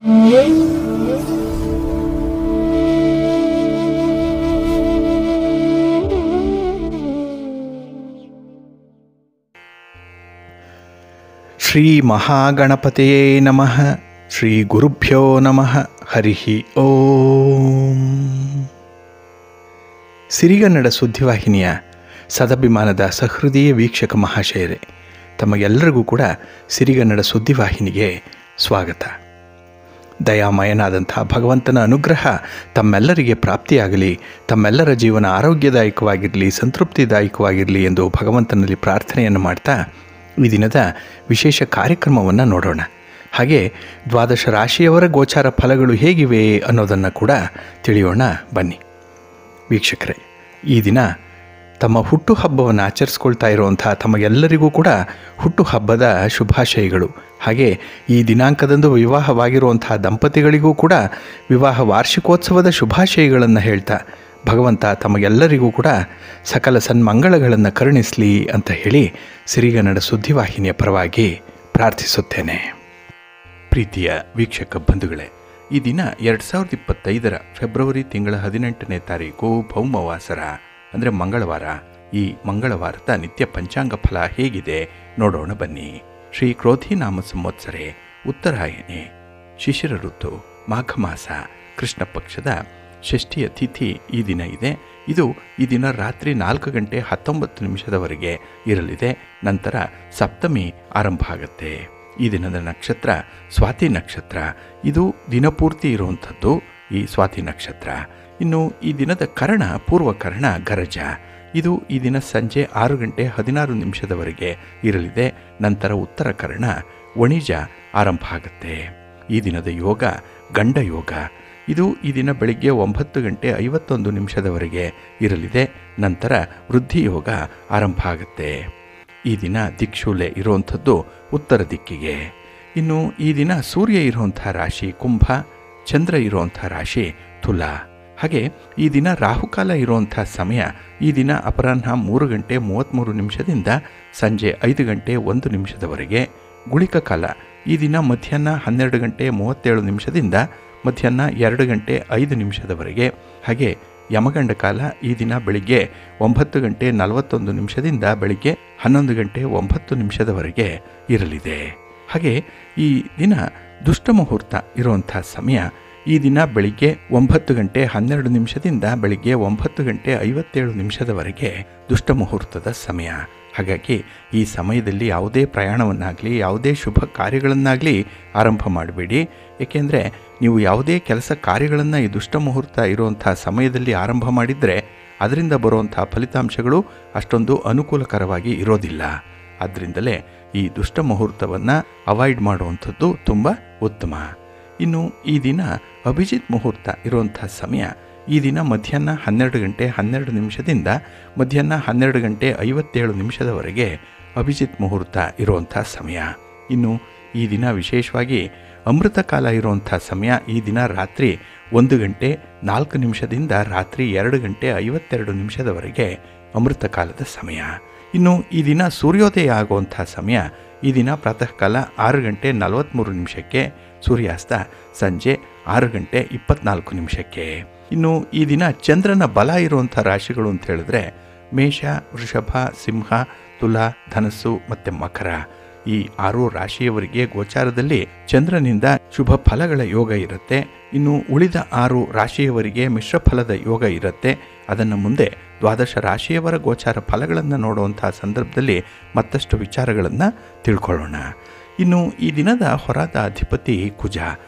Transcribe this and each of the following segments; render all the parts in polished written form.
ಶ್ರೀ ಮಹಾಗಣಪತಿಯೇ ನಮಃ. ಶ್ರೀ ಗುರುಭ್ಯೋ ನಮಃ. ಹರಿ ಓಂ. ಸಿರಿಗನ್ನಡ ಸುದ್ದಿವಾಹಿನಿಯ ಸದಭಿಮಾನದ ಸಹೃದಯ ವೀಕ್ಷಕ ಮಹಾಶಯರೇ, ತಮಗೆಲ್ಲರಿಗೂ ಕೂಡ ಸಿರಿಗನ್ನಡ ಸುದ್ದಿವಾಹಿನಿಗೆ ಸ್ವಾಗತ. ದಯಾಮಯನಾದಂಥ ಭಗವಂತನ ಅನುಗ್ರಹ ತಮ್ಮೆಲ್ಲರಿಗೆ ಪ್ರಾಪ್ತಿಯಾಗಲಿ, ತಮ್ಮೆಲ್ಲರ ಜೀವನ ಆರೋಗ್ಯದಾಯಕವಾಗಿರಲಿ, ಸಂತೃಪ್ತಿದಾಯಕವಾಗಿರಲಿ ಎಂದು ಭಗವಂತನಲ್ಲಿ ಪ್ರಾರ್ಥನೆಯನ್ನು ಮಾಡ್ತಾ ಈ ದಿನದ ವಿಶೇಷ ಕಾರ್ಯಕ್ರಮವನ್ನು ನೋಡೋಣ. ಹಾಗೆ ದ್ವಾದಶ ರಾಶಿಯವರ ಗೋಚಾರ ಫಲಗಳು ಹೇಗಿವೆ ಅನ್ನೋದನ್ನು ಕೂಡ ತಿಳಿಯೋಣ ಬನ್ನಿ. ವೀಕ್ಷಕರೇ, ಈ ದಿನ ತಮ್ಮ ಹುಟ್ಟುಹಬ್ಬವನ್ನು ಆಚರಿಸ್ಕೊಳ್ತಾ ಇರುವಂಥ ತಮಗೆಲ್ಲರಿಗೂ ಕೂಡ ಹುಟ್ಟುಹಬ್ಬದ ಶುಭಾಶಯಗಳು. ಹಾಗೆ ಈ ದಿನಾಂಕದಂದು ವಿವಾಹವಾಗಿರುವಂಥ ದಂಪತಿಗಳಿಗೂ ಕೂಡ ವಿವಾಹ ವಾರ್ಷಿಕೋತ್ಸವದ ಶುಭಾಶಯಗಳನ್ನು ಹೇಳ್ತಾ ಭಗವಂತ ತಮಗೆಲ್ಲರಿಗೂ ಕೂಡ ಸಕಲ ಸನ್ಮಂಗಳಗಳನ್ನು ಕರುಣಿಸಲಿ ಅಂತ ಹೇಳಿ ಸಿರಿಗನ್ನಡ ಸುದ್ದಿವಾಹಿನಿಯ ಪರವಾಗಿ ಪ್ರಾರ್ಥಿಸುತ್ತೇನೆ. ಪ್ರೀತಿಯ ವೀಕ್ಷಕ ಬಂಧುಗಳೇ, ಈ ದಿನ 2025 ಫೆಬ್ರವರಿ ತಿಂಗಳ 18ನೇ ತಾರೀಕು ಭೌಮವಾಸರ ಅಂದರೆ ಮಂಗಳವಾರ. ಈ ಮಂಗಳವಾರದ ನಿತ್ಯ ಪಂಚಾಂಗ ಫಲ ಹೇಗಿದೆ ನೋಡೋಣ ಬನ್ನಿ. ಶ್ರೀ ಕ್ರೋಧಿ ನಾಮ ಸಂವತ್ಸರೆ, ಉತ್ತರಾಯಣೆ, ಶಿಶಿರ ಋತು, ಮಾಘ ಮಾಸ, ಕೃಷ್ಣ ಪಕ್ಷದ ಷಷ್ಠಿಯ ತಿಥಿ ಈ ದಿನ ಇದೆ. ಇದು ಈ ದಿನ ರಾತ್ರಿ 4:19 ಇರಲಿದೆ. ನಂತರ ಸಪ್ತಮಿ ಆರಂಭ ಆಗುತ್ತೆ. ಈ ದಿನದ ನಕ್ಷತ್ರ ಸ್ವಾತಿ ನಕ್ಷತ್ರ. ಇದು ದಿನಪೂರ್ತಿ ಇರುವಂಥದ್ದು ಈ ಸ್ವಾತಿ ನಕ್ಷತ್ರ. ಇನ್ನು ಈ ದಿನದ ಕರ್ಣ ಪೂರ್ವಕರ್ಣ ಗರಜ. ಇದು ಈ ದಿನ ಸಂಜೆ 6:16 ಇರಲಿದೆ. ನಂತರ ಉತ್ತರ ಕರ್ಣ ವಣಿಜ ಆರಂಭ ಆಗುತ್ತೆ. ಈ ದಿನದ ಯೋಗ ಗಂಡ ಯೋಗ. ಇದು ಈ ದಿನ ಬೆಳಿಗ್ಗೆ 9:51 ಇರಲಿದೆ. ನಂತರ ವೃದ್ಧಿ ಯೋಗ ಆರಂಭ ಆಗುತ್ತೆ. ಈ ದಿನ ದಿಕ್ಶೂಲೆ ಇರುವಂಥದ್ದು ಉತ್ತರ ದಿಕ್ಕಿಗೆ. ಇನ್ನು ಈ ದಿನ ಸೂರ್ಯ ಇರುವಂಥ ರಾಶಿ ಕುಂಭ, ಚಂದ್ರ ಇರುವಂಥ ರಾಶಿ ತುಲಾ. ಹಾಗೆ ಈ ದಿನ ರಾಹುಕಾಲ ಇರುವಂಥ ಸಮಯ ಈ ದಿನ ಅಪರಾಹ್ನ 3:33 ಸಂಜೆ 5:01 ಗುಳಿಕ ಕಾಲ ಈ ದಿನ ಮಧ್ಯಾಹ್ನ 12:37 ಮಧ್ಯಾಹ್ನ 2:05 ಹಾಗೆ ಯಮಗಂಡ ಕಾಲ ಈ ದಿನ ಬೆಳಿಗ್ಗೆ 9:41 ಬೆಳಿಗ್ಗೆ 11:09 ಇರಲಿದೆ. ಹಾಗೆ ಈ ದಿನ ದುಷ್ಟ ಮುಹೂರ್ತ ಇರುವಂಥ ಸಮಯ ಈ ದಿನ ಬೆಳಿಗ್ಗೆ 9:12 ಬೆಳಿಗ್ಗೆ 9:57 ದುಷ್ಟ ಮುಹೂರ್ತದ ಸಮಯ. ಹಾಗಾಗಿ ಈ ಸಮಯದಲ್ಲಿ ಯಾವುದೇ ಪ್ರಯಾಣವನ್ನಾಗಲಿ ಯಾವುದೇ ಶುಭ ಕಾರ್ಯಗಳನ್ನಾಗಲಿ ಆರಂಭ ಮಾಡಬೇಡಿ. ಏಕೆಂದರೆ ನೀವು ಯಾವುದೇ ಕೆಲಸ ಕಾರ್ಯಗಳನ್ನು ಈ ದುಷ್ಟ ಮುಹೂರ್ತ ಇರುವಂಥ ಸಮಯದಲ್ಲಿ ಆರಂಭ ಮಾಡಿದರೆ ಅದರಿಂದ ಬರುವಂಥ ಫಲಿತಾಂಶಗಳು ಅಷ್ಟೊಂದು ಅನುಕೂಲಕರವಾಗಿ ಇರೋದಿಲ್ಲ. ಆದ್ದರಿಂದಲೇ ಈ ದುಷ್ಟ ಮುಹೂರ್ತವನ್ನು ಅವಾಯ್ಡ್ ಮಾಡುವಂಥದ್ದು ತುಂಬ ಉತ್ತಮ. ಇನ್ನು ಈ ದಿನ ಅಭಿಜಿತ್ ಮುಹೂರ್ತ ಇರುವಂಥ ಸಮಯ ಈ ದಿನ ಮಧ್ಯಾಹ್ನ 12:12 ಮಧ್ಯಾಹ್ನ 12:57 ಅಭಿಜಿತ್ ಮುಹೂರ್ತ ಇರುವಂಥ ಸಮಯ. ಇನ್ನು ಈ ದಿನ ವಿಶೇಷವಾಗಿ ಅಮೃತ ಕಾಲ ಇರುವಂಥ ಸಮಯ ಈ ದಿನ ರಾತ್ರಿ 1:04 ರಾತ್ರಿ 2:52 ಅಮೃತ ಕಾಲದ ಸಮಯ. ಇನ್ನು ಈ ದಿನ ಸೂರ್ಯೋದಯ ಆಗುವಂಥ ಸಮಯ ಈ ದಿನ ಪ್ರಾತಃ ಕಾಲ 6:43 ಸೂರ್ಯಾಸ್ತ ಸಂಜೆ 6:24. ಇನ್ನು ಈ ದಿನ ಚಂದ್ರನ ಬಲ ಇರುವಂಥ ರಾಶಿಗಳು ಅಂತ ಹೇಳಿದ್ರೆ ಮೇಷ, ವೃಷಭ, ಸಿಂಹ, ತುಲಾ, ಧನಸ್ಸು ಮತ್ತು ಮಕರ. ಈ 6 ರಾಶಿಯವರಿಗೆ ಗೋಚಾರದಲ್ಲಿ ಚಂದ್ರನಿಂದ ಶುಭ ಫಲಗಳ ಯೋಗ ಇರುತ್ತೆ. ಇನ್ನು ಉಳಿದ 6 ರಾಶಿಯವರಿಗೆ ಮಿಶ್ರ ಫಲದ ಯೋಗ ಇರುತ್ತೆ. ಅದನ್ನು ಮುಂದೆ ದ್ವಾದಶ ರಾಶಿಯವರ ಗೋಚಾರ ಫಲಗಳನ್ನು ನೋಡುವಂಥ ಸಂದರ್ಭದಲ್ಲಿ ಮತ್ತಷ್ಟು ವಿಚಾರಗಳನ್ನು ತಿಳ್ಕೊಳ್ಳೋಣ. ಇನ್ನು ಈ ದಿನದ ಹೊರದ ಅಧಿಪತಿ ಕುಜ.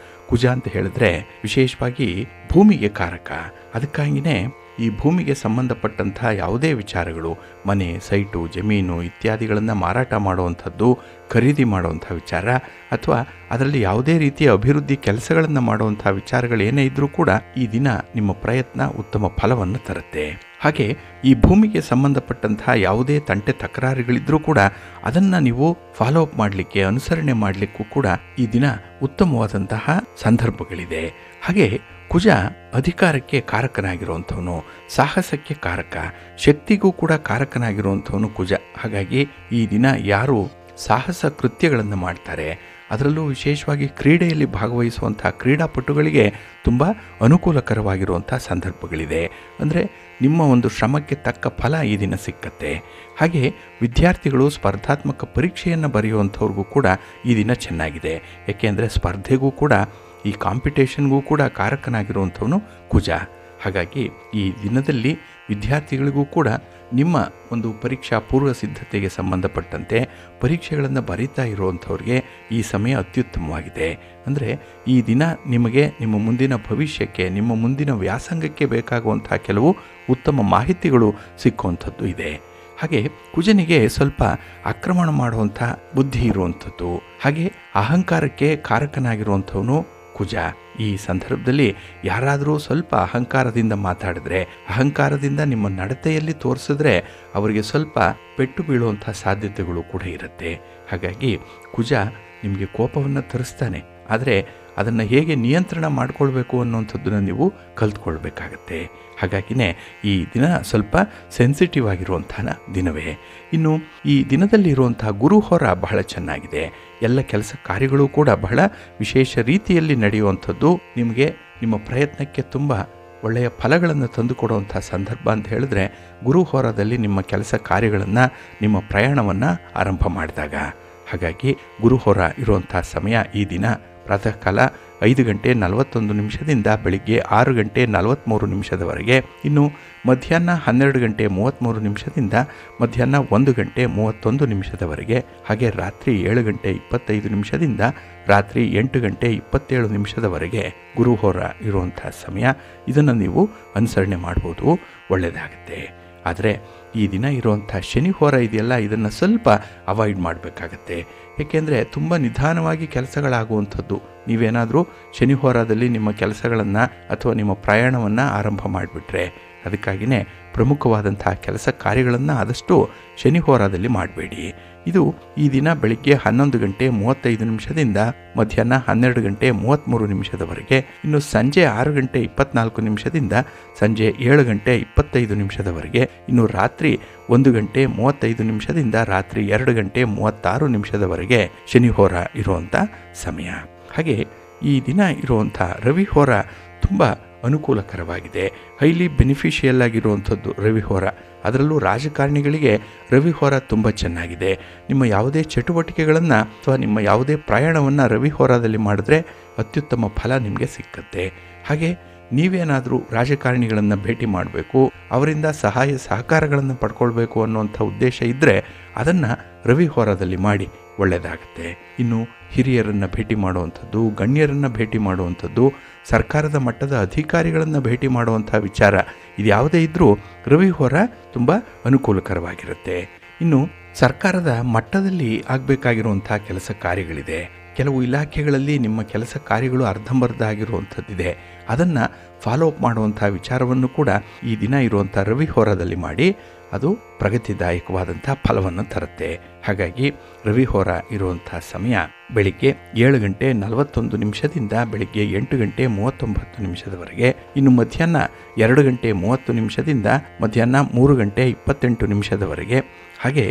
ಕುಜ ಅಂತ ಹೇಳಿದ್ರೆ ವಿಶೇಷವಾಗಿ ಭೂಮಿಗೆ ಕಾರಕ. ಅದಕ್ಕಾಗಿಯೇ ಈ ಭೂಮಿಗೆ ಸಂಬಂಧಪಟ್ಟಂಥ ಯಾವುದೇ ವಿಚಾರಗಳು, ಮನೆ, ಸೈಟು, ಜಮೀನು ಇತ್ಯಾದಿಗಳನ್ನು ಮಾರಾಟ ಮಾಡುವಂಥದ್ದು, ಖರೀದಿ ಮಾಡುವಂಥ ವಿಚಾರ ಅಥವಾ ಅದರಲ್ಲಿ ಯಾವುದೇ ರೀತಿಯ ಅಭಿವೃದ್ಧಿ ಕೆಲಸಗಳನ್ನು ಮಾಡುವಂಥ ವಿಚಾರಗಳೇನೇ ಇದ್ದರೂ ಕೂಡ ಈ ದಿನ ನಿಮ್ಮ ಪ್ರಯತ್ನ ಉತ್ತಮ ಫಲವನ್ನು ತರುತ್ತೆ. ಹಾಗೆ ಈ ಭೂಮಿಗೆ ಸಂಬಂಧಪಟ್ಟಂತಹ ಯಾವುದೇ ತಂಟೆ ತಕರಾರುಗಳಿದ್ರೂ ಕೂಡ ಅದನ್ನು ನೀವು ಫಾಲೋ ಅಪ್ ಮಾಡಲಿಕ್ಕೆ, ಅನುಸರಣೆ ಮಾಡಲಿಕ್ಕೂ ಕೂಡ ಈ ದಿನ ಉತ್ತಮವಾದಂತಹ ಸಂದರ್ಭಗಳಿದೆ. ಹಾಗೆ ಕುಜ ಅಧಿಕಾರಕ್ಕೆ ಕಾರಕನಾಗಿರುವಂಥವನು, ಸಾಹಸಕ್ಕೆ ಕಾರಕ, ಶಕ್ತಿಗೂ ಕೂಡ ಕಾರಕನಾಗಿರುವಂಥವನು ಕುಜ. ಹಾಗಾಗಿ ಈ ದಿನ ಯಾರು ಸಾಹಸ ಕೃತ್ಯಗಳನ್ನು ಮಾಡ್ತಾರೆ ಅದರಲ್ಲೂ ವಿಶೇಷವಾಗಿ ಕ್ರೀಡೆಯಲ್ಲಿ ಭಾಗವಹಿಸುವಂಥ ಕ್ರೀಡಾಪಟುಗಳಿಗೆ ತುಂಬ ಅನುಕೂಲಕರವಾಗಿರುವಂಥ ಸಂದರ್ಭಗಳಿದೆ. ಅಂದರೆ ನಿಮ್ಮ ಒಂದು ಶ್ರಮಕ್ಕೆ ತಕ್ಕ ಫಲ ಈ ದಿನ ಸಿಕ್ಕತ್ತೆ. ಹಾಗೆ ವಿದ್ಯಾರ್ಥಿಗಳು ಸ್ಪರ್ಧಾತ್ಮಕ ಪರೀಕ್ಷೆಯನ್ನು ಬರೆಯುವಂಥವ್ರಿಗೂ ಕೂಡ ಈ ದಿನ ಚೆನ್ನಾಗಿದೆ. ಏಕೆಂದರೆ ಸ್ಪರ್ಧೆಗೂ ಕೂಡ ಈ ಕಾಂಪಿಟೇಷನ್ಗೂ ಕೂಡ ಕಾರಕನಾಗಿರುವಂಥವನು ಕುಜ. ಹಾಗಾಗಿ ಈ ದಿನದಲ್ಲಿ ವಿದ್ಯಾರ್ಥಿಗಳಿಗೂ ಕೂಡ ನಿಮ್ಮ ಒಂದು ಪರೀಕ್ಷಾ ಪೂರ್ವ ಸಿದ್ಧತೆಗೆ ಸಂಬಂಧಪಟ್ಟಂತೆ ಪರೀಕ್ಷೆಗಳನ್ನು ಬರೀತಾ ಇರುವಂಥವ್ರಿಗೆ ಈ ಸಮಯ ಅತ್ಯುತ್ತಮವಾಗಿದೆ. ಅಂದರೆ ಈ ದಿನ ನಿಮಗೆ ನಿಮ್ಮ ಮುಂದಿನ ಭವಿಷ್ಯಕ್ಕೆ, ನಿಮ್ಮ ಮುಂದಿನ ವ್ಯಾಸಂಗಕ್ಕೆ ಬೇಕಾಗುವಂಥ ಕೆಲವು ಉತ್ತಮ ಮಾಹಿತಿಗಳು ಸಿಕ್ಕುವಂಥದ್ದು ಇದೆ. ಹಾಗೆ ಕುಜನಿಗೆ ಸ್ವಲ್ಪ ಆಕ್ರಮಣ ಮಾಡುವಂಥ ಬುದ್ಧಿ ಇರುವಂಥದ್ದು, ಹಾಗೆ ಅಹಂಕಾರಕ್ಕೆ ಕಾರಕನಾಗಿರುವಂಥವನು ಕುಜ. ಈ ಸಂದರ್ಭದಲ್ಲಿ ಯಾರಾದರೂ ಸ್ವಲ್ಪ ಅಹಂಕಾರದಿಂದ ಮಾತಾಡಿದ್ರೆ, ಅಹಂಕಾರದಿಂದ ನಿಮ್ಮ ನಡತೆಯಲ್ಲಿ ತೋರಿಸಿದ್ರೆ ಅವರಿಗೆ ಸ್ವಲ್ಪ ಪೆಟ್ಟು ಬೀಳುವಂಥ ಸಾಧ್ಯತೆಗಳು ಕೂಡ ಇರುತ್ತೆ. ಹಾಗಾಗಿ ಕುಜ ನಿಮಗೆ ಕೋಪವನ್ನು ತರಿಸ್ತಾನೆ, ಆದರೆ ಅದನ್ನು ಹೇಗೆ ನಿಯಂತ್ರಣ ಮಾಡಿಕೊಳ್ಬೇಕು ಅನ್ನೋಂಥದ್ದನ್ನು ನೀವು ಕಲ್ತ್ಕೊಳ್ಬೇಕಾಗತ್ತೆ. ಹಾಗಾಗಿನೇ ಈ ದಿನ ಸ್ವಲ್ಪ ಸೆನ್ಸಿಟಿವ್ ಆಗಿರುವಂಥ ದಿನವೇ. ಇನ್ನು ಈ ದಿನದಲ್ಲಿರುವಂಥ ಗುರುಹೋರ ಬಹಳ ಚೆನ್ನಾಗಿದೆ. ಎಲ್ಲ ಕೆಲಸ ಕಾರ್ಯಗಳು ಕೂಡ ಬಹಳ ವಿಶೇಷ ರೀತಿಯಲ್ಲಿ ನಡೆಯುವಂಥದ್ದು, ನಿಮಗೆ ನಿಮ್ಮ ಪ್ರಯತ್ನಕ್ಕೆ ತುಂಬ ಒಳ್ಳೆಯ ಫಲಗಳನ್ನು ತಂದುಕೊಡುವಂಥ ಸಂದರ್ಭ ಅಂತ ಹೇಳಿದ್ರೆ ಗುರುಹೋರದಲ್ಲಿ ನಿಮ್ಮ ಕೆಲಸ ಕಾರ್ಯಗಳನ್ನು, ನಿಮ್ಮ ಪ್ರಯಾಣವನ್ನು ಆರಂಭ ಮಾಡಿದಾಗ. ಹಾಗಾಗಿ ಗುರುಹೋರ ಇರುವಂಥ ಸಮಯ ಈ ದಿನ ಪ್ರಾತಃ ಕಾಲ 5 ಗಂಟೆ 41 ನಿಮಿಷದಿಂದ ಬೆಳಿಗ್ಗೆ 6 ಗಂಟೆ 43 ನಿಮಿಷದವರೆಗೆ. ಇನ್ನು ಮಧ್ಯಾಹ್ನ 12 ಗಂಟೆ 33 ನಿಮಿಷದಿಂದ ಮಧ್ಯಾಹ್ನ 1 ಗಂಟೆ 31 ನಿಮಿಷದವರೆಗೆ. ಹಾಗೆ ರಾತ್ರಿ 7 ಗಂಟೆ 25 ನಿಮಿಷದಿಂದ ರಾತ್ರಿ 8 ಗಂಟೆ 27 ನಿಮಿಷದವರೆಗೆ ಗುರುಹೋರ ಇರುವಂಥ ಸಮಯ. ಇದನ್ನು ನೀವು ಅನುಸರಣೆ ಮಾಡ್ಬೋದು, ಒಳ್ಳೆಯದಾಗುತ್ತೆ. ಆದರೆ ಈ ದಿನ ಇರುವಂಥ ಶನಿಹೋರ ಇದೆಯಲ್ಲ, ಇದನ್ನು ಸ್ವಲ್ಪ ಅವಾಯ್ಡ್ ಮಾಡಬೇಕಾಗತ್ತೆ. ಏಕೆಂದರೆ ತುಂಬ ನಿಧಾನವಾಗಿ ಕೆಲಸಗಳಾಗುವಂಥದ್ದು. ನೀವೇನಾದರೂ ಶನಿಹೋರದಲ್ಲಿ ನಿಮ್ಮ ಕೆಲಸಗಳನ್ನು ಅಥವಾ ನಿಮ್ಮ ಪ್ರಯಾಣವನ್ನು ಆರಂಭ ಮಾಡಿಬಿಟ್ರೆ, ಅದಕ್ಕಾಗಿಯೇ ಪ್ರಮುಖವಾದಂತಹ ಕೆಲಸ ಕಾರ್ಯಗಳನ್ನು ಆದಷ್ಟು ಶನಿಹೋರದಲ್ಲಿ ಮಾಡಬೇಡಿ. ಇದು ಈ ದಿನ ಬೆಳಿಗ್ಗೆ 11 ಗಂಟೆ 35 ನಿಮಿಷದಿಂದ ಮಧ್ಯಾಹ್ನ 12 ಗಂಟೆ 33 ನಿಮಿಷದವರೆಗೆ. ಇನ್ನು ಸಂಜೆ 6 ಗಂಟೆ 24 ನಿಮಿಷದಿಂದ ಸಂಜೆ 7 ಗಂಟೆ 25 ನಿಮಿಷದವರೆಗೆ. ಇನ್ನು ರಾತ್ರಿ 1 ಗಂಟೆ 35 ನಿಮಿಷದಿಂದ ರಾತ್ರಿ 2 ಗಂಟೆ 36 ನಿಮಿಷದವರೆಗೆ ಶನಿಹೋರ ಇರುವಂಥ ಸಮಯ. ಹಾಗೆ ಈ ದಿನ ಇರುವಂಥ ರವಿಹೋರ ತುಂಬ ಅನುಕೂಲಕರವಾಗಿದೆ. ಹೈಲಿ ಬೆನಿಫಿಷಿಯಲ್ ಆಗಿರುವಂಥದ್ದು ರವಿಹೋರ. ಅದರಲ್ಲೂ ರಾಜಕಾರಣಿಗಳಿಗೆ ರವಿಹೋರ ತುಂಬ ಚೆನ್ನಾಗಿದೆ. ನಿಮ್ಮ ಯಾವುದೇ ಚಟುವಟಿಕೆಗಳನ್ನು ಅಥವಾ ನಿಮ್ಮ ಯಾವುದೇ ಪ್ರಯಾಣವನ್ನು ರವಿಹೋರದಲ್ಲಿ ಮಾಡಿದ್ರೆ ಅತ್ಯುತ್ತಮ ಫಲ ನಿಮಗೆ ಸಿಕ್ಕತ್ತೆ. ಹಾಗೆ ನೀವೇನಾದರೂ ರಾಜಕಾರಣಿಗಳನ್ನು ಭೇಟಿ ಮಾಡಬೇಕು, ಅವರಿಂದ ಸಹಾಯ ಸಹಕಾರಗಳನ್ನು ಪಡ್ಕೊಳ್ಬೇಕು ಅನ್ನುವಂಥ ಉದ್ದೇಶ ಇದ್ದರೆ ಅದನ್ನು ರವಿಹೋರದಲ್ಲಿ ಮಾಡಿ, ಒಳ್ಳೆಯದಾಗುತ್ತೆ. ಇನ್ನು ಹಿರಿಯರನ್ನು ಭೇಟಿ ಮಾಡುವಂಥದ್ದು, ಗಣ್ಯರನ್ನು ಭೇಟಿ ಮಾಡುವಂಥದ್ದು, ಸರ್ಕಾರದ ಮಟ್ಟದ ಅಧಿಕಾರಿಗಳನ್ನು ಭೇಟಿ ಮಾಡುವಂಥ ವಿಚಾರ ಇದು ಯಾವುದೇ ಇದ್ದರೂ ರವಿಹೋರ ತುಂಬ ಅನುಕೂಲಕರವಾಗಿರುತ್ತೆ. ಇನ್ನು ಸರ್ಕಾರದ ಮಟ್ಟದಲ್ಲಿ ಆಗಬೇಕಾಗಿರುವಂಥ ಕೆಲಸ ಕಾರ್ಯಗಳಿದೆ. ಕೆಲವು ಇಲಾಖೆಗಳಲ್ಲಿ ನಿಮ್ಮ ಕೆಲಸ ಕಾರ್ಯಗಳು ಅರ್ಧಂಬರ್ಧ ಆಗಿರುವಂಥದ್ದಿದೆ. ಅದನ್ನು ಫಾಲೋ ಅಪ್ ಮಾಡುವಂಥ ವಿಚಾರವನ್ನು ಕೂಡ ಈ ದಿನ ಇರುವಂಥ ರವಿಹೋರದಲ್ಲಿ ಮಾಡಿ, ಅದು ಪ್ರಗತಿದಾಯಕವಾದಂಥ ಫಲವನ್ನು ತರುತ್ತೆ. ಹಾಗಾಗಿ ರವಿಹೋರ ಇರುವಂಥ ಸಮಯ ಬೆಳಿಗ್ಗೆ 7 ಗಂಟೆ 41 ನಿಮಿಷದಿಂದ ಬೆಳಿಗ್ಗೆ 8 ಗಂಟೆ 39 ನಿಮಿಷದವರೆಗೆ. ಇನ್ನು ಮಧ್ಯಾಹ್ನ 2 ಗಂಟೆ 30 ನಿಮಿಷದಿಂದ ಮಧ್ಯಾಹ್ನ 3 ಗಂಟೆ 28 ನಿಮಿಷದವರೆಗೆ. ಹಾಗೆ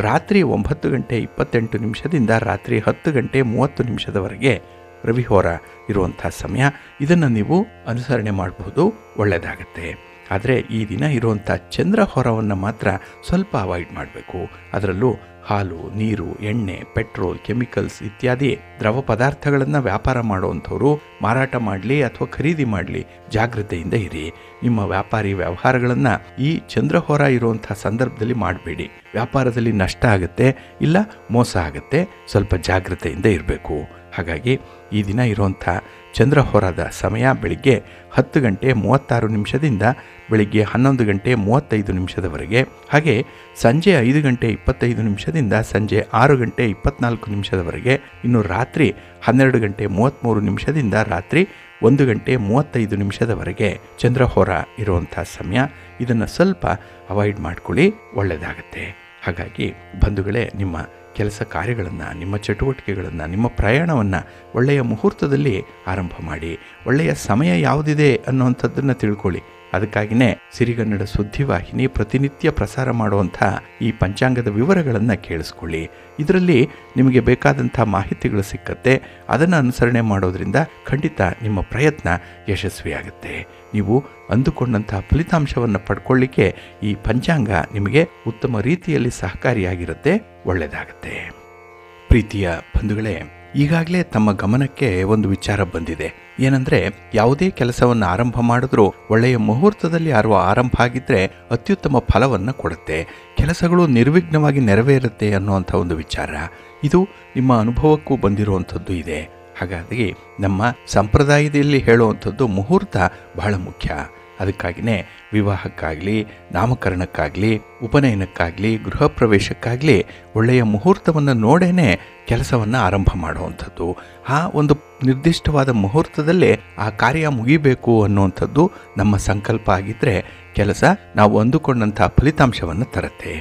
ರಾತ್ರಿ 9 ಗಂಟೆ 28 ನಿಮಿಷದಿಂದ ರಾತ್ರಿ 10 ಗಂಟೆ 30 ನಿಮಿಷದವರೆಗೆ ರವಿಹೋರ ಇರುವಂಥ ಸಮಯ. ಇದನ್ನು ನೀವು ಅನುಸರಣೆ ಮಾಡಬಹುದು, ಒಳ್ಳೆಯದಾಗತ್ತೆ. ಆದರೆ ಈ ದಿನ ಇರುವಂಥ ಚಂದ್ರಹೋರವನ್ನು ಮಾತ್ರ ಸ್ವಲ್ಪ ಅವಾಯ್ಡ್ ಮಾಡಬೇಕು. ಅದರಲ್ಲೂ ಹಾಲು, ನೀರು, ಎಣ್ಣೆ, ಪೆಟ್ರೋಲ್, ಕೆಮಿಕಲ್ಸ್ ಇತ್ಯಾದಿ ದ್ರವ ಪದಾರ್ಥಗಳನ್ನು ವ್ಯಾಪಾರ ಮಾಡುವಂಥವರು ಮಾರಾಟ ಮಾಡಲಿ ಅಥವಾ ಖರೀದಿ ಮಾಡಲಿ, ಜಾಗ್ರತೆಯಿಂದ ಇರಿ. ನಿಮ್ಮ ವ್ಯಾಪಾರಿ ವ್ಯವಹಾರಗಳನ್ನು ಈ ಚಂದ್ರಹೋರ ಇರುವಂಥ ಸಂದರ್ಭದಲ್ಲಿ ಮಾಡಬೇಡಿ. ವ್ಯಾಪಾರದಲ್ಲಿ ನಷ್ಟ ಆಗುತ್ತೆ, ಇಲ್ಲ ಮೋಸ ಆಗುತ್ತೆ. ಸ್ವಲ್ಪ ಜಾಗ್ರತೆಯಿಂದ ಇರಬೇಕು. ಹಾಗಾಗಿ ಈ ದಿನ ಇರುವಂಥ ಚಂದ್ರಹೋರದ ಸಮಯ ಬೆಳಿಗ್ಗೆ 10 ಗಂಟೆ 36 ನಿಮಿಷದಿಂದ ಬೆಳಿಗ್ಗೆ 11 ಗಂಟೆ 35 ನಿಮಿಷದವರೆಗೆ. ಹಾಗೆ ಸಂಜೆ 5 ಗಂಟೆ 25 ನಿಮಿಷದಿಂದ ಸಂಜೆ 6 ಗಂಟೆ 24 ನಿಮಿಷದವರೆಗೆ. ಇನ್ನು ರಾತ್ರಿ 12 ಗಂಟೆ 33 ನಿಮಿಷದಿಂದ ರಾತ್ರಿ 1 ಗಂಟೆ 35 ನಿಮಿಷದವರೆಗೆ ಚಂದ್ರಹೋರ ಇರುವಂಥ ಸಮಯ. ಇದನ್ನು ಸ್ವಲ್ಪ ಅವಾಯ್ಡ್ ಮಾಡ್ಕೊಳ್ಳಿ, ಒಳ್ಳೆಯದಾಗತ್ತೆ. ಹಾಗಾಗಿ ಬಂಧುಗಳೇ, ನಿಮ್ಮ ಕೆಲಸ ಕಾರ್ಯಗಳನ್ನು, ನಿಮ್ಮ ಚಟುವಟಿಕೆಗಳನ್ನು, ನಿಮ್ಮ ಪ್ರಯಾಣವನ್ನು ಒಳ್ಳೆಯ ಮುಹೂರ್ತದಲ್ಲಿ ಆರಂಭ ಮಾಡಿ. ಒಳ್ಳೆಯ ಸಮಯ ಯಾವುದಿದೆ ಅನ್ನುವಂಥದ್ದನ್ನು ತಿಳ್ಕೊಳ್ಳಿ. ಅದಕ್ಕಾಗಿಯೇ ಸಿರಿಗನ್ನಡ ಸುದ್ದಿವಾಹಿನಿ ಪ್ರತಿನಿತ್ಯ ಪ್ರಸಾರ ಮಾಡುವಂಥ ಈ ಪಂಚಾಂಗದ ವಿವರಗಳನ್ನು ಕೇಳಿಸ್ಕೊಳ್ಳಿ. ಇದರಲ್ಲಿ ನಿಮಗೆ ಬೇಕಾದಂಥ ಮಾಹಿತಿಗಳು ಸಿಕ್ಕತ್ತೆ. ಅದನ್ನು ಅನುಸರಣೆ ಮಾಡೋದ್ರಿಂದ ಖಂಡಿತ ನಿಮ್ಮ ಪ್ರಯತ್ನ ಯಶಸ್ವಿಯಾಗುತ್ತೆ. ನೀವು ಅಂದುಕೊಂಡಂಥ ಫಲಿತಾಂಶವನ್ನು ಪಡ್ಕೊಳ್ಳಿಕ್ಕೆ ಈ ಪಂಚಾಂಗ ನಿಮಗೆ ಉತ್ತಮ ರೀತಿಯಲ್ಲಿ ಸಹಕಾರಿಯಾಗಿರುತ್ತೆ, ಒಳ್ಳೆಯದಾಗುತ್ತೆ. ಪ್ರೀತಿಯ ಬಂಧುಗಳೇ, ಈಗಾಗಲೇ ತಮ್ಮ ಗಮನಕ್ಕೆ ಒಂದು ವಿಚಾರ ಬಂದಿದೆ. ಏನಂದರೆ, ಯಾವುದೇ ಕೆಲಸವನ್ನು ಆರಂಭ ಮಾಡಿದ್ರೂ ಒಳ್ಳೆಯ ಮುಹೂರ್ತದಲ್ಲಿ ಆರಂಭ ಆಗಿದ್ದರೆ ಅತ್ಯುತ್ತಮ ಫಲವನ್ನು ಕೊಡುತ್ತೆ, ಕೆಲಸಗಳು ನಿರ್ವಿಘ್ನವಾಗಿ ನೆರವೇರುತ್ತೆ ಅನ್ನುವಂಥ ಒಂದು ವಿಚಾರ. ಇದು ನಿಮ್ಮ ಅನುಭವಕ್ಕೂ ಬಂದಿರುವಂಥದ್ದು ಇದೆ. ಹಾಗಾಗಿ ನಮ್ಮ ಸಂಪ್ರದಾಯದಲ್ಲಿ ಹೇಳುವಂಥದ್ದು ಮುಹೂರ್ತ ಬಹಳ ಮುಖ್ಯ. ಅದಕ್ಕಾಗಿಯೇ ವಿವಾಹಕ್ಕಾಗಲಿ, ನಾಮಕರಣಕ್ಕಾಗಲಿ, ಉಪನಯನಕ್ಕಾಗಲಿ, ಗೃಹ ಪ್ರವೇಶಕ್ಕಾಗಲಿ ಒಳ್ಳೆಯ ಮುಹೂರ್ತವನ್ನು ನೋಡೇ ಕೆಲಸವನ್ನು ಆರಂಭ ಮಾಡುವಂಥದ್ದು. ಆ ಒಂದು ನಿರ್ದಿಷ್ಟವಾದ ಮುಹೂರ್ತದಲ್ಲೇ ಆ ಕಾರ್ಯ ಮುಗಿಬೇಕು ಅನ್ನುವಂಥದ್ದು ನಮ್ಮ ಸಂಕಲ್ಪ ಆಗಿದ್ದರೆ ಕೆಲಸ ನಾವು ಅಂದುಕೊಂಡಂಥ ಫಲಿತಾಂಶವನ್ನು ತರುತ್ತೆ.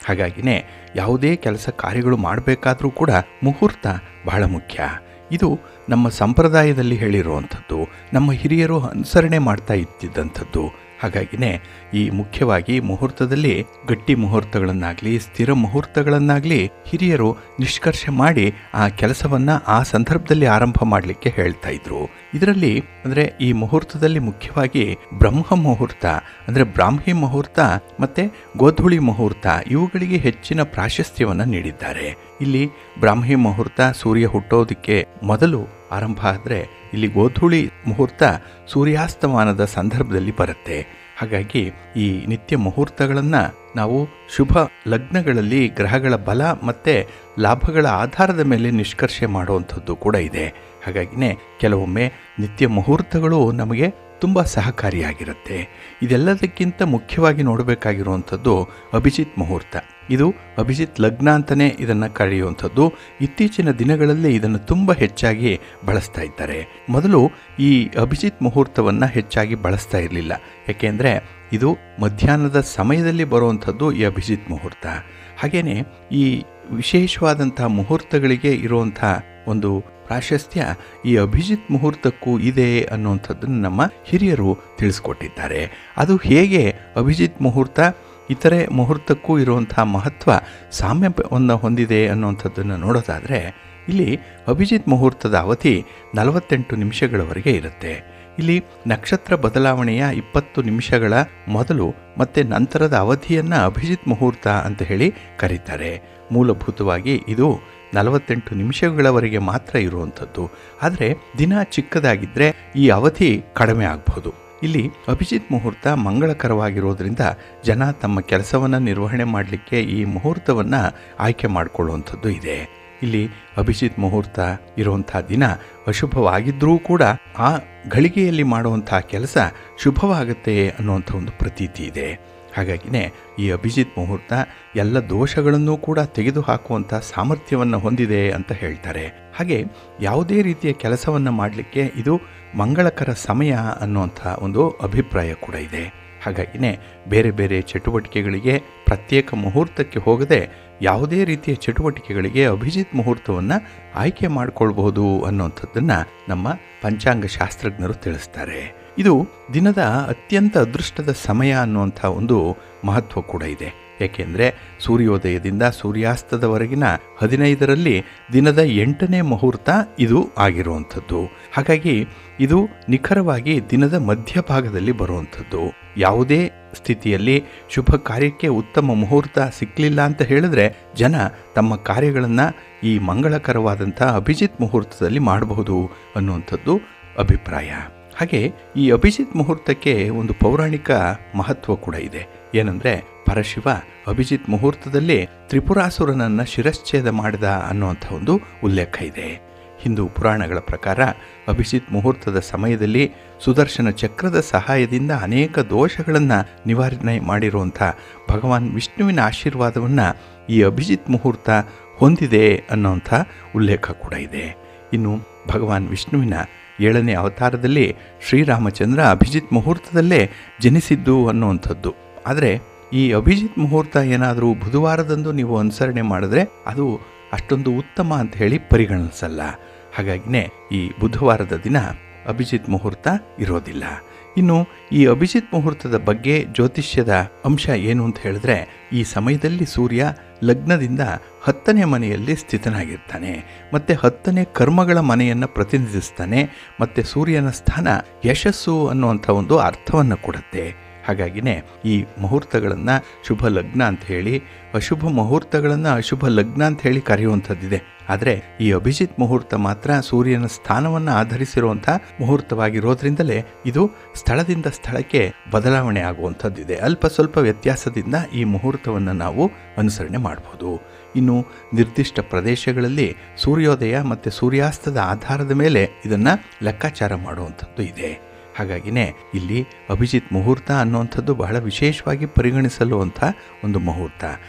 ಹಾಗಾಗಿಯೇ ಯಾವುದೇ ಕೆಲಸ ಕಾರ್ಯಗಳು ಮಾಡಬೇಕಾದ್ರೂ ಕೂಡ ಮುಹೂರ್ತ ಬಹಳ ಮುಖ್ಯ. ಇದು ನಮ್ಮ ಸಂಪ್ರದಾಯದಲ್ಲಿ ಹೇಳಿರುವಂಥದ್ದು, ನಮ್ಮ ಹಿರಿಯರು ಅನುಸರಣೆ ಮಾಡ್ತಾ ಇದ್ದಿದ್ದಂಥದ್ದು. ಹಾಗಾಗಿಯೇ ಈ ಮುಖ್ಯವಾಗಿ ಮುಹೂರ್ತದಲ್ಲಿ ಗಟ್ಟಿ ಮುಹೂರ್ತಗಳನ್ನಾಗಲಿ, ಸ್ಥಿರ ಮುಹೂರ್ತಗಳನ್ನಾಗಲಿ ಹಿರಿಯರು ನಿಷ್ಕರ್ಷೆ ಮಾಡಿ ಆ ಕೆಲಸವನ್ನು ಆ ಸಂದರ್ಭದಲ್ಲಿ ಆರಂಭ ಮಾಡಲಿಕ್ಕೆ ಹೇಳ್ತಾ ಇದ್ರು. ಇದರಲ್ಲಿ ಅಂದರೆ ಈ ಮುಹೂರ್ತದಲ್ಲಿ ಮುಖ್ಯವಾಗಿ ಬ್ರಹ್ಮ ಮುಹೂರ್ತ ಅಂದರೆ ಬ್ರಾಹ್ಮಿ ಮುಹೂರ್ತ ಮತ್ತು ಗೋಧೂಳಿ ಮುಹೂರ್ತ ಇವುಗಳಿಗೆ ಹೆಚ್ಚಿನ ಪ್ರಾಶಸ್ತ್ಯವನ್ನು ನೀಡಿದ್ದಾರೆ. ಇಲ್ಲಿ ಬ್ರಾಹ್ಮಿ ಮುಹೂರ್ತ ಸೂರ್ಯ ಹುಟ್ಟೋದಕ್ಕೆ ಮೊದಲು ಆರಂಭ ಆದರೆ, ಇಲ್ಲಿ ಗೋಧೂಳಿ ಮುಹೂರ್ತ ಸೂರ್ಯಾಸ್ತಮಾನದ ಸಂದರ್ಭದಲ್ಲಿ ಬರುತ್ತೆ. ಹಾಗಾಗಿ ಈ ನಿತ್ಯ ಮುಹೂರ್ತಗಳನ್ನು ನಾವು ಶುಭ ಲಗ್ನಗಳಲ್ಲಿ ಗ್ರಹಗಳ ಬಲ ಮತ್ತು ಲಾಭಗಳ ಆಧಾರದ ಮೇಲೆ ನಿಷ್ಕರ್ಷೆ ಮಾಡುವಂಥದ್ದು ಕೂಡ ಇದೆ. ಹಾಗಾಗಿಯೇ ಕೆಲವೊಮ್ಮೆ ನಿತ್ಯ ಮುಹೂರ್ತಗಳು ನಮಗೆ ತುಂಬ ಸಹಕಾರಿಯಾಗಿರುತ್ತೆ. ಇದೆಲ್ಲದಕ್ಕಿಂತ ಮುಖ್ಯವಾಗಿ ನೋಡಬೇಕಾಗಿರುವಂಥದ್ದು ಅಭಿಜಿತ್ ಮುಹೂರ್ತ. ಇದು ಅಭಿಜಿತ್ ಲಗ್ನ ಅಂತಲೇ ಇದನ್ನು ಕರೆಯುವಂಥದ್ದು. ಇತ್ತೀಚಿನ ದಿನಗಳಲ್ಲಿ ಇದನ್ನು ತುಂಬ ಹೆಚ್ಚಾಗಿ ಬಳಸ್ತಾ ಇದ್ದಾರೆ. ಮೊದಲು ಈ ಅಭಿಜಿತ್ ಮುಹೂರ್ತವನ್ನು ಹೆಚ್ಚಾಗಿ ಬಳಸ್ತಾ ಇರಲಿಲ್ಲ. ಯಾಕೆಂದರೆ ಇದು ಮಧ್ಯಾಹ್ನದ ಸಮಯದಲ್ಲಿ ಬರುವಂಥದ್ದು ಈ ಅಭಿಜಿತ್ ಮುಹೂರ್ತ. ಹಾಗೆಯೇ ಈ ವಿಶೇಷವಾದಂಥ ಮುಹೂರ್ತಗಳಿಗೆ ಇರುವಂಥ ಒಂದು ಪ್ರಾಶಸ್ತ್ಯ ಈ ಅಭಿಜಿತ್ ಮುಹೂರ್ತಕ್ಕೂ ಇದೆ ಅನ್ನುವಂಥದ್ದನ್ನು ನಮ್ಮ ಹಿರಿಯರು ತಿಳಿಸ್ಕೊಟ್ಟಿದ್ದಾರೆ. ಅದು ಹೇಗೆ ಅಭಿಜಿತ್ ಮುಹೂರ್ತ ಇತರೆ ಮುಹೂರ್ತಕ್ಕೂ ಇರುವಂಥ ಮಹತ್ವ ಸಾಮ್ಯವನ್ನು ಹೊಂದಿದೆ ಅನ್ನುವಂಥದ್ದನ್ನು ನೋಡೋದಾದರೆ, ಇಲ್ಲಿ ಅಭಿಜಿತ್ ಮುಹೂರ್ತದ ಅವಧಿ 48 ನಿಮಿಷಗಳವರೆಗೆ ಇರುತ್ತೆ. ಇಲ್ಲಿ ನಕ್ಷತ್ರ ಬದಲಾವಣೆಯ 20 ನಿಮಿಷಗಳ ಮೊದಲು ಮತ್ತು ನಂತರದ ಅವಧಿಯನ್ನು ಅಭಿಜಿತ್ ಮುಹೂರ್ತ ಅಂತ ಹೇಳಿ ಕರೀತಾರೆ. ಮೂಲಭೂತವಾಗಿ ಇದು 48 ನಿಮಿಷಗಳವರೆಗೆ ಮಾತ್ರ ಇರುವಂಥದ್ದು. ಆದರೆ ದಿನ ಚಿಕ್ಕದಾಗಿದ್ದರೆ ಈ ಅವಧಿ ಕಡಿಮೆ ಆಗಬಹುದು. ಇಲ್ಲಿ ಅಭಿಜಿತ್ ಮುಹೂರ್ತ ಮಂಗಳಕರವಾಗಿರೋದ್ರಿಂದ ಜನ ತಮ್ಮ ಕೆಲಸವನ್ನು ನಿರ್ವಹಣೆ ಮಾಡಲಿಕ್ಕೆ ಈ ಮುಹೂರ್ತವನ್ನು ಆಯ್ಕೆ ಮಾಡಿಕೊಳ್ಳುವಂಥದ್ದು ಇದೆ. ಇಲ್ಲಿ ಅಭಿಜಿತ್ ಮುಹೂರ್ತ ಇರುವಂಥ ದಿನ ಅಶುಭವಾಗಿದ್ದರೂ ಕೂಡ ಆ ಘಳಿಗೆಯಲ್ಲಿ ಮಾಡುವಂಥ ಕೆಲಸ ಶುಭವಾಗುತ್ತೆ ಅನ್ನುವಂಥ ಒಂದು ಪ್ರತೀತಿ ಇದೆ. ಹಾಗಾಗಿಯೇ ಈ ಅಭಿಜಿತ್ ಮುಹೂರ್ತ ಎಲ್ಲ ದೋಷಗಳನ್ನು ಕೂಡ ತೆಗೆದುಹಾಕುವಂಥ ಸಾಮರ್ಥ್ಯವನ್ನು ಹೊಂದಿದೆ ಅಂತ ಹೇಳ್ತಾರೆ. ಹಾಗೆ ಯಾವುದೇ ರೀತಿಯ ಕೆಲಸವನ್ನು ಮಾಡಲಿಕ್ಕೆ ಇದು ಮಂಗಳಕರ ಸಮಯ ಅನ್ನುವಂಥ ಒಂದು ಅಭಿಪ್ರಾಯ ಕೂಡ ಇದೆ. ಹಾಗಾಗಿಯೇ ಬೇರೆ ಬೇರೆ ಚಟುವಟಿಕೆಗಳಿಗೆ ಪ್ರತ್ಯೇಕ ಮುಹೂರ್ತಕ್ಕೆ ಹೋಗದೆ ಯಾವುದೇ ರೀತಿಯ ಚಟುವಟಿಕೆಗಳಿಗೆ ಅಭಿಜಿತ್ ಮುಹೂರ್ತವನ್ನು ಆಯ್ಕೆ ಮಾಡಿಕೊಳ್ಬಹುದು ಅನ್ನುವಂಥದ್ದನ್ನು ನಮ್ಮ ಪಂಚಾಂಗ ಶಾಸ್ತ್ರಜ್ಞರು ತಿಳಿಸ್ತಾರೆ. ಇದು ದಿನದ ಅತ್ಯಂತ ಅದೃಷ್ಟದ ಸಮಯ ಅನ್ನುವಂಥ ಒಂದು ಮಹತ್ವ ಕೂಡ ಇದೆ. ಏಕೆಂದರೆ ಸೂರ್ಯೋದಯದಿಂದ ಸೂರ್ಯಾಸ್ತದವರೆಗಿನ 15ರಲ್ಲಿ ದಿನದ 8ನೇ ಮುಹೂರ್ತ ಇದು ಆಗಿರುವಂಥದ್ದು. ಹಾಗಾಗಿ ಇದು ನಿಖರವಾಗಿ ದಿನದ ಮಧ್ಯಭಾಗದಲ್ಲಿ ಬರುವಂಥದ್ದು. ಯಾವುದೇ ಸ್ಥಿತಿಯಲ್ಲಿ ಶುಭ ಕಾರ್ಯಕ್ಕೆ ಉತ್ತಮ ಮುಹೂರ್ತ ಸಿಕ್ಕಲಿಲ್ಲ ಅಂತ ಹೇಳಿದ್ರೆ ಜನ ತಮ್ಮ ಕಾರ್ಯಗಳನ್ನು ಈ ಮಂಗಳಕರವಾದಂಥ ಅಭಿಜಿತ್ ಮುಹೂರ್ತದಲ್ಲಿ ಮಾಡಬಹುದು ಅನ್ನುವಂಥದ್ದು ಅಭಿಪ್ರಾಯ. ಹಾಗೆ ಈ ಅಭಿಜಿತ್ ಮುಹೂರ್ತಕ್ಕೆ ಒಂದು ಪೌರಾಣಿಕ ಮಹತ್ವ ಕೂಡ ಇದೆ. ಏನಂದರೆ, ಪರಶಿವ ಅಭಿಜಿತ್ ಮುಹೂರ್ತದಲ್ಲಿ ತ್ರಿಪುರಾಸುರನನ್ನು ಶಿರಶ್ಛೇದ ಮಾಡಿದ ಅನ್ನುವಂಥ ಒಂದು ಉಲ್ಲೇಖ ಇದೆ. ಹಿಂದೂ ಪುರಾಣಗಳ ಪ್ರಕಾರ ಅಭಿಜಿತ್ ಮುಹೂರ್ತದ ಸಮಯದಲ್ಲಿ ಸುದರ್ಶನ ಚಕ್ರದ ಸಹಾಯದಿಂದ ಅನೇಕ ದೋಷಗಳನ್ನು ನಿವಾರಣೆ ಮಾಡಿರುವಂಥ ಭಗವಾನ್ ವಿಷ್ಣುವಿನ ಆಶೀರ್ವಾದವನ್ನು ಈ ಅಭಿಜಿತ್ ಮುಹೂರ್ತ ಹೊಂದಿದೆ ಅನ್ನೋಂಥ ಉಲ್ಲೇಖ ಕೂಡ ಇದೆ. ಇನ್ನು ಭಗವಾನ್ ವಿಷ್ಣುವಿನ 7ನೇ ಅವತಾರದಲ್ಲಿ ಶ್ರೀರಾಮಚಂದ್ರ ಅಭಿಜಿತ್ ಮುಹೂರ್ತದಲ್ಲೇ ಜನಿಸಿದ್ದು ಅನ್ನುವಂಥದ್ದು. ಆದರೆ ಈ ಅಭಿಜಿತ್ ಮುಹೂರ್ತ ಏನಾದರೂ ಬುಧವಾರದಂದು ನೀವು ಅನುಸರಣೆ ಮಾಡಿದ್ರೆ ಅದು ಅಷ್ಟೊಂದು ಉತ್ತಮ ಅಂತ ಹೇಳಿ ಪರಿಗಣಿಸಲ್ಲ. ಹಾಗಾಗಿನೇ ಈ ಬುಧವಾರದ ದಿನ ಅಭಿಜಿತ್ ಮುಹೂರ್ತ ಇರೋದಿಲ್ಲ. ಇನ್ನು ಈ ಅಭಿಜಿತ್ ಮುಹೂರ್ತದ ಬಗ್ಗೆ ಜ್ಯೋತಿಷ್ಯದ ಅಂಶ ಏನು ಅಂತ ಹೇಳಿದ್ರೆ, ಈ ಸಮಯದಲ್ಲಿ ಸೂರ್ಯ ಲಗ್ನದಿಂದ 10ನೇ ಮನೆಯಲ್ಲಿ ಸ್ಥಿತನಾಗಿರ್ತಾನೆ, ಮತ್ತು 10ನೇ ಕರ್ಮಗಳ ಮನೆಯನ್ನು ಪ್ರತಿನಿಧಿಸ್ತಾನೆ, ಮತ್ತು ಸೂರ್ಯನ ಸ್ಥಾನ ಯಶಸ್ಸು ಅನ್ನುವಂಥ ಒಂದು ಅರ್ಥವನ್ನು ಕೊಡುತ್ತೆ. ಹಾಗಾಗಿನೇ ಈ ಮುಹೂರ್ತಗಳನ್ನು ಶುಭ ಲಗ್ನ ಅಂತ ಹೇಳಿ, ಅಶುಭ ಮುಹೂರ್ತಗಳನ್ನು ಅಶುಭ ಲಗ್ನ ಅಂತ ಹೇಳಿ ಕರೆಯುವಂಥದ್ದಿದೆ. ಆದರೆ ಈ ಅಭಿಜಿತ್ ಮುಹೂರ್ತ ಮಾತ್ರ ಸೂರ್ಯನ ಸ್ಥಾನವನ್ನು ಆಧರಿಸಿರುವಂಥ ಮುಹೂರ್ತವಾಗಿರೋದ್ರಿಂದಲೇ ಇದು ಸ್ಥಳದಿಂದ ಸ್ಥಳಕ್ಕೆ ಬದಲಾವಣೆ ಆಗುವಂಥದ್ದಿದೆ. ಅಲ್ಪ ಸ್ವಲ್ಪ ವ್ಯತ್ಯಾಸದಿಂದ ಈ ಮುಹೂರ್ತವನ್ನು ನಾವು ಅನುಸರಣೆ ಮಾಡ್ಬೋದು. ಇನ್ನು ನಿರ್ದಿಷ್ಟ ಪ್ರದೇಶಗಳಲ್ಲಿ ಸೂರ್ಯೋದಯ ಮತ್ತು ಸೂರ್ಯಾಸ್ತದ ಆಧಾರದ ಮೇಲೆ ಇದನ್ನು ಲೆಕ್ಕಾಚಾರ ಮಾಡುವಂಥದ್ದು ಇದೆ. ಹಾಗಾಗಿನೇ ಇಲ್ಲಿ ಅಭಿಜಿತ್ ಮುಹೂರ್ತ ಅನ್ನುವಂಥದ್ದು ಬಹಳ ವಿಶೇಷವಾಗಿ ಪರಿಗಣಿಸಲುವಂಥ ಒಂದು ಮುಹೂರ್ತ.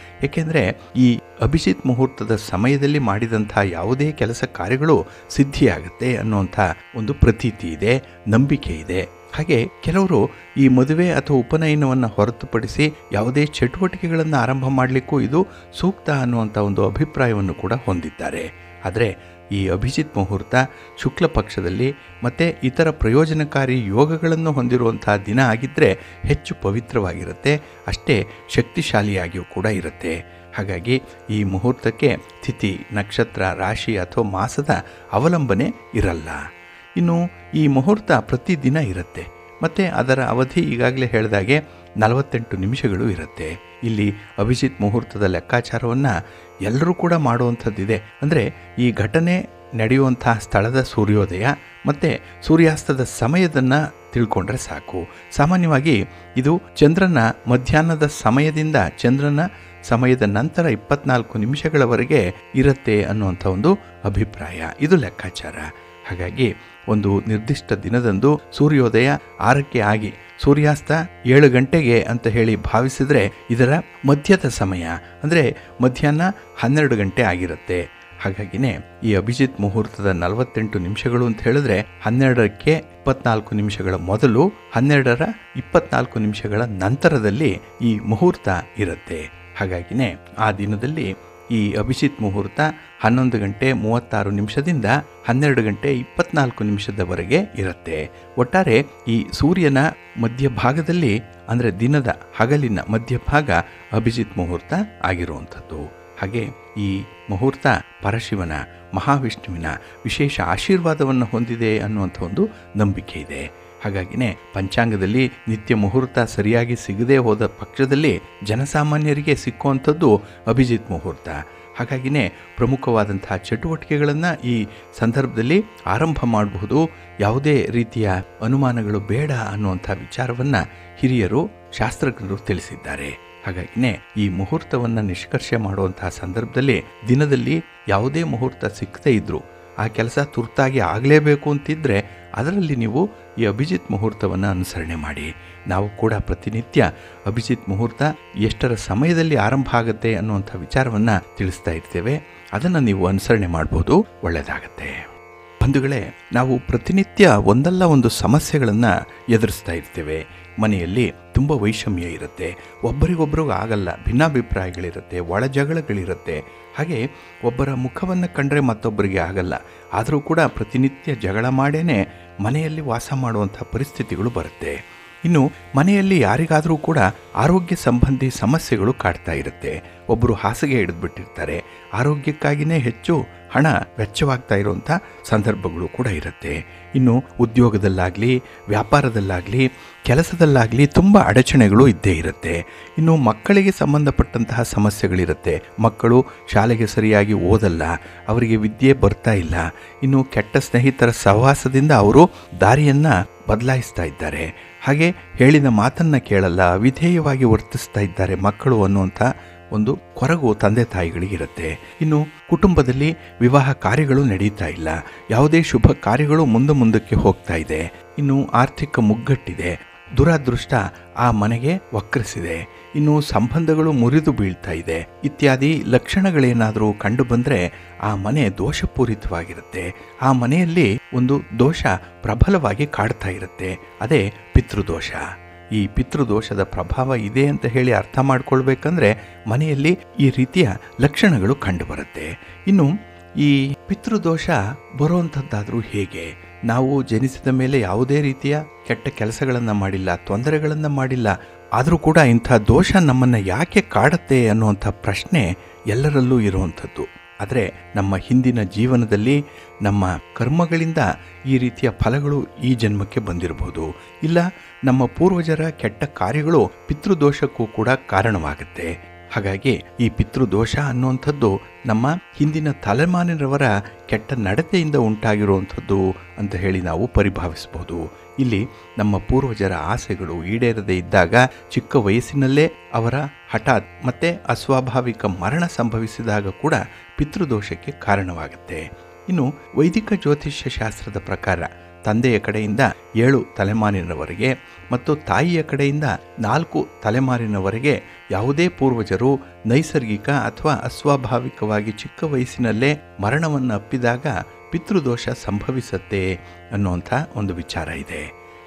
ಏಕೆಂದರೆ ಈ ಅಭಿಜಿತ್ ಮುಹೂರ್ತದ ಸಮಯದಲ್ಲಿ ಮಾಡಿದಂಥ ಯಾವುದೇ ಕೆಲಸ ಕಾರ್ಯಗಳು ಸಿದ್ಧಿಯಾಗುತ್ತೆ ಅನ್ನುವಂಥ ಒಂದು ಪ್ರತೀತಿ ಇದೆ, ನಂಬಿಕೆ ಇದೆ. ಹಾಗೆ ಕೆಲವರು ಈ ಮದುವೆ ಅಥವಾ ಉಪನಯನವನ್ನು ಹೊರತುಪಡಿಸಿ ಯಾವುದೇ ಚಟುವಟಿಕೆಗಳನ್ನು ಆರಂಭ ಮಾಡಲಿಕ್ಕೂ ಇದು ಸೂಕ್ತ ಅನ್ನುವಂಥ ಒಂದು ಅಭಿಪ್ರಾಯವನ್ನು ಕೂಡ ಹೊಂದಿದ್ದಾರೆ. ಆದರೆ ಈ ಅಭಿಜಿತ್ ಮುಹೂರ್ತ ಶುಕ್ಲ ಪಕ್ಷದಲ್ಲಿ ಮತ್ತು ಇತರ ಪ್ರಯೋಜನಕಾರಿ ಯೋಗಗಳನ್ನು ಹೊಂದಿರುವಂಥ ದಿನ ಆಗಿದ್ದರೆ ಹೆಚ್ಚು ಪವಿತ್ರವಾಗಿರುತ್ತೆ, ಅಷ್ಟೇ ಶಕ್ತಿಶಾಲಿಯಾಗಿಯೂ ಕೂಡ ಇರುತ್ತೆ. ಹಾಗಾಗಿ ಈ ಮುಹೂರ್ತಕ್ಕೆ ತಿಥಿ, ನಕ್ಷತ್ರ, ರಾಶಿ ಅಥವಾ ಮಾಸದ ಅವಲಂಬನೆ ಇರಲ್ಲ. ಇನ್ನು ಈ ಮುಹೂರ್ತ ಪ್ರತಿದಿನ ಇರುತ್ತೆ ಮತ್ತು ಅದರ ಅವಧಿ ಈಗಾಗಲೇ ಹೇಳಿದಾಗೆ 48 ನಿಮಿಷಗಳು ಇರುತ್ತೆ. ಇಲ್ಲಿ ಅಭಿಜಿತ್ ಮುಹೂರ್ತದ ಲೆಕ್ಕಾಚಾರವನ್ನು ಎಲ್ಲರೂ ಕೂಡ ಮಾಡುವಂಥದ್ದಿದೆ. ಅಂದರೆ ಈ ಘಟನೆ ನಡೆಯುವಂಥ ಸ್ಥಳದ ಸೂರ್ಯೋದಯ ಮತ್ತು ಸೂರ್ಯಾಸ್ತದ ಸಮಯದನ್ನು ತಿಳ್ಕೊಂಡ್ರೆ ಸಾಕು. ಸಾಮಾನ್ಯವಾಗಿ ಇದು ಚಂದ್ರನ ಮಧ್ಯಾಹ್ನದ ಸಮಯದಿಂದ ಚಂದ್ರನ ಸಮಯದ ನಂತರ 24 ನಿಮಿಷಗಳವರೆಗೆ ಇರುತ್ತೆ ಅನ್ನುವಂಥ ಒಂದು ಅಭಿಪ್ರಾಯ. ಇದು ಲೆಕ್ಕಾಚಾರ. ಹಾಗಾಗಿ ಒಂದು ನಿರ್ದಿಷ್ಟ ದಿನದಂದು ಸೂರ್ಯೋದಯ 6ಕ್ಕೆ ಆಗಿ ಸೂರ್ಯಾಸ್ತ 7 ಗಂಟೆಗೆ ಅಂತ ಹೇಳಿ ಭಾವಿಸಿದರೆ ಇದರ ಮಧ್ಯದ ಸಮಯ ಅಂದರೆ ಮಧ್ಯಾಹ್ನ 12 ಗಂಟೆ ಆಗಿರುತ್ತೆ. ಹಾಗಾಗಿನೇ ಈ ಅಭಿಜಿತ್ ಮುಹೂರ್ತದ 48 ನಿಮಿಷಗಳು ಅಂತ ಹೇಳಿದ್ರೆ 12ಕ್ಕೆ 24 ನಿಮಿಷಗಳ ಮೊದಲು 12ರ 24 ನಿಮಿಷಗಳ ನಂತರದಲ್ಲಿ ಈ ಮುಹೂರ್ತ ಇರುತ್ತೆ. ಹಾಗಾಗಿನೇ ಆ ದಿನದಲ್ಲಿ ಈ ಅಭಿಜಿತ್ ಮುಹೂರ್ತ 11 ಗಂಟೆ 36 ನಿಮಿಷದಿಂದ 12 ಗಂಟೆ 24 ನಿಮಿಷದವರೆಗೆ ಇರುತ್ತೆ. ಒಟ್ಟಾರೆ ಈ ಸೂರ್ಯನ ಮಧ್ಯಭಾಗದಲ್ಲಿ ಅಂದರೆ ದಿನದ ಹಗಲಿನ ಮಧ್ಯಭಾಗ ಅಭಿಜಿತ್ ಮುಹೂರ್ತ ಆಗಿರುವಂಥದ್ದು. ಹಾಗೆ ಈ ಮುಹೂರ್ತ ಪರಶಿವನ, ಮಹಾವಿಷ್ಣುವಿನ ವಿಶೇಷ ಆಶೀರ್ವಾದವನ್ನು ಹೊಂದಿದೆ ಅನ್ನುವಂಥ ಒಂದು ನಂಬಿಕೆ ಇದೆ. ಹಾಗಾಗಿನೇ ಪಂಚಾಂಗದಲ್ಲಿ ನಿತ್ಯ ಮುಹೂರ್ತ ಸರಿಯಾಗಿ ಸಿಗದೇ ಹೋದ ಪಕ್ಷದಲ್ಲಿ ಜನಸಾಮಾನ್ಯರಿಗೆ ಸಿಕ್ಕುವಂಥದ್ದು ಅಭಿಜಿತ್ ಮುಹೂರ್ತ. ಹಾಗಾಗಿನೇ ಪ್ರಮುಖವಾದಂಥ ಚಟುವಟಿಕೆಗಳನ್ನು ಈ ಸಂದರ್ಭದಲ್ಲಿ ಆರಂಭ ಮಾಡಬಹುದು. ಯಾವುದೇ ರೀತಿಯ ಅನುಮಾನಗಳು ಬೇಡ ಅನ್ನುವಂಥ ವಿಚಾರವನ್ನು ಹಿರಿಯರು, ಶಾಸ್ತ್ರಜ್ಞರು ತಿಳಿಸಿದ್ದಾರೆ. ಹಾಗಾಗಿನೇ ಈ ಮುಹೂರ್ತವನ್ನು ನಿಷ್ಕರ್ಷೆ ಮಾಡುವಂತಹ ಸಂದರ್ಭದಲ್ಲಿ ದಿನದಲ್ಲಿ ಯಾವುದೇ ಮುಹೂರ್ತ ಸಿಕ್ಕದೇ ಇದ್ದರೂ ಆ ಕೆಲಸ ತುರ್ತಾಗಿ ಆಗಲೇಬೇಕು ಅಂತಿದ್ದರೆ ಅದರಲ್ಲಿ ನೀವು ಈ ಅಭಿಜಿತ್ ಮುಹೂರ್ತವನ್ನು ಅನುಸರಣೆ ಮಾಡಿ. ನಾವು ಕೂಡ ಪ್ರತಿನಿತ್ಯ ಅಭಿಜಿತ್ ಮುಹೂರ್ತ ಎಷ್ಟರ ಸಮಯದಲ್ಲಿ ಆರಂಭ ಆಗುತ್ತೆ ಅನ್ನುವಂಥ ವಿಚಾರವನ್ನು ತಿಳಿಸ್ತಾ ಇರ್ತೇವೆ. ಅದನ್ನು ನೀವು ಅನುಸರಣೆ ಮಾಡ್ಬೋದು, ಒಳ್ಳೆಯದಾಗತ್ತೆ. ಬಂಧುಗಳೇ, ನಾವು ಪ್ರತಿನಿತ್ಯ ಒಂದಲ್ಲ ಒಂದು ಸಮಸ್ಯೆಗಳನ್ನು ಎದುರಿಸ್ತಾ ಇರ್ತೇವೆ. ಮನೆಯಲ್ಲಿ ತುಂಬ ವೈಷಮ್ಯ ಇರುತ್ತೆ, ಒಬ್ಬರಿಗೊಬ್ಬರು ಆಗಲ್ಲ, ಭಿನ್ನಾಭಿಪ್ರಾಯಗಳಿರುತ್ತೆ, ಒಳ ಜಗಳಗಳಿರುತ್ತೆ. ಹಾಗೆ ಒಬ್ಬರ ಮುಖವನ್ನು ಕಂಡ್ರೆ ಮತ್ತೊಬ್ಬರಿಗೆ ಆಗಲ್ಲ. ಆದರೂ ಕೂಡ ಪ್ರತಿನಿತ್ಯ ಜಗಳ ಮಾಡೇ ಮನೆಯಲ್ಲಿ ವಾಸ ಮಾಡುವಂಥ ಪರಿಸ್ಥಿತಿಗಳು ಬರುತ್ತೆ. ಇನ್ನು ಮನೆಯಲ್ಲಿ ಯಾರಿಗಾದರೂ ಕೂಡ ಆರೋಗ್ಯ ಸಂಬಂಧಿ ಸಮಸ್ಯೆಗಳು ಕಾಡ್ತಾ ಇರುತ್ತೆ. ಒಬ್ಬರು ಹಾಸಿಗೆ ಹಿಡಿದ್ಬಿಟ್ಟಿರ್ತಾರೆ, ಆರೋಗ್ಯಕ್ಕಾಗಿಯೇ ಹೆಚ್ಚು ಹಣ ವೆಚ್ಚವಾಗ್ತಾ ಇರುವಂಥ ಸಂದರ್ಭಗಳು ಕೂಡ ಇರುತ್ತೆ. ಇನ್ನು ಉದ್ಯೋಗದಲ್ಲಾಗಲಿ, ವ್ಯಾಪಾರದಲ್ಲಾಗಲಿ, ಕೆಲಸದಲ್ಲಾಗಲಿ ತುಂಬ ಅಡಚಣೆಗಳು ಇದ್ದೇ ಇರುತ್ತೆ. ಇನ್ನು ಮಕ್ಕಳಿಗೆ ಸಂಬಂಧಪಟ್ಟಂತಹ ಸಮಸ್ಯೆಗಳಿರುತ್ತೆ. ಮಕ್ಕಳು ಶಾಲೆಗೆ ಸರಿಯಾಗಿ ಓದಲ್ಲ, ಅವರಿಗೆ ವಿದ್ಯೆ ಬರ್ತಾ ಇಲ್ಲ. ಇನ್ನು ಕೆಟ್ಟ ಸ್ನೇಹಿತರ ಸಹವಾಸದಿಂದ ಅವರು ದಾರಿಯನ್ನು ಬದಲಾಯಿಸ್ತಾ ಇದ್ದಾರೆ. ಹಾಗೆ ಹೇಳಿದ ಮಾತನ್ನು ಕೇಳಲ್ಲ, ಅವಿಧೇಯವಾಗಿ ವರ್ತಿಸ್ತಾ ಇದ್ದಾರೆ ಮಕ್ಕಳು ಅನ್ನುವಂಥ ಒಂದು ಕೊರಗು ತಂದೆ ತಾಯಿಗಳಿಗಿರುತ್ತೆ. ಇನ್ನು ಕುಟುಂಬದಲ್ಲಿ ವಿವಾಹ ಕಾರ್ಯಗಳು ನಡೀತಾ ಇಲ್ಲ, ಯಾವುದೇ ಶುಭ ಕಾರ್ಯಗಳು ಮುಂದಕ್ಕೆ ಹೋಗ್ತಾ ಇದೆ. ಇನ್ನು ಆರ್ಥಿಕ ಮುಗ್ಗಟ್ಟಿದೆ, ದುರಾದೃಷ್ಟ ಆ ಮನೆಗೆ ವಕ್ರಿಸಿದೆ. ಇನ್ನು ಸಂಬಂಧಗಳು ಮುರಿದು ಬೀಳ್ತಾ ಇದೆ ಇತ್ಯಾದಿ ಲಕ್ಷಣಗಳೇನಾದರೂ ಕಂಡು ಬಂದರೆ ಆ ಮನೆ ದೋಷಪೂರಿತವಾಗಿರುತ್ತೆ. ಆ ಮನೆಯಲ್ಲಿ ಒಂದು ದೋಷ ಪ್ರಬಲವಾಗಿ ಕಾಡ್ತಾ ಇರುತ್ತೆ, ಅದೇ ಪಿತೃದೋಷ. ಈ ಪಿತೃದೋಷದ ಪ್ರಭಾವ ಇದೆ ಅಂತ ಹೇಳಿ ಅರ್ಥ ಮಾಡ್ಕೊಳ್ಬೇಕಂದ್ರೆ ಮನೆಯಲ್ಲಿ ಈ ರೀತಿಯ ಲಕ್ಷಣಗಳು ಕಂಡುಬರುತ್ತೆ. ಇನ್ನು ಈ ಪಿತೃದೋಷ ಬರುವಂಥದ್ದಾದರೂ ಹೇಗೆ? ನಾವು ಜನಿಸಿದ ಮೇಲೆ ಯಾವುದೇ ರೀತಿಯ ಕೆಟ್ಟ ಕೆಲಸಗಳನ್ನು ಮಾಡಿಲ್ಲ, ತೊಂದರೆಗಳನ್ನು ಮಾಡಿಲ್ಲ, ಆದರೂ ಕೂಡ ಇಂಥ ದೋಷ ನಮ್ಮನ್ನು ಯಾಕೆ ಕಾಡುತ್ತೆ ಅನ್ನುವಂಥ ಪ್ರಶ್ನೆ ಎಲ್ಲರಲ್ಲೂ ಇರುವಂಥದ್ದು. ಆದರೆ ನಮ್ಮ ಹಿಂದಿನ ಜೀವನದಲ್ಲಿ ನಮ್ಮ ಕರ್ಮಗಳಿಂದ ಈ ರೀತಿಯ ಫಲಗಳು ಈ ಜನ್ಮಕ್ಕೆ ಬಂದಿರಬಹುದು. ಇಲ್ಲ, ನಮ್ಮ ಪೂರ್ವಜರ ಕೆಟ್ಟ ಕಾರ್ಯಗಳು ಪಿತೃದೋಷಕ್ಕೂ ಕೂಡ ಕಾರಣವಾಗುತ್ತೆ. ಹಾಗಾಗಿ ಈ ಪಿತೃದೋಷ ಅನ್ನುವಂಥದ್ದು ನಮ್ಮ ಹಿಂದಿನ ತಲೆಮಾರಿನವರ ಕೆಟ್ಟ ನಡತೆಯಿಂದ ಉಂಟಾಗಿರುವಂಥದ್ದು ಅಂತ ಹೇಳಿ ನಾವು ಪರಿಭಾವಿಸಬಹುದು. ಇಲ್ಲಿ ನಮ್ಮ ಪೂರ್ವಜರ ಆಸೆಗಳು ಈಡೇರದೇ ಇದ್ದಾಗ ಚಿಕ್ಕ ವಯಸ್ಸಿನಲ್ಲೇ ಅವರ ಹಠಾತ್ ಮತ್ತು ಅಸ್ವಾಭಾವಿಕ ಮರಣ ಸಂಭವಿಸಿದಾಗ ಕೂಡ ಪಿತೃದೋಷಕ್ಕೆ ಕಾರಣವಾಗುತ್ತೆ. ಇನ್ನು ವೈದಿಕ ಜ್ಯೋತಿಷ್ಯ ಶಾಸ್ತ್ರದ ಪ್ರಕಾರ ತಂದೆಯ ಕಡೆಯಿಂದ 7 ತಲೆಮಾರಿನವರೆಗೆ ಮತ್ತು ತಾಯಿಯ ಕಡೆಯಿಂದ 4 ತಲೆಮಾರಿನವರೆಗೆ ಯಾವುದೇ ಪೂರ್ವಜರು ನೈಸರ್ಗಿಕ ಅಥವಾ ಅಸ್ವಾಭಾವಿಕವಾಗಿ ಚಿಕ್ಕ ವಯಸ್ಸಿನಲ್ಲೇ ಮರಣವನ್ನು ಅಪ್ಪಿದಾಗ ಪಿತೃದೋಷ ಸಂಭವಿಸುತ್ತೆ ಅನ್ನುವಂಥ ಒಂದು ವಿಚಾರ ಇದೆ.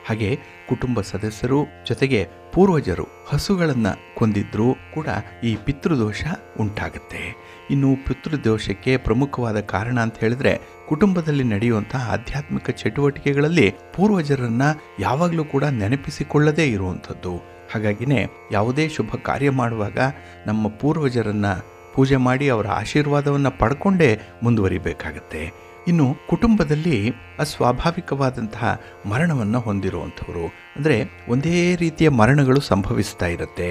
ಹಾಗೆ ಕುಟುಂಬ ಸದಸ್ಯರು ಜೊತೆಗೆ ಪೂರ್ವಜರು ಹಸುಗಳನ್ನು ಕೊಂದಿದ್ರೂ ಕೂಡ ಈ ಪಿತೃದೋಷ ಉಂಟಾಗುತ್ತೆ. ಇನ್ನು ಪಿತೃದೋಷಕ್ಕೆ ಪ್ರಮುಖವಾದ ಕಾರಣ ಅಂತ ಹೇಳಿದ್ರೆ ಕುಟುಂಬದಲ್ಲಿ ನಡೆಯುವಂತಹ ಆಧ್ಯಾತ್ಮಿಕ ಚಟುವಟಿಕೆಗಳಲ್ಲಿ ಪೂರ್ವಜರನ್ನ ಯಾವಾಗಲೂ ಕೂಡ ನೆನಪಿಸಿಕೊಳ್ಳದೇ ಇರುವಂಥದ್ದು. ಹಾಗಾಗಿನೇ ಯಾವುದೇ ಶುಭ ಕಾರ್ಯ ಮಾಡುವಾಗ ನಮ್ಮ ಪೂರ್ವಜರನ್ನ ಪೂಜೆ ಮಾಡಿ ಅವರ ಆಶೀರ್ವಾದವನ್ನು ಪಡ್ಕೊಂಡೇ ಮುಂದುವರಿಬೇಕಾಗತ್ತೆ. ಇನ್ನು ಕುಟುಂಬದಲ್ಲಿ ಅಸ್ವಾಭಾವಿಕವಾದಂತಹ ಮರಣವನ್ನು ಹೊಂದಿರುವಂಥವರು, ಅಂದರೆ ಒಂದೇ ರೀತಿಯ ಮರಣಗಳು ಸಂಭವಿಸ್ತಾ ಇರುತ್ತೆ.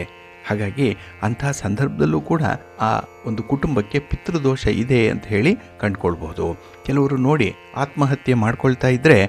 ಹಾಗಾಗಿ ಅಂತಹ ಸಂದರ್ಭದಲ್ಲೂ ಕೂಡ ಆ ಒಂದು ಕುಟುಂಬಕ್ಕೆ ಪಿತೃದೋಷ ಇದೆ ಅಂತ ಹೇಳಿ ಕಂಡುಕೊಳ್ಬಹುದು. ಕೆಲವರು ನೋಡಿ ಆತ್ಮಹತ್ಯೆ ಮಾಡ್ಕೊಳ್ತಾ ಇದ್ದರೆ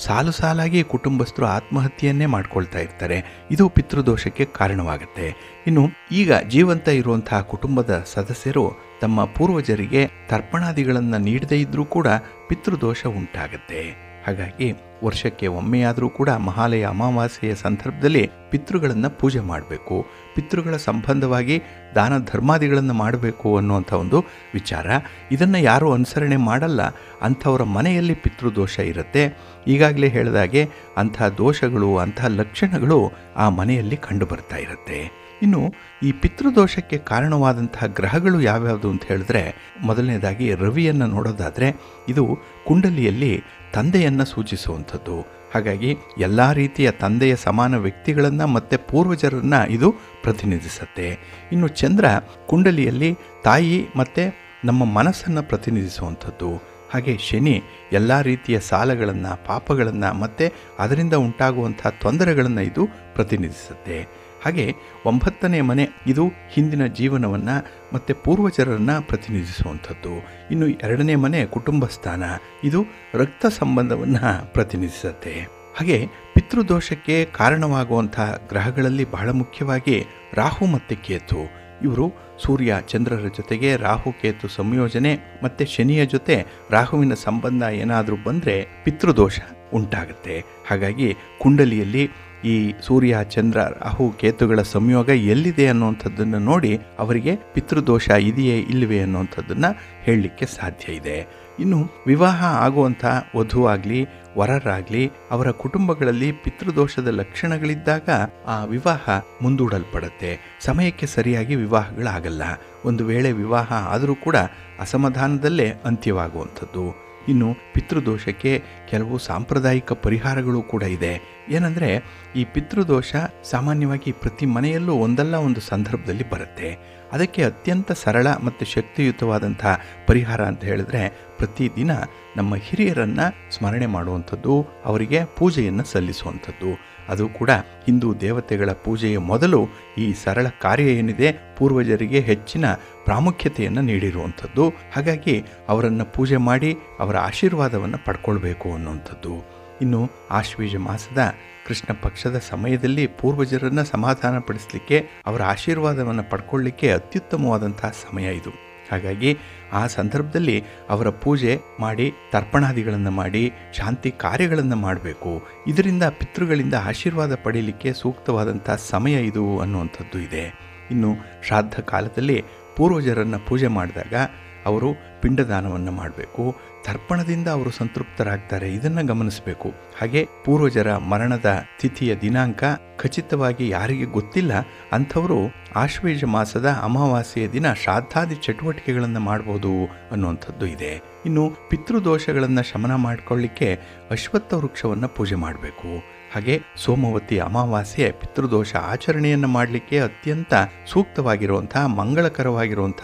ಸಾಲು ಸಾಲಾಗಿ ಕುಟುಂಬಸ್ಥರು ಆತ್ಮಹತ್ಯೆಯನ್ನೇ ಮಾಡ್ಕೊಳ್ತಾ ಇರ್ತಾರೆ. ಇದು ಪಿತೃದೋಷಕ್ಕೆ ಕಾರಣವಾಗುತ್ತೆ. ಇನ್ನು ಈಗ ಜೀವಂತ ಇರುವಂತಹ ಕುಟುಂಬದ ಸದಸ್ಯರು ತಮ್ಮ ಪೂರ್ವಜರಿಗೆ ತರ್ಪಣಾದಿಗಳನ್ನು ನೀಡದೇ ಇದ್ದರೂ ಕೂಡ ಪಿತೃದೋಷ ಉಂಟಾಗುತ್ತೆ. ಹಾಗಾಗಿ ವರ್ಷಕ್ಕೆ ಒಮ್ಮೆಯಾದರೂ ಕೂಡ ಮಹಾಲಯ ಅಮಾವಾಸ್ಯೆಯ ಸಂದರ್ಭದಲ್ಲಿ ಪಿತೃಗಳನ್ನು ಪೂಜೆ ಮಾಡಬೇಕು, ಪಿತೃಗಳ ಸಂಬಂಧವಾಗಿ ದಾನ ಧರ್ಮಾದಿಗಳನ್ನು ಮಾಡಬೇಕು ಅನ್ನುವಂಥ ಒಂದು ವಿಚಾರ. ಇದನ್ನು ಯಾರೂ ಅನುಸರಣೆ ಮಾಡಲ್ಲ, ಅಂಥವರ ಮನೆಯಲ್ಲಿ ಪಿತೃದೋಷ ಇರುತ್ತೆ. ಈಗಾಗಲೇ ಹೇಳಿದಾಗೆ ಅಂಥ ದೋಷಗಳು, ಅಂಥ ಲಕ್ಷಣಗಳು ಆ ಮನೆಯಲ್ಲಿ ಕಂಡು ಬರ್ತಾ ಇರುತ್ತೆ. ಇನ್ನು ಈ ಪಿತೃದೋಷಕ್ಕೆ ಕಾರಣವಾದಂತಹ ಗ್ರಹಗಳು ಯಾವ್ಯಾವುದು ಅಂತ ಹೇಳಿದ್ರೆ, ಮೊದಲನೇದಾಗಿ ರವಿಯನ್ನು ನೋಡೋದಾದರೆ ಇದು ಕುಂಡಲಿಯಲ್ಲಿ ತಂದೆಯನ್ನು ಸೂಚಿಸುವಂಥದ್ದು. ಹಾಗಾಗಿ ಎಲ್ಲ ರೀತಿಯ ತಂದೆಯ ಸಮಾನ ವ್ಯಕ್ತಿಗಳನ್ನು ಮತ್ತು ಪೂರ್ವಜರನ್ನು ಇದು ಪ್ರತಿನಿಧಿಸುತ್ತೆ. ಇನ್ನು ಚಂದ್ರ ಕುಂಡಲಿಯಲ್ಲಿ ತಾಯಿ ಮತ್ತು ನಮ್ಮ ಮನಸ್ಸನ್ನು ಪ್ರತಿನಿಧಿಸುವಂಥದ್ದು. ಹಾಗೆ ಶನಿ ಎಲ್ಲ ರೀತಿಯ ಸಾಲಗಳನ್ನು, ಪಾಪಗಳನ್ನು ಮತ್ತು ಅದರಿಂದ ಉಂಟಾಗುವಂಥ ತೊಂದರೆಗಳನ್ನು ಇದು ಪ್ರತಿನಿಧಿಸುತ್ತೆ. ಹಾಗೆ 9ನೇ ಮನೆ ಇದು ಹಿಂದಿನ ಜೀವನವನ್ನು ಮತ್ತು ಪೂರ್ವಜರನ್ನು ಪ್ರತಿನಿಧಿಸುವಂಥದ್ದು. ಇನ್ನು 2ನೇ ಮನೆ ಕುಟುಂಬ ಸ್ಥಾನ, ಇದು ರಕ್ತ ಸಂಬಂಧವನ್ನು ಪ್ರತಿನಿಧಿಸುತ್ತೆ. ಹಾಗೆ ಪಿತೃದೋಷಕ್ಕೆ ಕಾರಣವಾಗುವಂಥ ಗ್ರಹಗಳಲ್ಲಿ ಬಹಳ ಮುಖ್ಯವಾಗಿ ರಾಹು ಮತ್ತು ಕೇತು. ಇವರು ಸೂರ್ಯ ಚಂದ್ರರ ಜೊತೆಗೆ ರಾಹು ಕೇತು ಸಂಯೋಜನೆ ಮತ್ತು ಶನಿಯ ಜೊತೆ ರಾಹುವಿನ ಸಂಬಂಧ ಏನಾದರೂ ಬಂದರೆ ಪಿತೃದೋಷ ಉಂಟಾಗುತ್ತೆ. ಹಾಗಾಗಿ ಕುಂಡಲಿಯಲ್ಲಿ ಈ ಸೂರ್ಯ ಚಂದ್ರ ರಾಹು ಕೇತುಗಳ ಸಂಯೋಗ ಎಲ್ಲಿದೆ ಅನ್ನುವಂಥದ್ದನ್ನು ನೋಡಿ ಅವರಿಗೆ ಪಿತೃದೋಷ ಇದೆಯೇ ಇಲ್ಲವೇ ಅನ್ನುವಂಥದ್ದನ್ನು ಹೇಳಲಿಕ್ಕೆ ಸಾಧ್ಯ ಇದೆ. ಇನ್ನು ವಿವಾಹ ಆಗುವಂಥ ವಧು ಆಗಲಿ ವರರಾಗಲಿ ಅವರ ಕುಟುಂಬಗಳಲ್ಲಿ ಪಿತೃದೋಷದ ಲಕ್ಷಣಗಳಿದ್ದಾಗ ಆ ವಿವಾಹ ಮುಂದೂಡಲ್ಪಡುತ್ತೆ. ಸಮಯಕ್ಕೆ ಸರಿಯಾಗಿ ವಿವಾಹಗಳಾಗಲ್ಲ. ಒಂದು ವೇಳೆ ವಿವಾಹ ಆದರೂ ಕೂಡ ಅಸಮಾಧಾನದಲ್ಲೇ ಅಂತ್ಯವಾಗುವಂಥದ್ದು. ಇನ್ನು ಪಿತೃದೋಷಕ್ಕೆ ಕೆಲವು ಸಾಂಪ್ರದಾಯಿಕ ಪರಿಹಾರಗಳು ಕೂಡ ಇದೆ. ಏನಂದರೆ ಈ ಪಿತೃದೋಷ ಸಾಮಾನ್ಯವಾಗಿ ಪ್ರತಿ ಮನೆಯಲ್ಲೂ ಒಂದಲ್ಲ ಒಂದು ಸಂದರ್ಭದಲ್ಲಿ ಬರುತ್ತೆ. ಅದಕ್ಕೆ ಅತ್ಯಂತ ಸರಳ ಮತ್ತು ಶಕ್ತಿಯುತವಾದಂಥ ಪರಿಹಾರ ಅಂತ ಹೇಳಿದ್ರೆ ಪ್ರತಿದಿನ ನಮ್ಮ ಹಿರಿಯರನ್ನು ಸ್ಮರಣೆ ಮಾಡುವಂಥದ್ದು, ಅವರಿಗೆ ಪೂಜೆಯನ್ನು ಸಲ್ಲಿಸುವಂಥದ್ದು. ಅದು ಕೂಡ ಹಿಂದೂ ದೇವತೆಗಳ ಪೂಜೆಯ ಮೊದಲು ಈ ಸರಳ ಕಾರ್ಯ ಏನಿದೆ ಪೂರ್ವಜರಿಗೆ ಹೆಚ್ಚಿನ ಪ್ರಾಮುಖ್ಯತೆಯನ್ನು ನೀಡಿರುವಂಥದ್ದು. ಹಾಗಾಗಿ ಅವರನ್ನು ಪೂಜೆ ಮಾಡಿ ಅವರ ಆಶೀರ್ವಾದವನ್ನು ಪಡ್ಕೊಳ್ಬೇಕು ಅನ್ನುವಂಥದ್ದು. ಇನ್ನು ಆಶ್ವೀಜ ಮಾಸದ ಕೃಷ್ಣ ಪಕ್ಷದ ಸಮಯದಲ್ಲಿ ಪೂರ್ವಜರನ್ನು ಸಮಾಧಾನಪಡಿಸಲಿಕ್ಕೆ ಅವರ ಆಶೀರ್ವಾದವನ್ನು ಪಡ್ಕೊಳ್ಳಿಕ್ಕೆ ಅತ್ಯುತ್ತಮವಾದಂತಹ ಸಮಯ ಇದು. ಹಾಗಾಗಿ ಆ ಸಂದರ್ಭದಲ್ಲಿ ಅವರ ಪೂಜೆ ಮಾಡಿ ತರ್ಪಣಾದಿಗಳನ್ನು ಮಾಡಿ ಶಾಂತಿ ಕಾರ್ಯಗಳನ್ನು ಮಾಡಬೇಕು. ಇದರಿಂದ ಪಿತೃಗಳಿಂದ ಆಶೀರ್ವಾದ ಪಡೀಲಿಕ್ಕೆ ಸೂಕ್ತವಾದಂಥ ಸಮಯ ಇದು ಅನ್ನುವಂಥದ್ದು ಇದೆ. ಇನ್ನು ಶ್ರಾದ್ದ ಕಾಲದಲ್ಲಿ ಪೂರ್ವಜರನ್ನು ಪೂಜೆ ಮಾಡಿದಾಗ ಅವರು ಪಿಂಡದಾನವನ್ನು ಮಾಡಬೇಕು. ತರ್ಪಣದಿಂದ ಅವರು ಸಂತೃಪ್ತರಾಗ್ತಾರೆ, ಇದನ್ನು ಗಮನಿಸಬೇಕು. ಹಾಗೆ ಪೂರ್ವಜರ ಮರಣದ ತಿಥಿಯ ದಿನಾಂಕ ಖಚಿತವಾಗಿ ಯಾರಿಗೆ ಗೊತ್ತಿಲ್ಲ ಅಂಥವರು ಆಶ್ವೇಜ ಮಾಸದ ಅಮಾವಾಸ್ಯೆಯ ದಿನ ಶ್ರಾದ್ದಾದಿ ಚಟುವಟಿಕೆಗಳನ್ನು ಮಾಡ್ಬೋದು ಅನ್ನುವಂಥದ್ದು ಇದೆ. ಇನ್ನು ಪಿತೃದೋಷಗಳನ್ನು ಶಮನ ಮಾಡಿಕೊಳ್ಳಿಕ್ಕೆ ಅಶ್ವತ್ಥ ವೃಕ್ಷವನ್ನು ಪೂಜೆ ಮಾಡಬೇಕು. ಹಾಗೆ ಸೋಮವತಿ ಅಮಾವಾಸ್ಯೆ ಪಿತೃದೋಷ ಆಚರಣೆಯನ್ನು ಮಾಡಲಿಕ್ಕೆ ಅತ್ಯಂತ ಸೂಕ್ತವಾಗಿರುವಂಥ ಮಂಗಳಕರವಾಗಿರುವಂಥ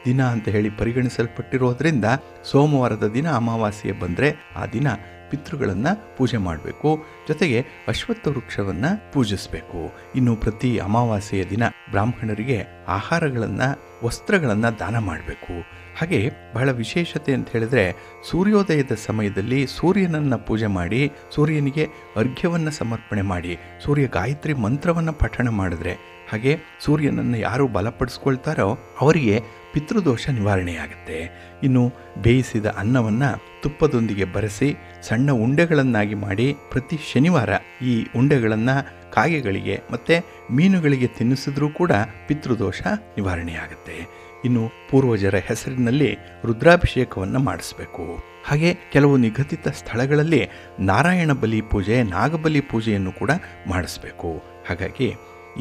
ದಿನ ಅಂತ ಹೇಳಿ ಪರಿಗಣಿಸಲ್ಪಟ್ಟಿರೋದ್ರಿಂದ ಸೋಮವಾರದ ದಿನ ಅಮಾವಾಸ್ಯೆ ಬಂದರೆ ಆ ದಿನ ಪಿತೃಗಳನ್ನು ಪೂಜೆ ಮಾಡಬೇಕು. ಜೊತೆಗೆ ಅಶ್ವತ್ಥ ವೃಕ್ಷವನ್ನು ಪೂಜಿಸಬೇಕು. ಇನ್ನು ಪ್ರತಿ ಅಮಾವಾಸ್ಯೆಯ ದಿನ ಬ್ರಾಹ್ಮಣರಿಗೆ ಆಹಾರಗಳನ್ನು ವಸ್ತ್ರಗಳನ್ನು ದಾನ ಮಾಡಬೇಕು. ಹಾಗೆ ಬಹಳ ವಿಶೇಷತೆ ಅಂತ ಹೇಳಿದ್ರೆ ಸೂರ್ಯೋದಯದ ಸಮಯದಲ್ಲಿ ಸೂರ್ಯನನ್ನು ಪೂಜೆ ಮಾಡಿ ಸೂರ್ಯನಿಗೆ ಅರ್ಘ್ಯವನ್ನು ಸಮರ್ಪಣೆ ಮಾಡಿ ಸೂರ್ಯ ಗಾಯತ್ರಿ ಮಂತ್ರವನ್ನು ಪಠಣ ಮಾಡಿದ್ರೆ ಹಾಗೆ ಸೂರ್ಯನನ್ನು ಯಾರು ಬಲಪಡಿಸ್ಕೊಳ್ತಾರೋ ಅವರಿಗೆ ಪಿತೃದೋಷ ನಿವಾರಣೆಯಾಗುತ್ತೆ. ಇನ್ನು ಬೇಯಿಸಿದ ಅನ್ನವನ್ನು ತುಪ್ಪದೊಂದಿಗೆ ಬರೆಸಿ ಸಣ್ಣ ಉಂಡೆಗಳನ್ನಾಗಿ ಮಾಡಿ ಪ್ರತಿ ಶನಿವಾರ ಈ ಉಂಡೆಗಳನ್ನು ಕಾಗೆಗಳಿಗೆ ಮತ್ತು ಮೀನುಗಳಿಗೆ ತಿನ್ನಿಸಿದ್ರೂ ಕೂಡ ಪಿತೃದೋಷ ನಿವಾರಣೆಯಾಗುತ್ತೆ. ಇನ್ನು ಪೂರ್ವಜರ ಹೆಸರಿನಲ್ಲಿ ರುದ್ರಾಭಿಷೇಕವನ್ನು ಮಾಡಿಸ್ಬೇಕು. ಹಾಗೆ ಕೆಲವು ನಿಗದಿತ ಸ್ಥಳಗಳಲ್ಲಿ ನಾರಾಯಣ ಬಲಿ ಪೂಜೆ ನಾಗಬಲಿ ಪೂಜೆಯನ್ನು ಕೂಡ ಮಾಡಿಸ್ಬೇಕು. ಹಾಗಾಗಿ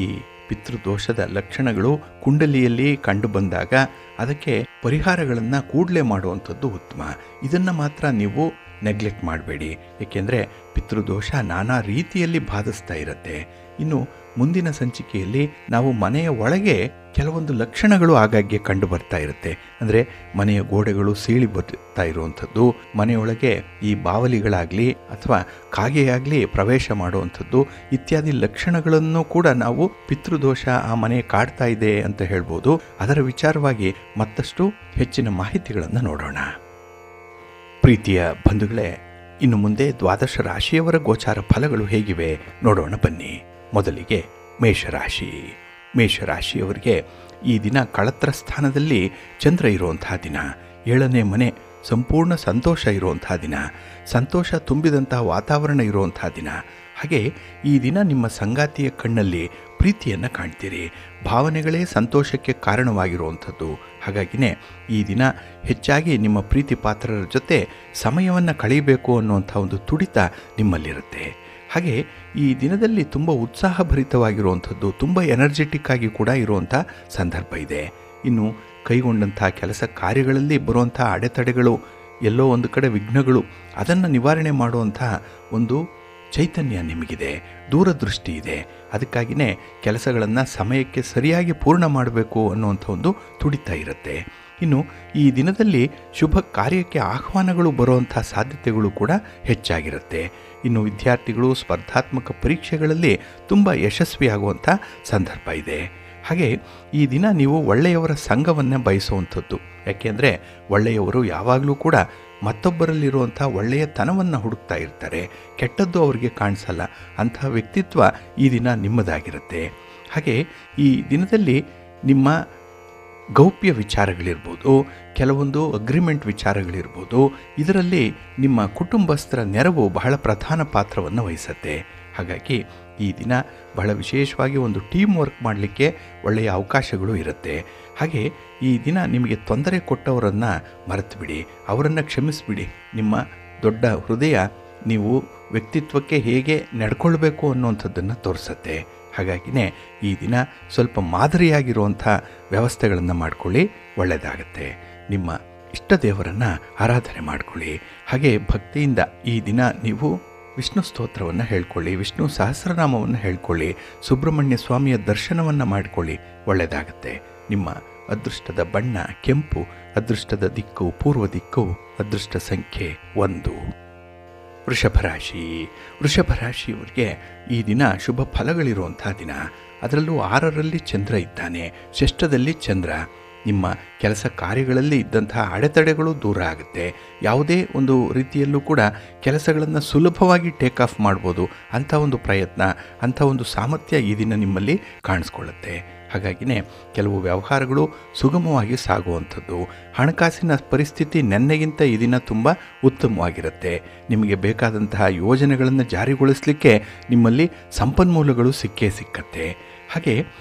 ಈ ಪಿತೃದೋಷದ ಲಕ್ಷಣಗಳು ಕುಂಡಲಿಯಲ್ಲಿ ಕಂಡು ಬಂದಾಗ ಅದಕ್ಕೆ ಪರಿಹಾರಗಳನ್ನು ಕೂಡಲೇ ಮಾಡುವಂಥದ್ದು ಉತ್ತಮ. ಇದನ್ನು ಮಾತ್ರ ನೀವು ನೆಗ್ಲೆಕ್ಟ್ ಮಾಡಬೇಡಿ, ಏಕೆಂದರೆ ಪಿತೃದೋಷ ನಾನಾ ರೀತಿಯಲ್ಲಿ ಬಾಧಿಸ್ತಾ ಇರುತ್ತೆ. ಇನ್ನು ಮುಂದಿನ ಸಂಚಿಕೆಯಲ್ಲಿ ನಾವು ಮನೆಯ ಒಳಗೆ ಕೆಲವೊಂದು ಲಕ್ಷಣಗಳು ಆಗಾಗ್ಗೆ ಕಂಡು ಬರ್ತಾ ಇರುತ್ತೆ. ಅಂದರೆ ಮನೆಯ ಗೋಡೆಗಳು ಸೀಳಿ ಬರ್ತಾ ಇರುವಂಥದ್ದು, ಮನೆಯೊಳಗೆ ಈ ಬಾವಲಿಗಳಾಗಲಿ ಅಥವಾ ಕಾಗೆಯಾಗಲಿ ಪ್ರವೇಶ ಮಾಡುವಂಥದ್ದು ಇತ್ಯಾದಿ ಲಕ್ಷಣಗಳನ್ನು ಕೂಡ ನಾವು ಪಿತೃದೋಷ ಆ ಮನೆ ಕಾಡ್ತಾ ಇದೆ ಅಂತ ಹೇಳ್ಬೋದು. ಅದರ ವಿಚಾರವಾಗಿ ಮತ್ತಷ್ಟು ಹೆಚ್ಚಿನ ಮಾಹಿತಿಗಳನ್ನು ನೋಡೋಣ. ಪ್ರೀತಿಯ ಬಂಧುಗಳೇ, ಇನ್ನು ಮುಂದೆ ದ್ವಾದಶ ರಾಶಿಯವರ ಗೋಚಾರ ಫಲಗಳು ಹೇಗಿವೆ ನೋಡೋಣ ಬನ್ನಿ. ಮೊದಲಿಗೆ ಮೇಷರಾಶಿ. ಮೇಷರಾಶಿಯವರಿಗೆ ಈ ದಿನ ಕಳತ್ರ ಸ್ಥಾನದಲ್ಲಿ ಚಂದ್ರ ಇರುವಂತಹ ದಿನ, 7ನೇ ಮನೆ ಸಂಪೂರ್ಣ ಸಂತೋಷ ಇರುವಂತಹ ದಿನ, ಸಂತೋಷ ತುಂಬಿದಂತಹ ವಾತಾವರಣ ಇರುವಂತಹ ದಿನ. ಹಾಗೆ ಈ ದಿನ ನಿಮ್ಮ ಸಂಗಾತಿಯ ಕಣ್ಣಲ್ಲಿ ಪ್ರೀತಿಯನ್ನು ಕಾಣ್ತೀರಿ. ಭಾವನೆಗಳೇ ಸಂತೋಷಕ್ಕೆ ಕಾರಣವಾಗಿರುವಂಥದ್ದು. ಹಾಗಾಗಿನೇ ಈ ದಿನ ಹೆಚ್ಚಾಗಿ ನಿಮ್ಮ ಪ್ರೀತಿ ಪಾತ್ರರ ಜೊತೆ ಸಮಯವನ್ನು ಕಳೆಯಬೇಕು ಅನ್ನುವಂಥ ಒಂದು ತುಡಿತ ನಿಮ್ಮಲ್ಲಿರುತ್ತೆ. ಹಾಗೆ ಈ ದಿನದಲ್ಲಿ ತುಂಬ ಉತ್ಸಾಹಭರಿತವಾಗಿರುವಂಥದ್ದು, ತುಂಬ ಎನರ್ಜೆಟಿಕ್ ಆಗಿ ಕೂಡ ಇರುವಂಥ ಸಂದರ್ಭ ಇದೆ. ಇನ್ನು ಕೈಗೊಂಡಂಥ ಕೆಲಸ ಕಾರ್ಯಗಳಲ್ಲಿ ಬರುವಂಥ ಅಡೆತಡೆಗಳು, ಎಲ್ಲೋ ಒಂದು ಕಡೆ ವಿಘ್ನಗಳು, ಅದನ್ನು ನಿವಾರಣೆ ಮಾಡುವಂಥ ಒಂದು ಚೈತನ್ಯ ನಿಮಗಿದೆ, ದೂರದೃಷ್ಟಿ ಇದೆ. ಅದಕ್ಕಾಗಿಯೇ ಕೆಲಸಗಳನ್ನು ಸಮಯಕ್ಕೆ ಸರಿಯಾಗಿ ಪೂರ್ಣ ಮಾಡಬೇಕು ಅನ್ನುವಂಥ ಒಂದು ತುಡಿತ ಇರುತ್ತೆ. ಇನ್ನು ಈ ದಿನದಲ್ಲಿ ಶುಭ ಕಾರ್ಯಕ್ಕೆ ಆಹ್ವಾನಗಳು ಬರುವಂಥ ಸಾಧ್ಯತೆಗಳು ಕೂಡ ಹೆಚ್ಚಾಗಿರುತ್ತೆ. ಇನ್ನು ವಿದ್ಯಾರ್ಥಿಗಳು ಸ್ಪರ್ಧಾತ್ಮಕ ಪರೀಕ್ಷೆಗಳಲ್ಲಿ ತುಂಬ ಯಶಸ್ವಿಯಾಗುವಂಥ ಸಂದರ್ಭ ಇದೆ. ಹಾಗೆ ಈ ದಿನ ನೀವು ಒಳ್ಳೆಯವರ ಸಂಘವನ್ನು ಬಯಸುವಂಥದ್ದು. ಯಾಕೆಂದರೆ ಒಳ್ಳೆಯವರು ಯಾವಾಗಲೂ ಕೂಡ ಮತ್ತೊಬ್ಬರಲ್ಲಿರುವಂಥ ಒಳ್ಳೆಯ ತನವನ್ನು ಹುಡುಕ್ತಾ ಇರ್ತಾರೆ, ಕೆಟ್ಟದ್ದು ಅವರಿಗೆ ಕಾಣಿಸಲ್ಲ. ಅಂತಹ ವ್ಯಕ್ತಿತ್ವ ಈ ದಿನ ನಿಮ್ಮದಾಗಿರುತ್ತೆ. ಹಾಗೆ ಈ ದಿನದಲ್ಲಿ ನಿಮ್ಮ ಗೌಪ್ಯ ವಿಚಾರಗಳಿರ್ಬೋದು, ಕೆಲವೊಂದು ಅಗ್ರಿಮೆಂಟ್ ವಿಚಾರಗಳಿರ್ಬೋದು, ಇದರಲ್ಲಿ ನಿಮ್ಮ ಕುಟುಂಬಸ್ಥರ ನೆರವು ಬಹಳ ಪ್ರಧಾನ ಪಾತ್ರವನ್ನು ವಹಿಸುತ್ತೆ. ಹಾಗಾಗಿ ಈ ದಿನ ಬಹಳ ವಿಶೇಷವಾಗಿ ಒಂದು ಟೀಮ್ ವರ್ಕ್ ಮಾಡಲಿಕ್ಕೆ ಒಳ್ಳೆಯ ಅವಕಾಶಗಳು ಇರುತ್ತೆ. ಹಾಗೆ ಈ ದಿನ ನಿಮಗೆ ತೊಂದರೆ ಕೊಟ್ಟವರನ್ನು ಮರೆತು ಬಿಡಿ, ಅವರನ್ನು ಕ್ಷಮಿಸಿಬಿಡಿ. ನಿಮ್ಮ ದೊಡ್ಡ ಹೃದಯ ನೀವು ವ್ಯಕ್ತಿತ್ವಕ್ಕೆ ಹೇಗೆ ನಡ್ಕೊಳ್ಬೇಕು ಅನ್ನುವಂಥದ್ದನ್ನು ತೋರಿಸುತ್ತೆ. ಹಾಗಾಗಿನೇ ಈ ದಿನ ಸ್ವಲ್ಪ ಮಾದರಿಯಾಗಿರುವಂಥ ವ್ಯವಸ್ಥೆಗಳನ್ನು ಮಾಡಿಕೊಳ್ಳಿ, ಒಳ್ಳೆಯದಾಗತ್ತೆ. ನಿಮ್ಮ ಇಷ್ಟ ದೇವರನ್ನು ಆರಾಧನೆ ಮಾಡಿಕೊಳ್ಳಿ. ಹಾಗೆ ಭಕ್ತಿಯಿಂದ ಈ ದಿನ ನೀವು ವಿಷ್ಣು ಸ್ತೋತ್ರವನ್ನು ಹೇಳ್ಕೊಳ್ಳಿ, ವಿಷ್ಣು ಸಹಸ್ರನಾಮವನ್ನು ಹೇಳ್ಕೊಳ್ಳಿ, ಸುಬ್ರಹ್ಮಣ್ಯ ಸ್ವಾಮಿಯ ದರ್ಶನವನ್ನು ಮಾಡಿಕೊಳ್ಳಿ, ಒಳ್ಳೆಯದಾಗತ್ತೆ. ನಿಮ್ಮ ಅದೃಷ್ಟದ ಬಣ್ಣ ಕೆಂಪು, ಅದೃಷ್ಟದ ದಿಕ್ಕು ಪೂರ್ವ ದಿಕ್ಕು, ಅದೃಷ್ಟ ಸಂಖ್ಯೆ 1. ವೃಷಭರಾಶಿ. ವೃಷಭರಾಶಿಯವರಿಗೆ ಈ ದಿನ ಶುಭ ಫಲಗಳಿರುವಂಥ ದಿನ. ಅದರಲ್ಲೂ 6ರಲ್ಲಿ ಚಂದ್ರ ಇದ್ದಾನೆ, ಷಷ್ಠದಲ್ಲಿ ಚಂದ್ರ. ನಿಮ್ಮ ಕೆಲಸ ಕಾರ್ಯಗಳಲ್ಲಿ ಇದ್ದಂತಹ ಅಡೆತಡೆಗಳು ದೂರ ಆಗುತ್ತೆ. ಯಾವುದೇ ಒಂದು ರೀತಿಯಲ್ಲೂ ಕೂಡ ಕೆಲಸಗಳನ್ನು ಸುಲಭವಾಗಿ ಟೇಕ್ ಆಫ್ ಮಾಡ್ಬೋದು. ಅಂಥ ಒಂದು ಪ್ರಯತ್ನ, ಅಂಥ ಒಂದು ಸಾಮರ್ಥ್ಯ ಈ ದಿನ ನಿಮ್ಮಲ್ಲಿ ಕಾಣಿಸ್ಕೊಳ್ಳುತ್ತೆ. ಹಾಗಾಗಿನೇ ಕೆಲವು ವ್ಯವಹಾರಗಳು ಸುಗಮವಾಗಿ ಸಾಗುವಂಥದ್ದು. ಹಣಕಾಸಿನ ಪರಿಸ್ಥಿತಿ ನೆನ್ನೆಗಿಂತ ಈ ದಿನ ತುಂಬ ಉತ್ತಮವಾಗಿರುತ್ತೆ. ನಿಮಗೆ ಬೇಕಾದಂತಹ ಯೋಜನೆಗಳನ್ನು ಜಾರಿಗೊಳಿಸಲಿಕ್ಕೆ ನಿಮ್ಮಲ್ಲಿ ಸಂಪನ್ಮೂಲಗಳು ಸಿಕ್ಕೇ ಸಿಕ್ಕತ್ತೆ. ಹಾಗೆ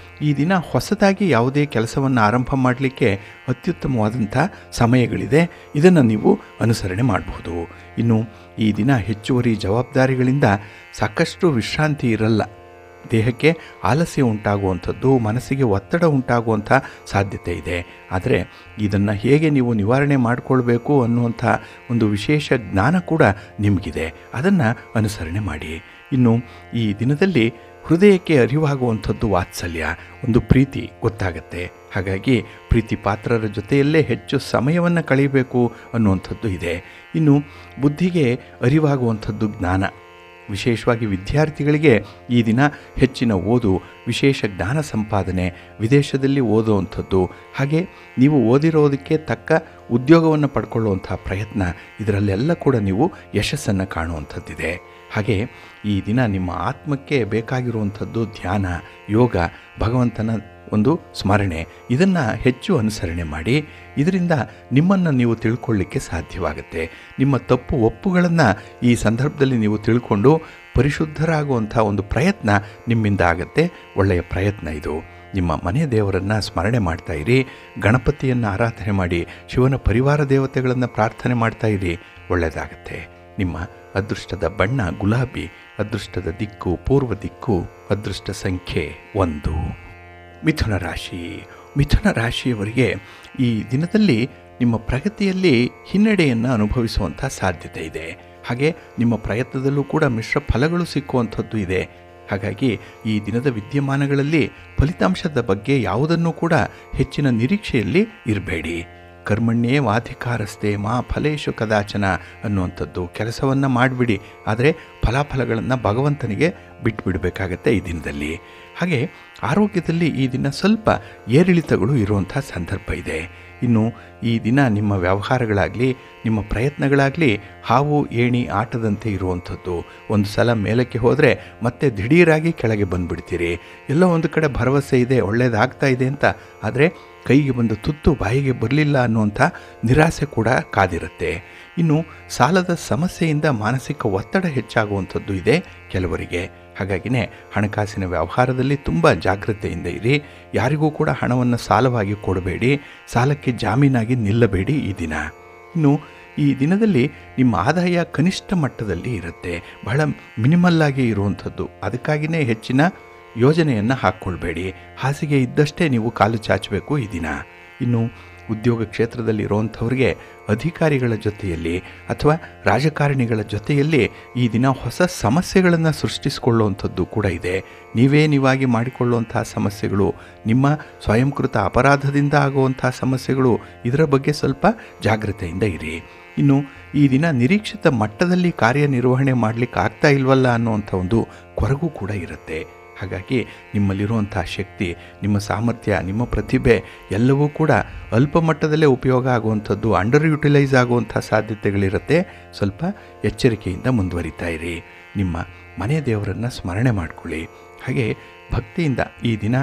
ಈ ದಿನ ಹೊಸದಾಗಿ ಯಾವುದೇ ಕೆಲಸವನ್ನು ಆರಂಭ ಮಾಡಲಿಕ್ಕೆ ಅತ್ಯುತ್ತಮವಾದಂಥ ಸಮಯಗಳಿದೆ. ಇದನ್ನು ನೀವು ಅನುಸರಣೆ ಮಾಡಬಹುದು. ಇನ್ನು ಈ ದಿನ ಹೆಚ್ಚುವರಿ ಜವಾಬ್ದಾರಿಗಳಿಂದ ಸಾಕಷ್ಟು ವಿಶ್ರಾಂತಿ ಇರಲ್ಲ. ದೇಹಕ್ಕೆ ಆಲಸ್ಯ ಉಂಟಾಗುವಂಥದ್ದು, ಮನಸ್ಸಿಗೆ ಒತ್ತಡ ಉಂಟಾಗುವಂಥ ಸಾಧ್ಯತೆ ಇದೆ. ಆದರೆ ಇದನ್ನು ಹೇಗೆ ನೀವು ನಿವಾರಣೆ ಮಾಡಿಕೊಳ್ಬೇಕು ಅನ್ನುವಂಥ ಒಂದು ವಿಶೇಷ ಜ್ಞಾನ ಕೂಡ ನಿಮಗಿದೆ. ಅದನ್ನು ಅನುಸರಣೆ ಮಾಡಿ. ಇನ್ನು ಈ ದಿನದಲ್ಲಿ ಹೃದಯಕ್ಕೆ ಅರಿವಾಗುವಂಥದ್ದು ವಾತ್ಸಲ್ಯ, ಒಂದು ಪ್ರೀತಿ ಗೊತ್ತಾಗತ್ತೆ. ಹಾಗಾಗಿ ಪ್ರೀತಿ ಪಾತ್ರರ ಜೊತೆಯಲ್ಲೇ ಹೆಚ್ಚು ಸಮಯವನ್ನು ಕಳೆಯಬೇಕು ಅನ್ನುವಂಥದ್ದು ಇದೆ. ಇನ್ನು ಬುದ್ಧಿಗೆ ಅರಿವಾಗುವಂಥದ್ದು ಜ್ಞಾನ. ವಿಶೇಷವಾಗಿ ವಿದ್ಯಾರ್ಥಿಗಳಿಗೆ ಈ ದಿನ ಹೆಚ್ಚಿನ ಓದು, ವಿಶೇಷ ಜ್ಞಾನ ಸಂಪಾದನೆ, ವಿದೇಶದಲ್ಲಿ ಓದುವಂಥದ್ದು, ಹಾಗೆ ನೀವು ಓದಿರೋದಕ್ಕೆ ತಕ್ಕ ಉದ್ಯೋಗವನ್ನು ಪಡ್ಕೊಳ್ಳುವಂಥ ಪ್ರಯತ್ನ, ಇದರಲ್ಲೆಲ್ಲ ಕೂಡ ನೀವು ಯಶಸ್ಸನ್ನು ಕಾಣುವಂಥದ್ದಿದೆ. ಹಾಗೆ ಈ ದಿನ ನಿಮ್ಮ ಆತ್ಮಕ್ಕೆ ಬೇಕಾಗಿರುವಂಥದ್ದು ಧ್ಯಾನ, ಯೋಗ, ಭಗವಂತನ ಒಂದು ಸ್ಮರಣೆ, ಇದನ್ನು ಹೆಚ್ಚು ಅನುಸರಣೆ ಮಾಡಿ. ಇದರಿಂದ ನಿಮ್ಮನ್ನು ನೀವು ತಿಳ್ಕೊಳ್ಳಿಕ್ಕೆ ಸಾಧ್ಯವಾಗುತ್ತೆ. ನಿಮ್ಮ ತಪ್ಪು ಒಪ್ಪುಗಳನ್ನು ಈ ಸಂದರ್ಭದಲ್ಲಿ ನೀವು ತಿಳ್ಕೊಂಡು ಪರಿಶುದ್ಧರಾಗುವಂಥ ಒಂದು ಪ್ರಯತ್ನ ನಿಮ್ಮಿಂದ ಆಗುತ್ತೆ. ಒಳ್ಳೆಯ ಪ್ರಯತ್ನ ಇದು. ನಿಮ್ಮ ಮನೆ ದೇವರನ್ನು ಸ್ಮರಣೆ ಮಾಡ್ತಾ ಇರಿ, ಗಣಪತಿಯನ್ನು ಆರಾಧನೆ ಮಾಡಿ, ಶಿವನ ಪರಿವಾರ ದೇವತೆಗಳನ್ನು ಪ್ರಾರ್ಥನೆ ಮಾಡ್ತಾ ಇರಿ, ಒಳ್ಳೆಯದಾಗತ್ತೆ. ನಿಮ್ಮ ಅದೃಷ್ಟದ ಬಣ್ಣ ಗುಲಾಬಿ, ಅದೃಷ್ಟದ ದಿಕ್ಕು ಪೂರ್ವ ದಿಕ್ಕು, ಅದೃಷ್ಟ ಸಂಖ್ಯೆ 1. ಮಿಥುನ ರಾಶಿ. ಮಿಥುನ ರಾಶಿಯವರಿಗೆ ಈ ದಿನದಲ್ಲಿ ನಿಮ್ಮ ಪ್ರಗತಿಯಲ್ಲಿ ಹಿನ್ನಡೆಯನ್ನು ಅನುಭವಿಸುವಂಥ ಸಾಧ್ಯತೆ ಇದೆ. ಹಾಗೆ ನಿಮ್ಮ ಪ್ರಯತ್ನದಲ್ಲೂ ಕೂಡ ಮಿಶ್ರ ಫಲಗಳು ಸಿಕ್ಕುವಂಥದ್ದು ಇದೆ. ಹಾಗಾಗಿ ಈ ದಿನದ ವಿದ್ಯಮಾನಗಳಲ್ಲಿ ಫಲಿತಾಂಶದ ಬಗ್ಗೆ ಯಾವುದನ್ನೂ ಕೂಡ ಹೆಚ್ಚಿನ ನಿರೀಕ್ಷೆಯಲ್ಲಿ ಇರಬೇಡಿ. ಕರ್ಮಣ್ಯೇ ವಾಧಿಕಾರಸ್ತೆ ಮಾ ಫಲೇಶು ಕದಾಚನ ಅನ್ನುವಂಥದ್ದು. ಕೆಲಸವನ್ನು ಮಾಡಿಬಿಡಿ, ಆದರೆ ಫಲಾಫಲಗಳನ್ನು ಭಗವಂತನಿಗೆ ಬಿಟ್ಟುಬಿಡಬೇಕಾಗತ್ತೆ ಈ ದಿನದಲ್ಲಿ. ಹಾಗೆ ಆರೋಗ್ಯದಲ್ಲಿ ಈ ದಿನ ಸ್ವಲ್ಪ ಏರಿಳಿತಗಳು ಇರುವಂಥ ಸಂದರ್ಭ ಇದೆ. ಇನ್ನು ಈ ದಿನ ನಿಮ್ಮ ವ್ಯವಹಾರಗಳಾಗಲಿ, ನಿಮ್ಮ ಪ್ರಯತ್ನಗಳಾಗಲಿ ಹಾವು ಏಣಿ ಆಟದಂತೆ ಇರುವಂಥದ್ದು. ಒಂದು ಸಲ ಮೇಲಕ್ಕೆ ಹೋದರೆ ಮತ್ತೆ ದಿಢೀರಾಗಿ ಕೆಳಗೆ ಬಂದುಬಿಡ್ತೀರಿ. ಎಲ್ಲೋ ಒಂದು ಕಡೆ ಭರವಸೆ ಇದೆ, ಒಳ್ಳೆಯದಾಗ್ತಾ ಇದೆ ಅಂತ, ಆದರೆ ಕೈಗೆ ಬಂದ ತುತ್ತು ಬಾಯಿಗೆ ಬರಲಿಲ್ಲ ಅನ್ನುವಂಥ ನಿರಾಸೆ ಕೂಡ ಕಾದಿರುತ್ತೆ. ಇನ್ನು ಸಾಲದ ಸಮಸ್ಯೆಯಿಂದ ಮಾನಸಿಕ ಒತ್ತಡ ಹೆಚ್ಚಾಗುವಂಥದ್ದು ಇದೆ ಕೆಲವರಿಗೆ. ಹಾಗಾಗಿನೇ ಹಣಕಾಸಿನ ವ್ಯವಹಾರದಲ್ಲಿ ತುಂಬ ಜಾಗ್ರತೆಯಿಂದ ಇರಿ. ಯಾರಿಗೂ ಕೂಡ ಹಣವನ್ನು ಸಾಲವಾಗಿ ಕೊಡಬೇಡಿ, ಸಾಲಕ್ಕೆ ಜಾಮೀನಾಗಿ ನಿಲ್ಲಬೇಡಿ ಈ ದಿನ. ಇನ್ನು ಈ ದಿನದಲ್ಲಿ ನಿಮ್ಮ ಆದಾಯ ಕನಿಷ್ಠ ಮಟ್ಟದಲ್ಲಿ ಇರುತ್ತೆ, ಬಹಳ ಮಿನಿಮಲ್ಲಾಗಿ ಇರುವಂಥದ್ದು. ಅದಕ್ಕಾಗಿಯೇ ಹೆಚ್ಚಿನ ಯೋಜನೆಯನ್ನು ಹಾಕ್ಕೊಳ್ಬೇಡಿ. ಹಾಸಿಗೆ ಇದ್ದಷ್ಟೇ ನೀವು ಕಾಲು ಚಾಚಬೇಕು ಈ ದಿನ. ಇನ್ನು ಉದ್ಯೋಗ ಕ್ಷೇತ್ರದಲ್ಲಿ ಇರುವಂಥವ್ರಿಗೆ ಅಧಿಕಾರಿಗಳ ಜೊತೆಯಲ್ಲಿ ಅಥವಾ ರಾಜಕಾರಣಿಗಳ ಜೊತೆಯಲ್ಲಿ ಈ ದಿನ ಹೊಸ ಸಮಸ್ಯೆಗಳನ್ನು ಸೃಷ್ಟಿಸಿಕೊಳ್ಳುವಂಥದ್ದು ಕೂಡ ಇದೆ. ನೀವಾಗಿ ಮಾಡಿಕೊಳ್ಳುವಂಥ ಸಮಸ್ಯೆಗಳು, ನಿಮ್ಮ ಸ್ವಯಂಕೃತ ಅಪರಾಧದಿಂದ ಆಗುವಂಥ ಸಮಸ್ಯೆಗಳು, ಇದರ ಬಗ್ಗೆ ಸ್ವಲ್ಪ ಜಾಗ್ರತೆಯಿಂದ ಇರಿ. ಇನ್ನು ಈ ದಿನ ನಿರೀಕ್ಷಿತ ಮಟ್ಟದಲ್ಲಿ ಕಾರ್ಯನಿರ್ವಹಣೆ ಮಾಡಲಿಕ್ಕೆ ಆಗ್ತಾ ಇಲ್ವಲ್ಲ ಅನ್ನುವಂಥ ಒಂದು ಕೊರಗು ಕೂಡ ಇರುತ್ತೆ. ಹಾಗಾಗಿ ನಿಮ್ಮಲ್ಲಿರುವಂಥ ಶಕ್ತಿ, ನಿಮ್ಮ ಸಾಮರ್ಥ್ಯ, ನಿಮ್ಮ ಪ್ರತಿಭೆ ಎಲ್ಲವೂ ಕೂಡ ಅಲ್ಪ ಮಟ್ಟದಲ್ಲೇ ಉಪಯೋಗ ಆಗುವಂಥದ್ದು, ಅಂಡರ್ ಯುಟಿಲೈಸ್ ಆಗುವಂಥ ಸಾಧ್ಯತೆಗಳಿರುತ್ತೆ. ಸ್ವಲ್ಪ ಎಚ್ಚರಿಕೆಯಿಂದ ಮುಂದುವರಿತಾ ಇರಿ. ನಿಮ್ಮ ಮನೆ ದೇವರನ್ನು ಸ್ಮರಣೆ ಮಾಡಿಕೊಳ್ಳಿ. ಹಾಗೆ ಭಕ್ತಿಯಿಂದ ಈ ದಿನ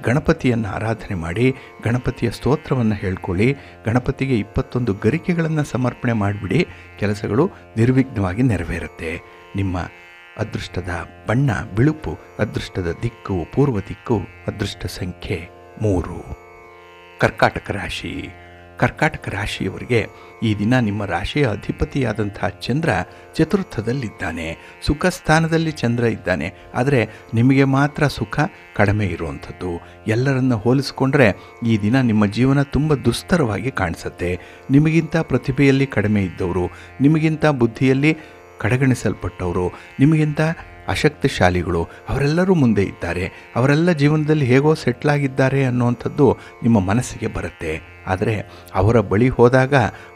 ಗಣಪತಿಯನ್ನು ಆರಾಧನೆ ಮಾಡಿ, ಗಣಪತಿಯ ಸ್ತೋತ್ರವನ್ನು ಹೇಳ್ಕೊಳ್ಳಿ. ಗಣಪತಿಗೆ 21 ಗರಿಕೆಗಳನ್ನು ಸಮರ್ಪಣೆ ಮಾಡಿಬಿಡಿ. ಕೆಲಸಗಳು ನಿರ್ವಿಘ್ನವಾಗಿ ನೆರವೇರುತ್ತೆ. ನಿಮ್ಮ ಅದೃಷ್ಟದ ಬಣ್ಣ ಬಿಳುಪು, ಅದೃಷ್ಟದ ದಿಕ್ಕು ಪೂರ್ವ ದಿಕ್ಕು, ಅದೃಷ್ಟ ಸಂಖ್ಯೆ 3. ಕರ್ಕಾಟಕ ರಾಶಿ. ಕರ್ಕಾಟಕ ರಾಶಿಯವರಿಗೆ ಈ ದಿನ ನಿಮ್ಮ ರಾಶಿಯ ಅಧಿಪತಿಯಾದಂಥ ಚಂದ್ರ ಚತುರ್ಥದಲ್ಲಿದ್ದಾನೆ. ಸುಖ ಸ್ಥಾನದಲ್ಲಿ ಚಂದ್ರ ಇದ್ದಾನೆ. ಆದರೆ ನಿಮಗೆ ಮಾತ್ರ ಸುಖ ಕಡಿಮೆ ಇರುವಂಥದ್ದು. ಎಲ್ಲರನ್ನು ಹೋಲಿಸ್ಕೊಂಡ್ರೆ ಈ ದಿನ ನಿಮ್ಮ ಜೀವನ ತುಂಬ ದುಸ್ತರವಾಗಿ ಕಾಣಿಸುತ್ತೆ. ನಿಮಗಿಂತ ಪ್ರತಿಭೆಯಲ್ಲಿ ಕಡಿಮೆ ಇದ್ದವರು, ನಿಮಗಿಂತ ಬುದ್ಧಿಯಲ್ಲಿ ಕಡೆಗಣಿಸಲ್ಪಟ್ಟವರು, ನಿಮಗಿಂತ ಅಶಕ್ತಿಶಾಲಿಗಳು ಅವರೆಲ್ಲರೂ ಮುಂದೆ ಇದ್ದಾರೆ. ಅವರೆಲ್ಲ ಜೀವನದಲ್ಲಿ ಹೇಗೋ ಸೆಟ್ಲಾಗಿದ್ದಾರೆ ಅನ್ನುವಂಥದ್ದು ನಿಮ್ಮ ಮನಸ್ಸಿಗೆ ಬರುತ್ತೆ. ಆದರೆ ಅವರ ಬಳಿ ಹೋದಾಗ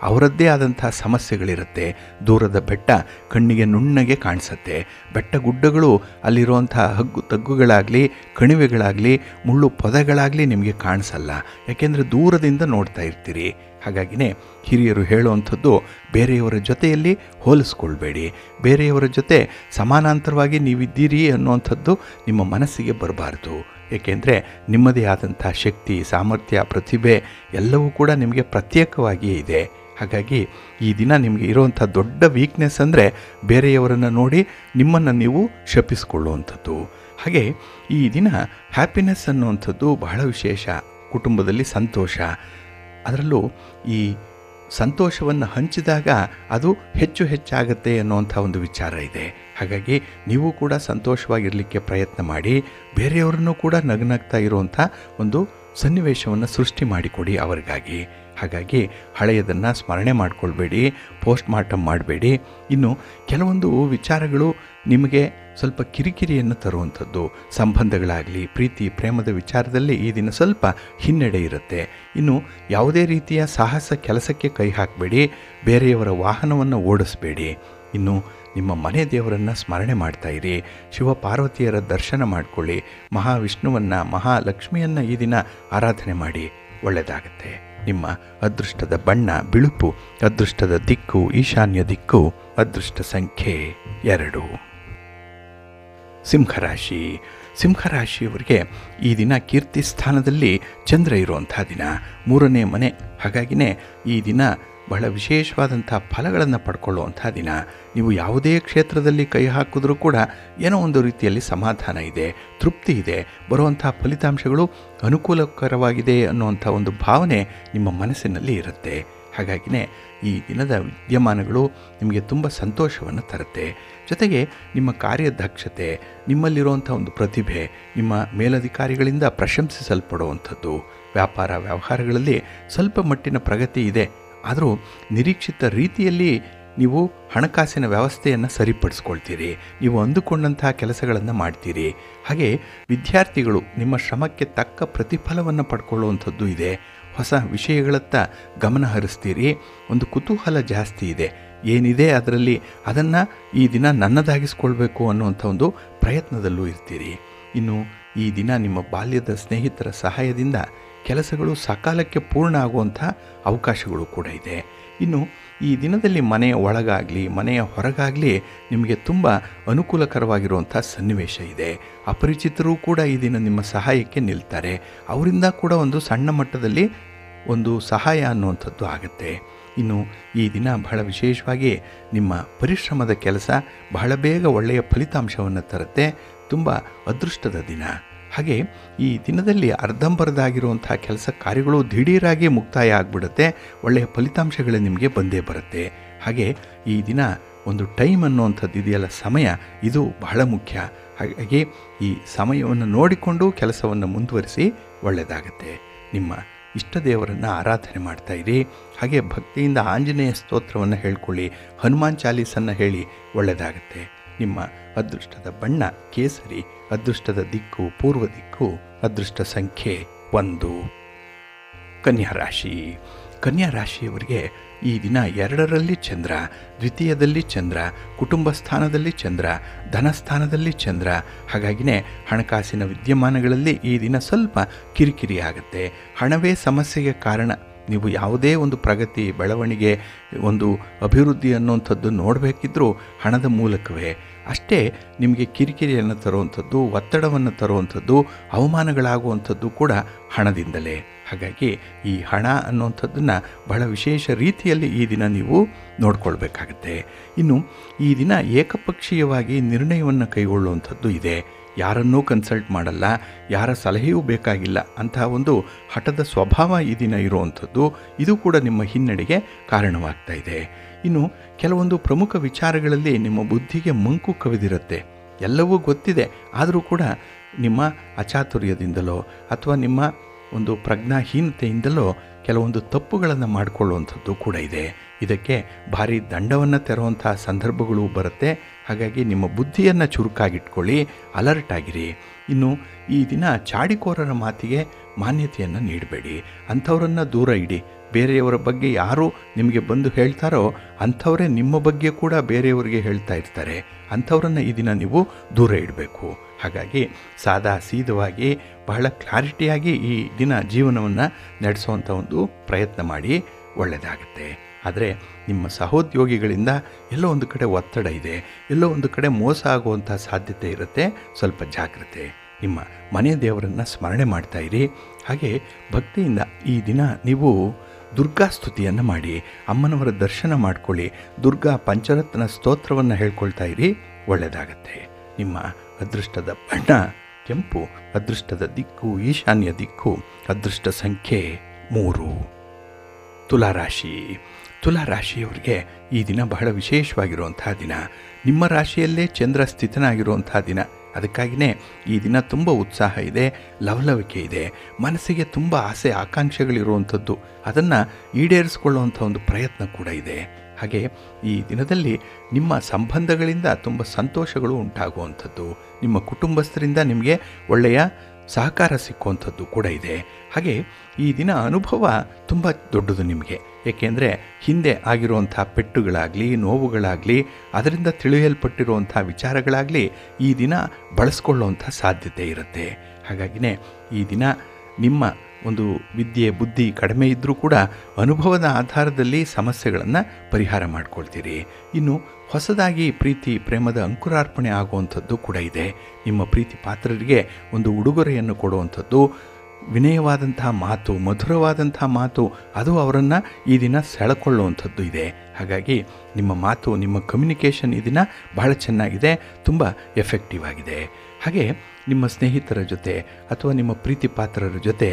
ಅವರದ್ದೇ ಆದಂಥ ಸಮಸ್ಯೆಗಳಿರುತ್ತೆ. ದೂರದ ಬೆಟ್ಟ ಕಣ್ಣಿಗೆ ನುಣ್ಣಗೆ ಕಾಣಿಸುತ್ತೆ. ಬೆಟ್ಟ ಗುಡ್ಡಗಳು ಅಲ್ಲಿರುವಂಥ ಹಗ್ಗು ತಗ್ಗುಗಳಾಗಲಿ, ಕಣಿವೆಗಳಾಗಲಿ, ಮುಳ್ಳು ಪೊದೆಗಳಾಗಲಿ ನಿಮಗೆ ಕಾಣಿಸಲ್ಲ. ಯಾಕೆಂದರೆ ದೂರದಿಂದ ನೋಡ್ತಾ ಇರ್ತೀರಿ. ಹಾಗಾಗಿನೇ ಹಿರಿಯರು ಹೇಳುವಂಥದ್ದು, ಬೇರೆಯವರ ಜೊತೆಯಲ್ಲಿ ಹೋಲಿಸ್ಕೊಳ್ಬೇಡಿ. ಬೇರೆಯವರ ಜೊತೆ ಸಮಾನಾಂತರವಾಗಿ ನೀವಿದ್ದೀರಿ ಅನ್ನುವಂಥದ್ದು ನಿಮ್ಮ ಮನಸ್ಸಿಗೆ ಬರಬಾರ್ದು. ಏಕೆಂದರೆ ನಿಮ್ಮದೇ ಆದಂಥ ಶಕ್ತಿ, ಸಾಮರ್ಥ್ಯ, ಪ್ರತಿಭೆ ಎಲ್ಲವೂ ಕೂಡ ನಿಮಗೆ ಪ್ರತ್ಯೇಕವಾಗಿಯೇ ಇದೆ. ಹಾಗಾಗಿ ಈ ದಿನ ನಿಮಗೆ ಇರುವಂಥ ದೊಡ್ಡ ವೀಕ್ನೆಸ್ ಅಂದರೆ ಬೇರೆಯವರನ್ನು ನೋಡಿ ನಿಮ್ಮನ್ನು ನೀವು ಶಪಿಸಿಕೊಳ್ಳುವಂಥದ್ದು. ಹಾಗೆ ಈ ದಿನ ಹ್ಯಾಪಿನೆಸ್ ಅನ್ನುವಂಥದ್ದು ಬಹಳ ವಿಶೇಷ. ಕುಟುಂಬದಲ್ಲಿ ಸಂತೋಷ, ಅದರಲ್ಲೂ ಈ ಸಂತೋಷವನ್ನು ಹಂಚಿದಾಗ ಅದು ಹೆಚ್ಚು ಹೆಚ್ಚಾಗುತ್ತೆ ಅನ್ನುವಂಥ ಒಂದು ವಿಚಾರ ಇದೆ. ಹಾಗಾಗಿ ನೀವು ಕೂಡ ಸಂತೋಷವಾಗಿರಲಿಕ್ಕೆ ಪ್ರಯತ್ನ ಮಾಡಿ, ಬೇರೆಯವರನ್ನು ಕೂಡ ನಗ್ನಗ್ತಾ ಇರುವಂಥ ಒಂದು ಸನ್ನಿವೇಶವನ್ನು ಸೃಷ್ಟಿ ಮಾಡಿಕೊಡಿ ಅವರಿಗಾಗಿ. ಹಾಗಾಗಿ ಹಳೆಯದನ್ನು ಸ್ಮರಣೆ ಮಾಡಿಕೊಳ್ಬೇಡಿ, ಪೋಸ್ಟ್ ಮಾರ್ಟಮ್ ಮಾಡಬೇಡಿ. ಇನ್ನು ಕೆಲವೊಂದು ವಿಚಾರಗಳು ನಿಮಗೆ ಸ್ವಲ್ಪ ಕಿರಿಕಿರಿಯನ್ನು ತರುವಂಥದ್ದು, ಸಂಬಂಧಗಳಾಗಲಿ ಪ್ರೀತಿ ಪ್ರೇಮದ ವಿಚಾರದಲ್ಲಿ ಈ ದಿನ ಸ್ವಲ್ಪ ಹಿನ್ನಡೆ ಇರುತ್ತೆ. ಇನ್ನು ಯಾವುದೇ ರೀತಿಯ ಸಾಹಸ ಕೆಲಸಕ್ಕೆ ಕೈ ಹಾಕಬೇಡಿ, ಬೇರೆಯವರ ವಾಹನವನ್ನು ಓಡಿಸಬೇಡಿ. ಇನ್ನು ನಿಮ್ಮ ಮನೆ ದೇವರನ್ನು ಸ್ಮರಣೆ ಮಾಡ್ತಾಯಿರಿ, ಶಿವಪಾರ್ವತಿಯರ ದರ್ಶನ ಮಾಡಿಕೊಳ್ಳಿ, ಮಹಾವಿಷ್ಣುವನ್ನು ಮಹಾಲಕ್ಷ್ಮಿಯನ್ನು ಈ ದಿನ ಆರಾಧನೆ ಮಾಡಿ, ಒಳ್ಳೆಯದಾಗತ್ತೆ. ನಿಮ್ಮ ಅದೃಷ್ಟದ ಬಣ್ಣ ಬಿಳುಪು, ಅದೃಷ್ಟದ ದಿಕ್ಕು ಈಶಾನ್ಯ ದಿಕ್ಕು, ಅದೃಷ್ಟ ಸಂಖ್ಯೆ 2. ಸಿಂಹರಾಶಿ. ಸಿಂಹರಾಶಿಯವರಿಗೆ ಈ ದಿನ ಕೀರ್ತಿ ಸ್ಥಾನದಲ್ಲಿ ಚಂದ್ರ ಇರುವಂಥ ದಿನ, 3ನೇ ಮನೆ. ಹಾಗಾಗಿನೇ ಈ ದಿನ ಬಹಳ ವಿಶೇಷವಾದಂಥ ಫಲಗಳನ್ನು ಪಡ್ಕೊಳ್ಳುವಂಥ ದಿನ. ನೀವು ಯಾವುದೇ ಕ್ಷೇತ್ರದಲ್ಲಿ ಕೈ ಹಾಕಿದ್ರೂ ಕೂಡ ಏನೋ ಒಂದು ರೀತಿಯಲ್ಲಿ ಸಮಾಧಾನ ಇದೆ, ತೃಪ್ತಿ ಇದೆ, ಬರುವಂಥ ಫಲಿತಾಂಶಗಳು ಅನುಕೂಲಕರವಾಗಿದೆ ಅನ್ನುವಂಥ ಒಂದು ಭಾವನೆ ನಿಮ್ಮ ಮನಸ್ಸಿನಲ್ಲಿ ಇರುತ್ತೆ. ಹಾಗಾಗಿನೇ ಈ ದಿನದ ವಿದ್ಯಮಾನಗಳು ನಿಮಗೆ ತುಂಬ ಸಂತೋಷವನ್ನು ತರುತ್ತೆ. ಜೊತೆಗೆ ನಿಮ್ಮ ಕಾರ್ಯದಕ್ಷತೆ, ನಿಮ್ಮಲ್ಲಿರುವಂಥ ಒಂದು ಪ್ರತಿಭೆ ನಿಮ್ಮ ಮೇಲಧಿಕಾರಿಗಳಿಂದ ಪ್ರಶಂಸಿಸಲ್ಪಡುವಂಥದ್ದು. ವ್ಯಾಪಾರ ವ್ಯವಹಾರಗಳಲ್ಲಿ ಸ್ವಲ್ಪ ಮಟ್ಟಿನ ಪ್ರಗತಿ ಇದೆ, ಆದರೂ ನಿರೀಕ್ಷಿತ ರೀತಿಯಲ್ಲಿ ನೀವು ಹಣಕಾಸಿನ ವ್ಯವಸ್ಥೆಯನ್ನು ಸರಿಪಡಿಸ್ಕೊಳ್ತೀರಿ, ನೀವು ಅಂದುಕೊಂಡಂತಹ ಕೆಲಸಗಳನ್ನು ಮಾಡ್ತೀರಿ. ಹಾಗೆ ವಿದ್ಯಾರ್ಥಿಗಳು ನಿಮ್ಮ ಶ್ರಮಕ್ಕೆ ತಕ್ಕ ಪ್ರತಿಫಲವನ್ನು ಪಡ್ಕೊಳ್ಳುವಂಥದ್ದು ಇದೆ. ಹೊಸ ವಿಷಯಗಳತ್ತ ಗಮನ ಹರಿಸ್ತೀರಿ, ಒಂದು ಕುತೂಹಲ ಜಾಸ್ತಿ ಇದೆ, ಏನಿದೆ ಅದರಲ್ಲಿ ಅದನ್ನು ಈ ದಿನ ನನ್ನದಾಗಿಸ್ಕೊಳ್ಬೇಕು ಅನ್ನುವಂಥ ಒಂದು ಪ್ರಯತ್ನದಲ್ಲೂ ಇರ್ತೀರಿ. ಇನ್ನು ಈ ದಿನ ನಿಮ್ಮ ಬಾಲ್ಯದ ಸ್ನೇಹಿತರ ಸಹಾಯದಿಂದ ಕೆಲಸಗಳು ಸಕಾಲಕ್ಕೆ ಪೂರ್ಣ ಆಗುವಂಥ ಅವಕಾಶಗಳು ಕೂಡ ಇದೆ. ಇನ್ನು ಈ ದಿನದಲ್ಲಿ ಮನೆಯ ಒಳಗಾಗಲಿ ಮನೆಯ ಹೊರಗಾಗಲಿ ನಿಮಗೆ ತುಂಬ ಅನುಕೂಲಕರವಾಗಿರುವಂಥ ಸನ್ನಿವೇಶ ಇದೆ. ಅಪರಿಚಿತರು ಕೂಡ ಈ ದಿನ ನಿಮ್ಮ ಸಹಾಯಕ್ಕೆ ನಿಲ್ತಾರೆ, ಅವರಿಂದ ಕೂಡ ಒಂದು ಸಣ್ಣ ಮಟ್ಟದಲ್ಲಿ ಒಂದು ಸಹಾಯ ಅನ್ನುವಂಥದ್ದು ಆಗುತ್ತೆ. ಇನ್ನು ಈ ದಿನ ಬಹಳ ವಿಶೇಷವಾಗಿ ನಿಮ್ಮ ಪರಿಶ್ರಮದ ಕೆಲಸ ಬಹಳ ಬೇಗ ಒಳ್ಳೆಯ ಫಲಿತಾಂಶವನ್ನು ತರುತ್ತೆ, ತುಂಬ ಅದೃಷ್ಟದ ದಿನ. ಹಾಗೆ ಈ ದಿನದಲ್ಲಿ ಅರ್ಧಂಬರ್ಧಾಗಿರುವಂಥ ಕೆಲಸ ಕಾರ್ಯಗಳು ದಿಢೀರಾಗಿ ಮುಕ್ತಾಯ ಆಗಿಬಿಡುತ್ತೆ, ಒಳ್ಳೆಯ ಫಲಿತಾಂಶಗಳೇ ನಿಮಗೆ ಬಂದೇ ಬರುತ್ತೆ. ಹಾಗೆ ಈ ದಿನ ಒಂದು ಟೈಮ್ ಅನ್ನುವಂಥದ್ದು ಇದೆಯಲ್ಲ, ಸಮಯ, ಇದು ಬಹಳ ಮುಖ್ಯ. ಹಾಗಾಗಿ ಈ ಸಮಯವನ್ನು ನೋಡಿಕೊಂಡು ಕೆಲಸವನ್ನು ಮುಂದುವರಿಸಿ, ಒಳ್ಳೆಯದಾಗತ್ತೆ. ನಿಮ್ಮ ಇಷ್ಟ ದೇವರನ್ನು ಆರಾಧನೆ ಮಾಡ್ತಾಯಿರಿ. ಹಾಗೆ ಭಕ್ತಿಯಿಂದ ಆಂಜನೇಯ ಸ್ತೋತ್ರವನ್ನು ಹೇಳ್ಕೊಳ್ಳಿ, ಹನುಮಾನ್ ಚಾಲೀಸನ್ನು ಹೇಳಿ, ಒಳ್ಳೆಯದಾಗತ್ತೆ. ನಿಮ್ಮ ಅದೃಷ್ಟದ ಬಣ್ಣ ಕೇಸರಿ, ಅದೃಷ್ಟದ ದಿಕ್ಕು ಪೂರ್ವ ದಿಕ್ಕು, ಅದೃಷ್ಟ ಸಂಖ್ಯೆ 1. ಕನ್ಯಾ ರಾಶಿ. ಕನ್ಯಾ ರಾಶಿಯವರಿಗೆ ಈ ದಿನ 2ರಲ್ಲಿ ಚಂದ್ರ, ದ್ವಿತೀಯದಲ್ಲಿ ಚಂದ್ರ, ಕುಟುಂಬ ಸ್ಥಾನದಲ್ಲಿ ಚಂದ್ರ, ಧನಸ್ಥಾನದಲ್ಲಿ ಚಂದ್ರ. ಹಾಗಾಗಿನೇ ಹಣಕಾಸಿನ ವಿದ್ಯಮಾನಗಳಲ್ಲಿ ಈ ದಿನ ಸ್ವಲ್ಪ ಕಿರಿಕಿರಿ ಆಗುತ್ತೆ. ಹಣವೇ ಸಮಸ್ಯೆಗೆ ಕಾರಣ. ನೀವು ಯಾವುದೇ ಒಂದು ಪ್ರಗತಿ ಬೆಳವಣಿಗೆ ಒಂದು ಅಭಿವೃದ್ಧಿ ಅನ್ನುವಂಥದ್ದು ನೋಡಬೇಕಿದ್ರೂ ಹಣದ ಮೂಲಕವೇ. ಅಷ್ಟೇ ನಿಮಗೆ ಕಿರಿಕಿರಿಯನ್ನು ತರುವಂಥದ್ದು, ಒತ್ತಡವನ್ನು ತರುವಂಥದ್ದು, ಅವಮಾನಗಳಾಗುವಂಥದ್ದು ಕೂಡ ಹಣದಿಂದಲೇ. ಹಾಗಾಗಿ ಈ ಹಣ ಅನ್ನುವಂಥದ್ದನ್ನು ಬಹಳ ವಿಶೇಷ ರೀತಿಯಲ್ಲಿ ಈ ದಿನ ನೀವು ನೋಡ್ಕೊಳ್ಬೇಕಾಗತ್ತೆ. ಇನ್ನು ಈ ದಿನ ಏಕಪಕ್ಷೀಯವಾಗಿ ನಿರ್ಣಯವನ್ನು ಕೈಗೊಳ್ಳುವಂಥದ್ದು ಇದೆ. ಯಾರನ್ನೂ ಕನ್ಸಲ್ಟ್ ಮಾಡಲ್ಲ, ಯಾರ ಸಲಹೆಯೂ ಬೇಕಾಗಿಲ್ಲ ಅಂತಹ ಒಂದು ಹಠದ ಸ್ವಭಾವ ಈ ದಿನ ಇರುವಂಥದ್ದು, ಇದು ಕೂಡ ನಿಮ್ಮ ಹಿನ್ನಡೆಗೆ ಕಾರಣವಾಗ್ತಾ ಇದೆ. ಇನ್ನು ಕೆಲವೊಂದು ಪ್ರಮುಖ ವಿಚಾರಗಳಲ್ಲಿ ನಿಮ್ಮ ಬುದ್ಧಿಗೆ ಮಂಕು ಕವಿದಿರುತ್ತೆ, ಎಲ್ಲವೂ ಗೊತ್ತಿದೆ, ಆದರೂ ಕೂಡ ನಿಮ್ಮ ಅಚಾತುರ್ಯದಿಂದಲೋ ಅಥವಾ ನಿಮ್ಮ ಒಂದು ಪ್ರಜ್ಞಾಹೀನತೆಯಿಂದಲೋ ಕೆಲವೊಂದು ತಪ್ಪುಗಳನ್ನು ಮಾಡಿಕೊಳ್ಳುವಂಥದ್ದು ಕೂಡ ಇದೆ. ಇದಕ್ಕೆ ಭಾರಿ ದಂಡವನ್ನು ತೆರುವಂಥ ಸಂದರ್ಭಗಳು ಬರುತ್ತೆ. ಹಾಗಾಗಿ ನಿಮ್ಮ ಬುದ್ಧಿಯನ್ನು ಚುರುಕಾಗಿಟ್ಕೊಳ್ಳಿ, ಅಲರ್ಟ್ ಆಗಿರಿ. ಇನ್ನು ಈ ದಿನ ಚಾಡಿಕೋರರ ಮಾತಿಗೆ ಮಾನ್ಯತೆಯನ್ನು ನೀಡಬೇಡಿ, ಅಂಥವರನ್ನು ದೂರ ಇಡಿ. ಬೇರೆಯವರ ಬಗ್ಗೆ ಯಾರು ನಿಮಗೆ ಬಂದು ಹೇಳ್ತಾರೋ ಅಂಥವರೇ ನಿಮ್ಮ ಬಗ್ಗೆ ಕೂಡ ಬೇರೆಯವರಿಗೆ ಹೇಳ್ತಾ ಇರ್ತಾರೆ, ಅಂಥವರನ್ನು ಈ ದಿನ ನೀವು ದೂರ ಇಡಬೇಕು. ಹಾಗಾಗಿ ಸಾದಾ ಸೀದವಾಗಿ ಬಹಳ ಕ್ಲಾರಿಟಿಯಾಗಿ ಈ ದಿನ ಜೀವನವನ್ನು ನಡೆಸುವಂಥ ಒಂದು ಪ್ರಯತ್ನ ಮಾಡಿ, ಒಳ್ಳೆಯದಾಗುತ್ತೆ. ಆದರೆ ನಿಮ್ಮ ಸಹೋದ್ಯೋಗಿಗಳಿಂದ ಎಲ್ಲೋ ಒಂದು ಕಡೆ ಒತ್ತಡ ಇದೆ, ಎಲ್ಲೋ ಒಂದು ಕಡೆ ಮೋಸ ಆಗುವಂಥ ಸಾಧ್ಯತೆ ಇರುತ್ತೆ, ಸ್ವಲ್ಪ ಜಾಗ್ರತೆ. ನಿಮ್ಮ ಮನೆ ದೇವರನ್ನು ಸ್ಮರಣೆ ಮಾಡ್ತಾಯಿರಿ. ಹಾಗೆ ಭಕ್ತಿಯಿಂದ ಈ ದಿನ ನೀವು ದುರ್ಗಾ ಸ್ತುತಿಯನ್ನು ಮಾಡಿ, ಅಮ್ಮನವರ ದರ್ಶನ ಮಾಡಿಕೊಳ್ಳಿ, ದುರ್ಗಾ ಪಂಚರತ್ನ ಸ್ತೋತ್ರವನ್ನು ಹೇಳ್ಕೊಳ್ತಾ ಇರಿ, ಒಳ್ಳೆಯದಾಗತ್ತೆ. ನಿಮ್ಮ ಅದೃಷ್ಟದ ಬಣ್ಣ ಕೆಂಪು, ಅದೃಷ್ಟದ ದಿಕ್ಕು ಈಶಾನ್ಯ ದಿಕ್ಕು, ಅದೃಷ್ಟ ಸಂಖ್ಯೆ 3. ತುಲಾರಾಶಿ. ತುಲಾ ರಾಶಿಯವರಿಗೆ ಈ ದಿನ ಬಹಳ ವಿಶೇಷವಾಗಿರುವಂಥ ದಿನ. ನಿಮ್ಮ ರಾಶಿಯಲ್ಲೇ ಚಂದ್ರ ಸ್ಥಿತನಾಗಿರುವಂಥ ದಿನ. ಅದಕ್ಕಾಗಿಯೇ ಈ ದಿನ ತುಂಬ ಉತ್ಸಾಹ ಇದೆ, ಲವಲವಿಕೆ ಇದೆ, ಮನಸ್ಸಿಗೆ ತುಂಬ ಆಸೆ ಆಕಾಂಕ್ಷೆಗಳಿರುವಂಥದ್ದು, ಅದನ್ನು ಈಡೇರಿಸಿಕೊಳ್ಳುವಂಥ ಒಂದು ಪ್ರಯತ್ನ ಕೂಡ ಇದೆ. ಹಾಗೆ ಈ ದಿನದಲ್ಲಿ ನಿಮ್ಮ ಸಂಬಂಧಗಳಿಂದ ತುಂಬ ಸಂತೋಷಗಳು ಉಂಟಾಗುವಂಥದ್ದು, ನಿಮ್ಮ ಕುಟುಂಬಸ್ಥರಿಂದ ನಿಮಗೆ ಒಳ್ಳೆಯ ಸಹಕಾರ ಸಿಕ್ಕುವಂಥದ್ದು ಕೂಡ ಇದೆ. ಹಾಗೆ ಈ ದಿನ ಅನುಭವ ತುಂಬ ದೊಡ್ಡದು ನಿಮಗೆ. ಏಕೆಂದರೆ ಹಿಂದೆ ಆಗಿರುವಂಥ ಪೆಟ್ಟುಗಳಾಗಲಿ, ನೋವುಗಳಾಗಲಿ, ಅದರಿಂದ ತಿಳಿಯಲ್ಪಟ್ಟಿರುವಂಥ ವಿಚಾರಗಳಾಗಲಿ ಈ ದಿನ ಬಳಸ್ಕೊಳ್ಳುವಂಥ ಸಾಧ್ಯತೆ ಇರುತ್ತೆ. ಹಾಗಾಗಿನೇ ಈ ದಿನ ನಿಮ್ಮ ಒಂದು ವಿದ್ಯೆ ಬುದ್ಧಿ ಕಡಿಮೆ ಇದ್ದರೂ ಕೂಡ ಅನುಭವದ ಆಧಾರದಲ್ಲಿ ಸಮಸ್ಯೆಗಳನ್ನು ಪರಿಹಾರ ಮಾಡ್ಕೊಳ್ತೀರಿ. ಇನ್ನು ಹೊಸದಾಗಿ ಪ್ರೀತಿ ಪ್ರೇಮದ ಅಂಕುರಾರ್ಪಣೆ ಆಗುವಂಥದ್ದು ಕೂಡ ಇದೆ. ನಿಮ್ಮ ಪ್ರೀತಿ ಪಾತ್ರರಿಗೆ ಒಂದು ಉಡುಗೊರೆಯನ್ನು ಕೊಡುವಂಥದ್ದು, ವಿನಯವಾದಂತಹ ಮಾತು, ಮಧುರವಾದಂಥ ಮಾತು, ಅದು ಅವರನ್ನು ಈ ದಿನ ಸೆಳೆಕೊಳ್ಳುವಂಥದ್ದು ಇದೆ. ಹಾಗಾಗಿ ನಿಮ್ಮ ಮಾತು, ನಿಮ್ಮ ಕಮ್ಯುನಿಕೇಷನ್ ಈ ದಿನ ಬಹಳ ಚೆನ್ನಾಗಿದೆ, ತುಂಬ ಎಫೆಕ್ಟಿವ್ ಆಗಿದೆ. ಹಾಗೆ ನಿಮ್ಮ ಸ್ನೇಹಿತರ ಜೊತೆ ಅಥವಾ ನಿಮ್ಮ ಪ್ರೀತಿ ಪಾತ್ರರ ಜೊತೆ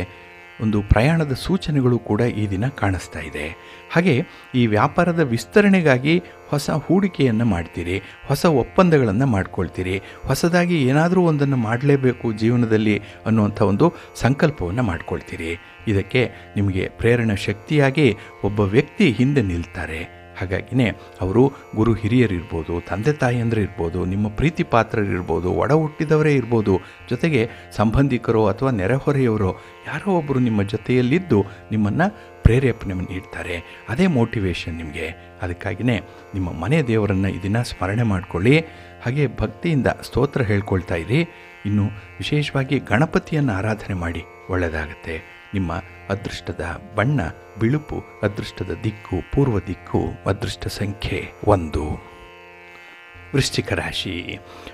ಒಂದು ಪ್ರಯಾಣದ ಸೂಚನೆಗಳು ಕೂಡ ಈ ದಿನ ಕಾಣಿಸ್ತಾ ಇದೆ. ಹಾಗೆ ಈ ವ್ಯಾಪಾರದ ವಿಸ್ತರಣೆಗಾಗಿ ಹೊಸ ಹೂಡಿಕೆಯನ್ನು ಮಾಡ್ತೀರಿ, ಹೊಸ ಒಪ್ಪಂದಗಳನ್ನು ಮಾಡ್ಕೊಳ್ತೀರಿ, ಹೊಸದಾಗಿ ಏನಾದರೂ ಒಂದನ್ನು ಮಾಡಲೇಬೇಕು ಜೀವನದಲ್ಲಿ ಅನ್ನುವಂಥ ಒಂದು ಸಂಕಲ್ಪವನ್ನು ಮಾಡ್ಕೊಳ್ತೀರಿ. ಇದಕ್ಕೆ ನಿಮಗೆ ಪ್ರೇರಣಾ ಶಕ್ತಿಯಾಗಿ ಒಬ್ಬ ವ್ಯಕ್ತಿ ಹಿಂದೆ ನಿಲ್ತಾರೆ. ಹಾಗಾಗಿನೇ ಅವರು ಗುರು ಹಿರಿಯರಿರ್ಬೋದು, ತಂದೆ ತಾಯಿಯಂದ್ರೆ ಇರ್ಬೋದು, ನಿಮ್ಮ ಪ್ರೀತಿ ಪಾತ್ರರಿರ್ಬೋದು, ಒಡ ಹುಟ್ಟಿದವರೇ ಇರ್ಬೋದು, ಜೊತೆಗೆ ಸಂಬಂಧಿಕರು ಅಥವಾ ನೆರೆಹೊರೆಯವರು ಯಾರೋ ಒಬ್ಬರು ನಿಮ್ಮ ಜೊತೆಯಲ್ಲಿದ್ದು ನಿಮ್ಮನ್ನು ಪ್ರೇರೇಪಣೆ ನೀಡ್ತಾರೆ. ಅದೇ ಮೋಟಿವೇಶನ್ ನಿಮಗೆ. ಅದಕ್ಕಾಗಿಯೇ ನಿಮ್ಮ ಮನೆ ದೇವರನ್ನು ಈ ದಿನ ಸ್ಮರಣೆ ಮಾಡಿಕೊಳ್ಳಿ. ಹಾಗೆ ಭಕ್ತಿಯಿಂದ ಸ್ತೋತ್ರ ಹೇಳ್ಕೊಳ್ತಾ ಇರಿ. ಇನ್ನು ವಿಶೇಷವಾಗಿ ಗಣಪತಿಯನ್ನು ಆರಾಧನೆ ಮಾಡಿ, ಒಳ್ಳೆಯದಾಗತ್ತೆ. ನಿಮ್ಮ ಅದೃಷ್ಟದ ಬಣ್ಣ ಬಿಳುಪು, ಅದೃಷ್ಟದ ದಿಕ್ಕು ಪೂರ್ವ ದಿಕ್ಕು, ಅದೃಷ್ಟ ಸಂಖ್ಯೆ 1. ವೃಶ್ಚಿಕ ರಾಶಿ.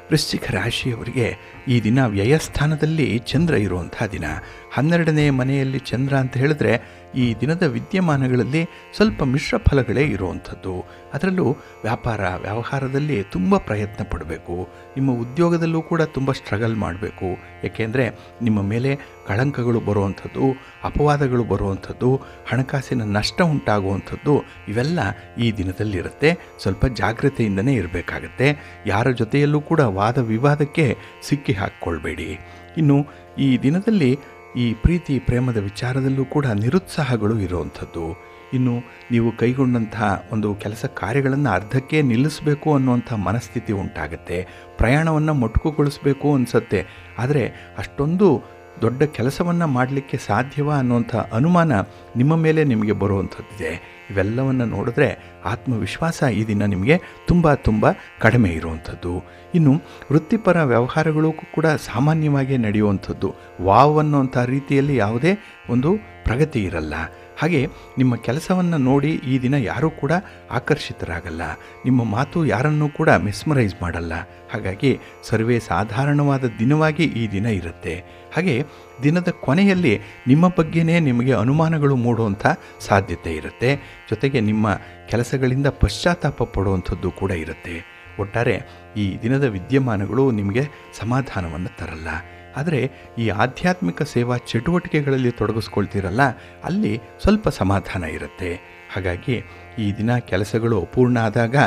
ವೃಶ್ಚಿಕ ರಾಶಿಯವರಿಗೆ ಈ ದಿನ ವ್ಯಯಸ್ಥಾನದಲ್ಲಿ ಚಂದ್ರ ಇರುವಂಥ ದಿನ. 12ನೇ ಮನೆಯಲ್ಲಿ ಚಂದ್ರ ಅಂತ ಹೇಳಿದ್ರೆ ಈ ದಿನದ ವಿದ್ಯಮಾನಗಳಲ್ಲಿ ಸ್ವಲ್ಪ ಮಿಶ್ರ ಫಲಗಳೇ ಇರುವಂಥದ್ದು. ಅದರಲ್ಲೂ ವ್ಯಾಪಾರ ವ್ಯವಹಾರದಲ್ಲಿ ತುಂಬ ಪ್ರಯತ್ನ ಪಡಬೇಕು. ನಿಮ್ಮ ಉದ್ಯೋಗದಲ್ಲೂ ಕೂಡ ತುಂಬ ಸ್ಟ್ರಗಲ್ ಮಾಡಬೇಕು. ಏಕೆಂದರೆ ನಿಮ್ಮ ಮೇಲೆ ಕಳಂಕಗಳು ಬರುವಂಥದ್ದು, ಅಪವಾದಗಳು ಬರುವಂಥದ್ದು, ಹಣಕಾಸಿನ ನಷ್ಟ ಉಂಟಾಗುವಂಥದ್ದು, ಇವೆಲ್ಲ ಈ ದಿನದಲ್ಲಿರುತ್ತೆ. ಸ್ವಲ್ಪ ಜಾಗ್ರತೆಯಿಂದನೇ ಇರಬೇಕಾಗತ್ತೆ. ಯಾರ ಜೊತೆಯಲ್ಲೂ ಕೂಡ ವಾದ ವಿವಾದಕ್ಕೆ ಸಿಕ್ಕಿ ಹಾಕ್ಕೊಳ್ಬೇಡಿ. ಇನ್ನು ಈ ದಿನದಲ್ಲಿ ಈ ಪ್ರೀತಿ ಪ್ರೇಮದ ವಿಚಾರದಲ್ಲೂ ಕೂಡ ನಿರುತ್ಸಾಹಗಳು ಇರುವಂಥದ್ದು. ಇನ್ನು ನೀವು ಕೈಗೊಂಡಂತಹ ಒಂದು ಕೆಲಸ ಕಾರ್ಯಗಳನ್ನು ಅರ್ಧಕ್ಕೆ ನಿಲ್ಲಿಸಬೇಕು ಅನ್ನುವಂಥ ಮನಸ್ಥಿತಿ ಉಂಟಾಗುತ್ತೆ. ಪ್ರಯಾಣವನ್ನು ಮೊಟಕುಗೊಳಿಸಬೇಕು ಅನಿಸುತ್ತೆ, ಆದರೆ ಅಷ್ಟೊಂದು ದೊಡ್ಡ ಕೆಲಸವನ್ನು ಮಾಡಲಿಕ್ಕೆ ಸಾಧ್ಯವಾ ಅನ್ನುವಂಥ ಅನುಮಾನ ನಿಮ್ಮ ಮೇಲೆ ನಿಮಗೆ ಬರುವಂಥದ್ದಿದೆ. ಇವೆಲ್ಲವನ್ನು ನೋಡಿದ್ರೆ ಆತ್ಮವಿಶ್ವಾಸ ಈ ದಿನ ನಿಮಗೆ ತುಂಬ ಕಡಿಮೆ ಇರುವಂಥದ್ದು. ಇನ್ನು ವೃತ್ತಿಪರ ವ್ಯವಹಾರಗಳು ಕೂಡ ಸಾಮಾನ್ಯವಾಗಿ ನಡೆಯುವಂಥದ್ದು. ವಾವ್ ಅನ್ನುವಂಥ ರೀತಿಯಲ್ಲಿ ಯಾವುದೇ ಒಂದು ಪ್ರಗತಿ ಇರಲ್ಲ. ಹಾಗೆ ನಿಮ್ಮ ಕೆಲಸವನ್ನು ನೋಡಿ ಈ ದಿನ ಯಾರೂ ಕೂಡ ಆಕರ್ಷಿತರಾಗಲ್ಲ. ನಿಮ್ಮ ಮಾತು ಯಾರನ್ನೂ ಕೂಡ ಮೆಸ್ಮರೈಸ್ ಮಾಡಲ್ಲ. ಹಾಗಾಗಿ ಸರ್ವೇ ಸಾಧಾರಣವಾದ ದಿನವಾಗಿ ಈ ದಿನ ಇರುತ್ತೆ. ಹಾಗೆ ದಿನದ ಕೊನೆಯಲ್ಲಿ ನಿಮ್ಮ ಬಗ್ಗೆನೇ ನಿಮಗೆ ಅನುಮಾನಗಳು ಮೂಡುವಂಥ ಸಾಧ್ಯತೆ ಇರುತ್ತೆ. ಜೊತೆಗೆ ನಿಮ್ಮ ಕೆಲಸಗಳಿಂದ ಪಶ್ಚಾತ್ತಾಪ ಪಡುವಂಥದ್ದು ಕೂಡ ಇರುತ್ತೆ. ಒಟ್ಟಾರೆ ಈ ದಿನದ ವಿದ್ಯಮಾನಗಳು ನಿಮಗೆ ಸಮಾಧಾನವನ್ನು ತರಲ್ಲ. ಆದರೆ ಈ ಆಧ್ಯಾತ್ಮಿಕ ಸೇವಾ ಚಟುವಟಿಕೆಗಳಲ್ಲಿ ತೊಡಗಿಸ್ಕೊಳ್ತೀರಲ್ಲ, ಅಲ್ಲಿ ಸ್ವಲ್ಪ ಸಮಾಧಾನ ಇರುತ್ತೆ. ಹಾಗಾಗಿ ಈ ದಿನ ಕೆಲಸಗಳು ಅಪೂರ್ಣ ಆದಾಗ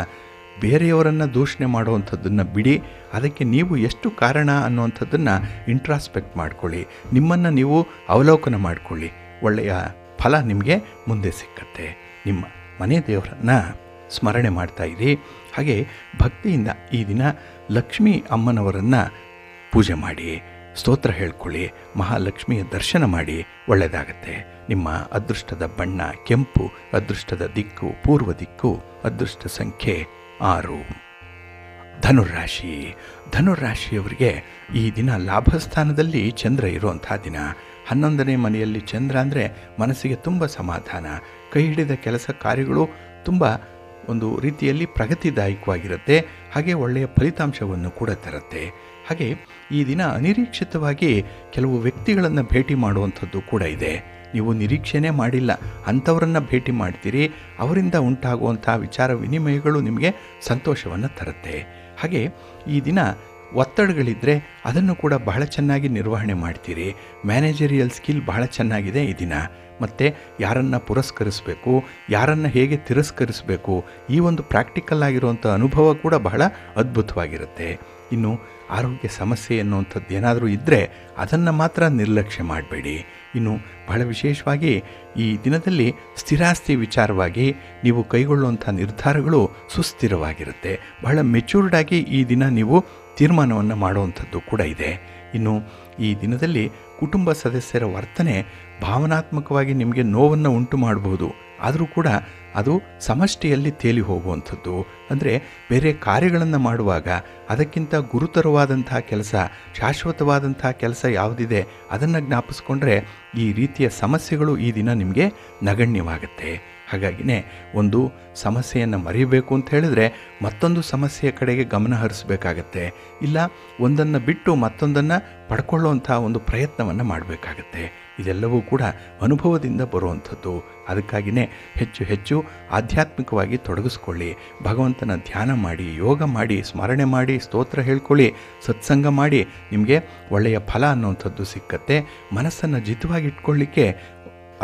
ಬೇರೆಯವರನ್ನು ದೂಷಣೆ ಮಾಡುವಂಥದ್ದನ್ನು ಬಿಡಿ. ಅದಕ್ಕೆ ನೀವು ಎಷ್ಟು ಕಾರಣ ಅನ್ನುವಂಥದ್ದನ್ನು ಇಂಟ್ರಾಸ್ಪೆಕ್ಟ್ ಮಾಡ್ಕೊಳ್ಳಿ. ನಿಮ್ಮನ್ನು ನೀವು ಅವಲೋಕನ ಮಾಡಿಕೊಳ್ಳಿ. ಒಳ್ಳೆಯ ಫಲ ನಿಮಗೆ ಮುಂದೆ ಸಿಕ್ಕತ್ತೆ. ನಿಮ್ಮ ಮನೆ ದೇವರನ್ನು ಸ್ಮರಣೆ ಮಾಡ್ತಾಯಿರಿ. ಹಾಗೆ ಭಕ್ತಿಯಿಂದ ಈ ದಿನ ಲಕ್ಷ್ಮೀ ಅಮ್ಮನವರನ್ನು ಪೂಜೆ ಮಾಡಿ, ಸ್ತೋತ್ರ ಹೇಳ್ಕೊಳ್ಳಿ, ಮಹಾಲಕ್ಷ್ಮಿಯ ದರ್ಶನ ಮಾಡಿ, ಒಳ್ಳೆಯದಾಗತ್ತೆ. ನಿಮ್ಮ ಅದೃಷ್ಟದ ಬಣ್ಣ ಕೆಂಪು, ಅದೃಷ್ಟದ ದಿಕ್ಕು ಪೂರ್ವ ದಿಕ್ಕು, ಅದೃಷ್ಟ ಸಂಖ್ಯೆ 6. ಧನುರಾಶಿ. ಧನುರಾಶಿಯವರಿಗೆ ಈ ದಿನ ಲಾಭಸ್ಥಾನದಲ್ಲಿ ಚಂದ್ರ ಇರುವಂಥ ದಿನ. 11ನೇ ಮನೆಯಲ್ಲಿ ಚಂದ್ರ ಅಂದರೆ ಮನಸ್ಸಿಗೆ ತುಂಬ ಸಮಾಧಾನ. ಕೈ ಹಿಡಿದ ಕೆಲಸ ಕಾರ್ಯಗಳು ತುಂಬ ಒಂದು ರೀತಿಯಲ್ಲಿ ಪ್ರಗತಿದಾಯಕವಾಗಿರುತ್ತೆ. ಹಾಗೆ ಒಳ್ಳೆಯ ಫಲಿತಾಂಶವನ್ನು ಕೂಡ ತರುತ್ತೆ. ಹಾಗೆ ಈ ದಿನ ಅನಿರೀಕ್ಷಿತವಾಗಿ ಕೆಲವು ವ್ಯಕ್ತಿಗಳನ್ನು ಭೇಟಿ ಮಾಡುವಂಥದ್ದು ಕೂಡ ಇದೆ. ನೀವು ನಿರೀಕ್ಷೆನೇ ಮಾಡಿಲ್ಲ ಅಂಥವರನ್ನು ಭೇಟಿ ಮಾಡ್ತೀರಿ. ಅವರಿಂದ ಉಂಟಾಗುವಂಥ ವಿಚಾರ ವಿನಿಮಯಗಳು ನಿಮಗೆ ಸಂತೋಷವನ್ನು ತರುತ್ತೆ. ಹಾಗೆ ಈ ದಿನ ಒತ್ತಡಗಳಿದ್ದರೆ ಅದನ್ನು ಕೂಡ ಬಹಳ ಚೆನ್ನಾಗಿ ನಿರ್ವಹಣೆ ಮಾಡ್ತೀರಿ. ಮ್ಯಾನೇಜರಿಯಲ್ ಸ್ಕಿಲ್ ಬಹಳ ಚೆನ್ನಾಗಿದೆ ಈ ದಿನ. ಮತ್ತು ಯಾರನ್ನು ಪುರಸ್ಕರಿಸಬೇಕು, ಯಾರನ್ನು ಹೇಗೆ ತಿರಸ್ಕರಿಸಬೇಕು, ಈ ಒಂದು ಪ್ರಾಕ್ಟಿಕಲ್ ಆಗಿರುವಂಥ ಅನುಭವ ಕೂಡ ಬಹಳ ಅದ್ಭುತವಾಗಿರುತ್ತೆ. ಇನ್ನು ಆರೋಗ್ಯ ಸಮಸ್ಯೆ ಅನ್ನುವಂಥದ್ದು ಏನಾದರೂ ಇದ್ದರೆ ಅದನ್ನು ಮಾತ್ರ ನಿರ್ಲಕ್ಷ್ಯ ಮಾಡಬೇಡಿ. ಇನ್ನು ಬಹಳ ವಿಶೇಷವಾಗಿ ಈ ದಿನದಲ್ಲಿ ಸ್ಥಿರಾಸ್ತಿ ವಿಚಾರವಾಗಿ ನೀವು ಕೈಗೊಳ್ಳುವಂಥ ನಿರ್ಧಾರಗಳು ಸುಸ್ಥಿರವಾಗಿರುತ್ತೆ. ಬಹಳ ಮೆಚ್ಯೂರ್ಡಾಗಿ ಈ ದಿನ ನೀವು ತೀರ್ಮಾನವನ್ನು ಮಾಡುವಂಥದ್ದು ಕೂಡ ಇದೆ. ಇನ್ನು ಈ ದಿನದಲ್ಲಿ ಕುಟುಂಬ ಸದಸ್ಯರ ವರ್ತನೆ ಭಾವನಾತ್ಮಕವಾಗಿ ನಿಮಗೆ ನೋವನ್ನು ಉಂಟು ಮಾಡಬಹುದು, ಆದರೂ ಕೂಡ ಅದು ಸಮಷ್ಟಿಯಲ್ಲಿ ತೇಲಿ ಹೋಗುವಂಥದ್ದು. ಅಂದರೆ ಬೇರೆ ಕಾರ್ಯಗಳನ್ನು ಮಾಡುವಾಗ ಅದಕ್ಕಿಂತ ಗುರುತರವಾದಂಥ ಕೆಲಸ, ಶಾಶ್ವತವಾದಂಥ ಕೆಲಸ ಯಾವುದಿದೆ ಅದನ್ನು ಜ್ಞಾಪಿಸ್ಕೊಂಡ್ರೆ ಈ ರೀತಿಯ ಸಮಸ್ಯೆಗಳು ಈ ದಿನ ನಿಮಗೆ ನಗಣ್ಯವಾಗುತ್ತೆ. ಹಾಗಾಗಿನೇ ಒಂದು ಸಮಸ್ಯೆಯನ್ನು ಮರೆಯಬೇಕು ಅಂತ ಹೇಳಿದ್ರೆ ಮತ್ತೊಂದು ಸಮಸ್ಯೆಯ ಕಡೆಗೆ ಗಮನ ಹರಿಸಬೇಕಾಗತ್ತೆ, ಇಲ್ಲ ಒಂದನ್ನು ಬಿಟ್ಟು ಮತ್ತೊಂದನ್ನು ಪಡ್ಕೊಳ್ಳುವಂಥ ಒಂದು ಪ್ರಯತ್ನವನ್ನು ಮಾಡಬೇಕಾಗತ್ತೆ. ಇದೆಲ್ಲವೂ ಕೂಡ ಅನುಭವದಿಂದ ಬರುವಂಥದ್ದು. ಅದಕ್ಕಾಗಿಯೇ ಹೆಚ್ಚು ಹೆಚ್ಚು ಆಧ್ಯಾತ್ಮಿಕವಾಗಿ ತೊಡಗಿಸ್ಕೊಳ್ಳಿ, ಭಗವಂತನ ಧ್ಯಾನ ಮಾಡಿ, ಯೋಗ ಮಾಡಿ, ಸ್ಮರಣೆ ಮಾಡಿ, ಸ್ತೋತ್ರ ಹೇಳ್ಕೊಳ್ಳಿ, ಸತ್ಸಂಗ ಮಾಡಿ, ನಿಮಗೆ ಒಳ್ಳೆಯ ಫಲ ಅನ್ನುವಂಥದ್ದು ಸಿಕ್ಕತ್ತೆ. ಮನಸ್ಸನ್ನು ಜಿತವಾಗಿಟ್ಕೊಳ್ಳಿಕ್ಕೆ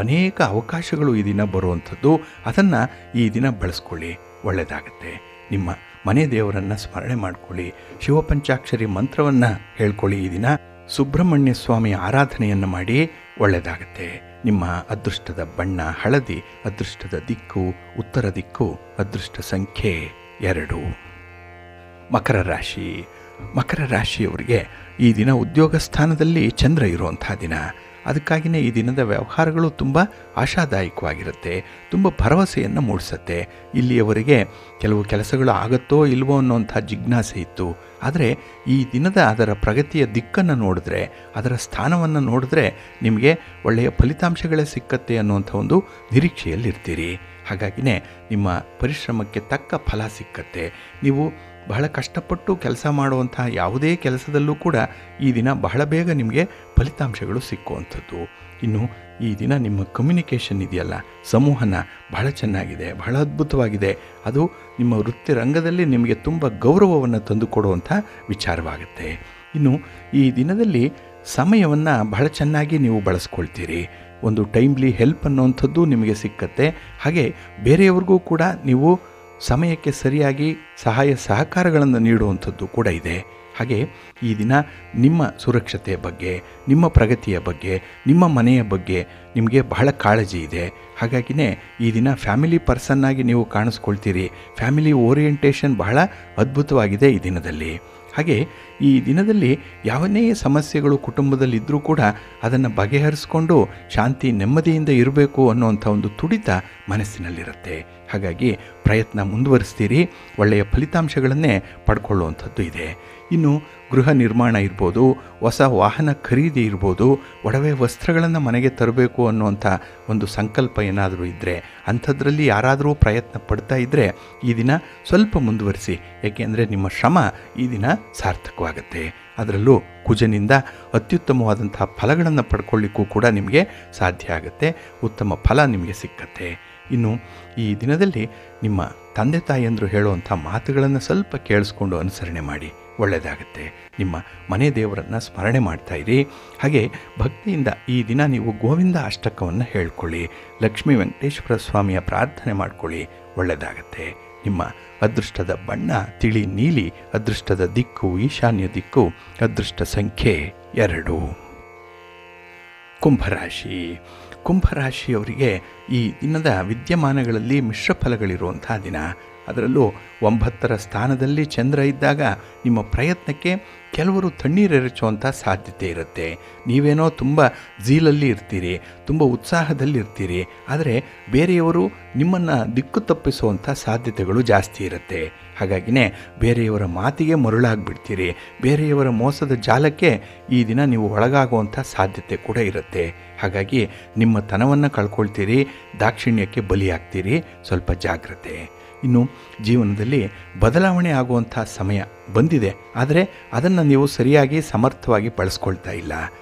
ಅನೇಕ ಅವಕಾಶಗಳು ಈ ದಿನ ಬರುವಂಥದ್ದು. ಅದನ್ನು ಈ ದಿನ ಬಳಸ್ಕೊಳ್ಳಿ, ಒಳ್ಳೆಯದಾಗತ್ತೆ. ನಿಮ್ಮ ಮನೆ ದೇವರನ್ನು ಸ್ಮರಣೆ ಮಾಡ್ಕೊಳ್ಳಿ, ಶಿವಪಂಚಾಕ್ಷರಿ ಮಂತ್ರವನ್ನು ಹೇಳ್ಕೊಳ್ಳಿ. ಈ ದಿನ ಸುಬ್ರಹ್ಮಣ್ಯ ಸ್ವಾಮಿ ಆರಾಧನೆಯನ್ನು ಮಾಡಿ, ಒಳ್ಳೆಯದಾಗತ್ತೆ. ನಿಮ್ಮ ಅದೃಷ್ಟದ ಬಣ್ಣ ಹಳದಿ, ಅದೃಷ್ಟದ ದಿಕ್ಕು ಉತ್ತರ ದಿಕ್ಕು, ಅದೃಷ್ಟ ಸಂಖ್ಯೆ 2. ಮಕರ ರಾಶಿ. ಮಕರ ರಾಶಿಯವರಿಗೆ ಈ ದಿನ ಉದ್ಯೋಗ ಸ್ಥಾನದಲ್ಲಿ ಚಂದ್ರ ಇರುವಂಥ ದಿನ. ಅದಕ್ಕಾಗಿಯೇ ಈ ದಿನದ ವ್ಯವಹಾರಗಳು ತುಂಬ ಆಶಾದಾಯಕವಾಗಿರುತ್ತೆ, ತುಂಬ ಭರವಸೆಯನ್ನು ಮೂಡಿಸುತ್ತೆ. ಇಲ್ಲಿಯವರೆಗೆ ಕೆಲವು ಕೆಲಸಗಳು ಆಗುತ್ತೋ ಇಲ್ವೋ ಅನ್ನೋಂಥ ಜಿಜ್ಞಾಸೆ ಇತ್ತು, ಆದರೆ ಈ ದಿನದ ಅದರ ಪ್ರಗತಿಯ ದಿಕ್ಕನ್ನು ನೋಡಿದ್ರೆ, ಅದರ ಸ್ಥಾನವನ್ನು ನೋಡಿದ್ರೆ ನಿಮಗೆ ಒಳ್ಳೆಯ ಫಲಿತಾಂಶಗಳೇ ಸಿಕ್ಕತ್ತೆ ಅನ್ನುವಂಥ ಒಂದು ನಿರೀಕ್ಷೆಯಲ್ಲಿರ್ತೀರಿ. ಹಾಗಾಗಿನೇ ನಿಮ್ಮ ಪರಿಶ್ರಮಕ್ಕೆ ತಕ್ಕ ಫಲ ಸಿಕ್ಕತ್ತೆ. ನೀವು ಬಹಳ ಕಷ್ಟಪಟ್ಟು ಕೆಲಸ ಮಾಡುವಂಥ ಯಾವುದೇ ಕೆಲಸದಲ್ಲೂ ಕೂಡ ಈ ದಿನ ಬಹಳ ಬೇಗ ನಿಮಗೆ ಫಲಿತಾಂಶಗಳು ಸಿಕ್ಕುವಂಥದ್ದು. ಇನ್ನು ಈ ದಿನ ನಿಮ್ಮ ಕಮ್ಯುನಿಕೇಷನ್ ಇದೆಯಲ್ಲ, ಸಂವಹನ ಬಹಳ ಚೆನ್ನಾಗಿದೆ, ಬಹಳ ಅದ್ಭುತವಾಗಿದೆ. ಅದು ನಿಮ್ಮ ವೃತ್ತಿ ರಂಗದಲ್ಲಿ ನಿಮಗೆ ತುಂಬ ಗೌರವವನ್ನು ತಂದುಕೊಡುವಂಥ ವಿಚಾರವಾಗುತ್ತೆ. ಇನ್ನು ಈ ದಿನದಲ್ಲಿ ಸಮಯವನ್ನು ಬಹಳ ಚೆನ್ನಾಗಿ ನೀವು ಬಳಸ್ಕೊಳ್ತೀರಿ. ಒಂದು ಟೈಮ್ಲಿ ಹೆಲ್ಪ್ ಅನ್ನೋವಂಥದ್ದು ನಿಮಗೆ ಸಿಕ್ಕತ್ತೆ. ಹಾಗೆ ಬೇರೆಯವ್ರಿಗೂ ಕೂಡ ನೀವು ಸಮಯಕ್ಕೆ ಸರಿಯಾಗಿ ಸಹಾಯ ಸಹಕಾರಗಳನ್ನು ನೀಡುವಂಥದ್ದು ಕೂಡ ಇದೆ. ಹಾಗೆ ಈ ದಿನ ನಿಮ್ಮ ಸುರಕ್ಷತೆಯ ಬಗ್ಗೆ, ನಿಮ್ಮ ಪ್ರಗತಿಯ ಬಗ್ಗೆ, ನಿಮ್ಮ ಮನೆಯ ಬಗ್ಗೆ ನಿಮಗೆ ಬಹಳ ಕಾಳಜಿ ಇದೆ. ಹಾಗಾಗಿನೇ ಈ ದಿನ ಫ್ಯಾಮಿಲಿ ಪರ್ಸನ್ನಾಗಿ ನೀವು ಕಾಣಿಸ್ಕೊಳ್ತೀರಿ. ಫ್ಯಾಮಿಲಿ ಓರಿಯೆಂಟೇಷನ್ ಬಹಳ ಅದ್ಭುತವಾಗಿದೆ ಈ ದಿನದಲ್ಲಿ. ಹಾಗೆ ಈ ದಿನದಲ್ಲಿ ಯಾವನೇ ಸಮಸ್ಯೆಗಳು ಕುಟುಂಬದಲ್ಲಿದ್ದರೂ ಕೂಡ ಅದನ್ನು ಬಗೆಹರಿಸ್ಕೊಂಡು ಶಾಂತಿ ನೆಮ್ಮದಿಯಿಂದ ಇರಬೇಕು ಅನ್ನುವಂಥ ಒಂದು ತುಡಿತ ಮನಸ್ಸಿನಲ್ಲಿರುತ್ತೆ. ಹಾಗಾಗಿ ಪ್ರಯತ್ನ ಮುಂದುವರಿಸ್ತೀರಿ, ಒಳ್ಳೆಯ ಫಲಿತಾಂಶಗಳನ್ನೇ ಪಡ್ಕೊಳ್ಳುವಂಥದ್ದು ಇದೆ. ಇನ್ನು ಗೃಹ ನಿರ್ಮಾಣ ಇರ್ಬೋದು, ಹೊಸ ವಾಹನ ಖರೀದಿ ಇರ್ಬೋದು, ಒಡವೆ ವಸ್ತ್ರಗಳನ್ನು ಮನೆಗೆ ತರಬೇಕು ಅನ್ನುವಂಥ ಒಂದು ಸಂಕಲ್ಪ ಏನಾದರೂ ಇದ್ದರೆ, ಅಂಥದ್ರಲ್ಲಿ ಯಾರಾದರೂ ಪ್ರಯತ್ನ ಪಡ್ತಾ ಇದ್ದರೆ ಈ ದಿನ ಸ್ವಲ್ಪ ಮುಂದುವರಿಸಿ. ಏಕೆಂದರೆ ನಿಮ್ಮ ಶ್ರಮ ಈ ದಿನ ಸಾರ್ಥಕವಾಗುತ್ತೆ. ಅದರಲ್ಲೂ ಕುಜನಿಂದ ಅತ್ಯುತ್ತಮವಾದಂಥ ಫಲಗಳನ್ನು ಪಡ್ಕೊಳ್ಳಿಕ್ಕೂ ಕೂಡ ನಿಮಗೆ ಸಾಧ್ಯ ಆಗುತ್ತೆ. ಉತ್ತಮ ಫಲ ನಿಮಗೆ ಸಿಕ್ಕತ್ತೆ. ಇನ್ನು ಈ ದಿನದಲ್ಲಿ ನಿಮ್ಮ ತಂದೆ ತಾಯಿಯಂದರು ಹೇಳುವಂಥ ಮಾತುಗಳನ್ನು ಸ್ವಲ್ಪ ಕೇಳಿಸ್ಕೊಂಡು ಅನುಸರಣೆ ಮಾಡಿ, ಒಳ್ಳೆಯದಾಗುತ್ತೆ. ನಿಮ್ಮ ಮನೆ ದೇವರನ್ನು ಸ್ಮರಣೆ ಮಾಡ್ತಾಯಿರಿ. ಹಾಗೆ ಭಕ್ತಿಯಿಂದ ಈ ದಿನ ನೀವು ಗೋವಿಂದ ಅಷ್ಟಕವನ್ನು ಹೇಳ್ಕೊಳ್ಳಿ, ಲಕ್ಷ್ಮೀ ವೆಂಕಟೇಶ್ವರ ಸ್ವಾಮಿಯ ಪ್ರಾರ್ಥನೆ ಮಾಡ್ಕೊಳ್ಳಿ, ಒಳ್ಳೆಯದಾಗತ್ತೆ. ನಿಮ್ಮ ಅದೃಷ್ಟದ ಬಣ್ಣ ತಿಳಿ ನೀಲಿ, ಅದೃಷ್ಟದ ದಿಕ್ಕು ಈಶಾನ್ಯ ದಿಕ್ಕು, ಅದೃಷ್ಟ ಸಂಖ್ಯೆ 2. ಕುಂಭರಾಶಿ. ಕುಂಭರಾಶಿಯವರಿಗೆ ಈ ದಿನದ ವಿದ್ಯಮಾನಗಳಲ್ಲಿ ಮಿಶ್ರ ಫಲಗಳಿರುವಂಥ ದಿನ. ಅದರಲ್ಲೂ 9ರ ಸ್ಥಾನದಲ್ಲಿ ಚಂದ್ರ ಇದ್ದಾಗ ನಿಮ್ಮ ಪ್ರಯತ್ನಕ್ಕೆ ಕೆಲವರು ತಣ್ಣೀರೆರಚುವಂಥ ಸಾಧ್ಯತೆ ಇರುತ್ತೆ. ನೀವೇನೋ ತುಂಬ ಝೀಲಲ್ಲಿ ಇರ್ತೀರಿ, ತುಂಬ ಉತ್ಸಾಹದಲ್ಲಿರ್ತೀರಿ, ಆದರೆ ಬೇರೆಯವರು ನಿಮ್ಮನ್ನು ದಿಕ್ಕು ತಪ್ಪಿಸುವಂಥ ಸಾಧ್ಯತೆಗಳು ಜಾಸ್ತಿ ಇರುತ್ತೆ. ಹಾಗಾಗಿನೇ ಬೇರೆಯವರ ಮಾತಿಗೆ ಮರುಳಾಗಿಬಿಡ್ತೀರಿ, ಬೇರೆಯವರ ಮೋಸದ ಜಾಲಕ್ಕೆ ಈ ದಿನ ನೀವು ಒಳಗಾಗುವಂಥ ಸಾಧ್ಯತೆ ಕೂಡ ಇರುತ್ತೆ. ಹಾಗಾಗಿ ನಿಮ್ಮ ತನವನ್ನು ಕಳ್ಕೊಳ್ತೀರಿ, ದಾಕ್ಷಿಣ್ಯಕ್ಕೆ ಬಲಿಯಾಗ್ತೀರಿ, ಸ್ವಲ್ಪ ಜಾಗ್ರತೆ. ಇನ್ನು ಜೀವನದಲ್ಲಿ ಬದಲಾವಣೆ ಆಗುವಂಥ ಸಮಯ ಬಂದಿದೆ, ಆದರೆ ಅದನ್ನು ನೀವು ಸರಿಯಾಗಿ ಸಮರ್ಥವಾಗಿ ಬಳಸ್ಕೊಳ್ತಾ ಇಲ್ಲ.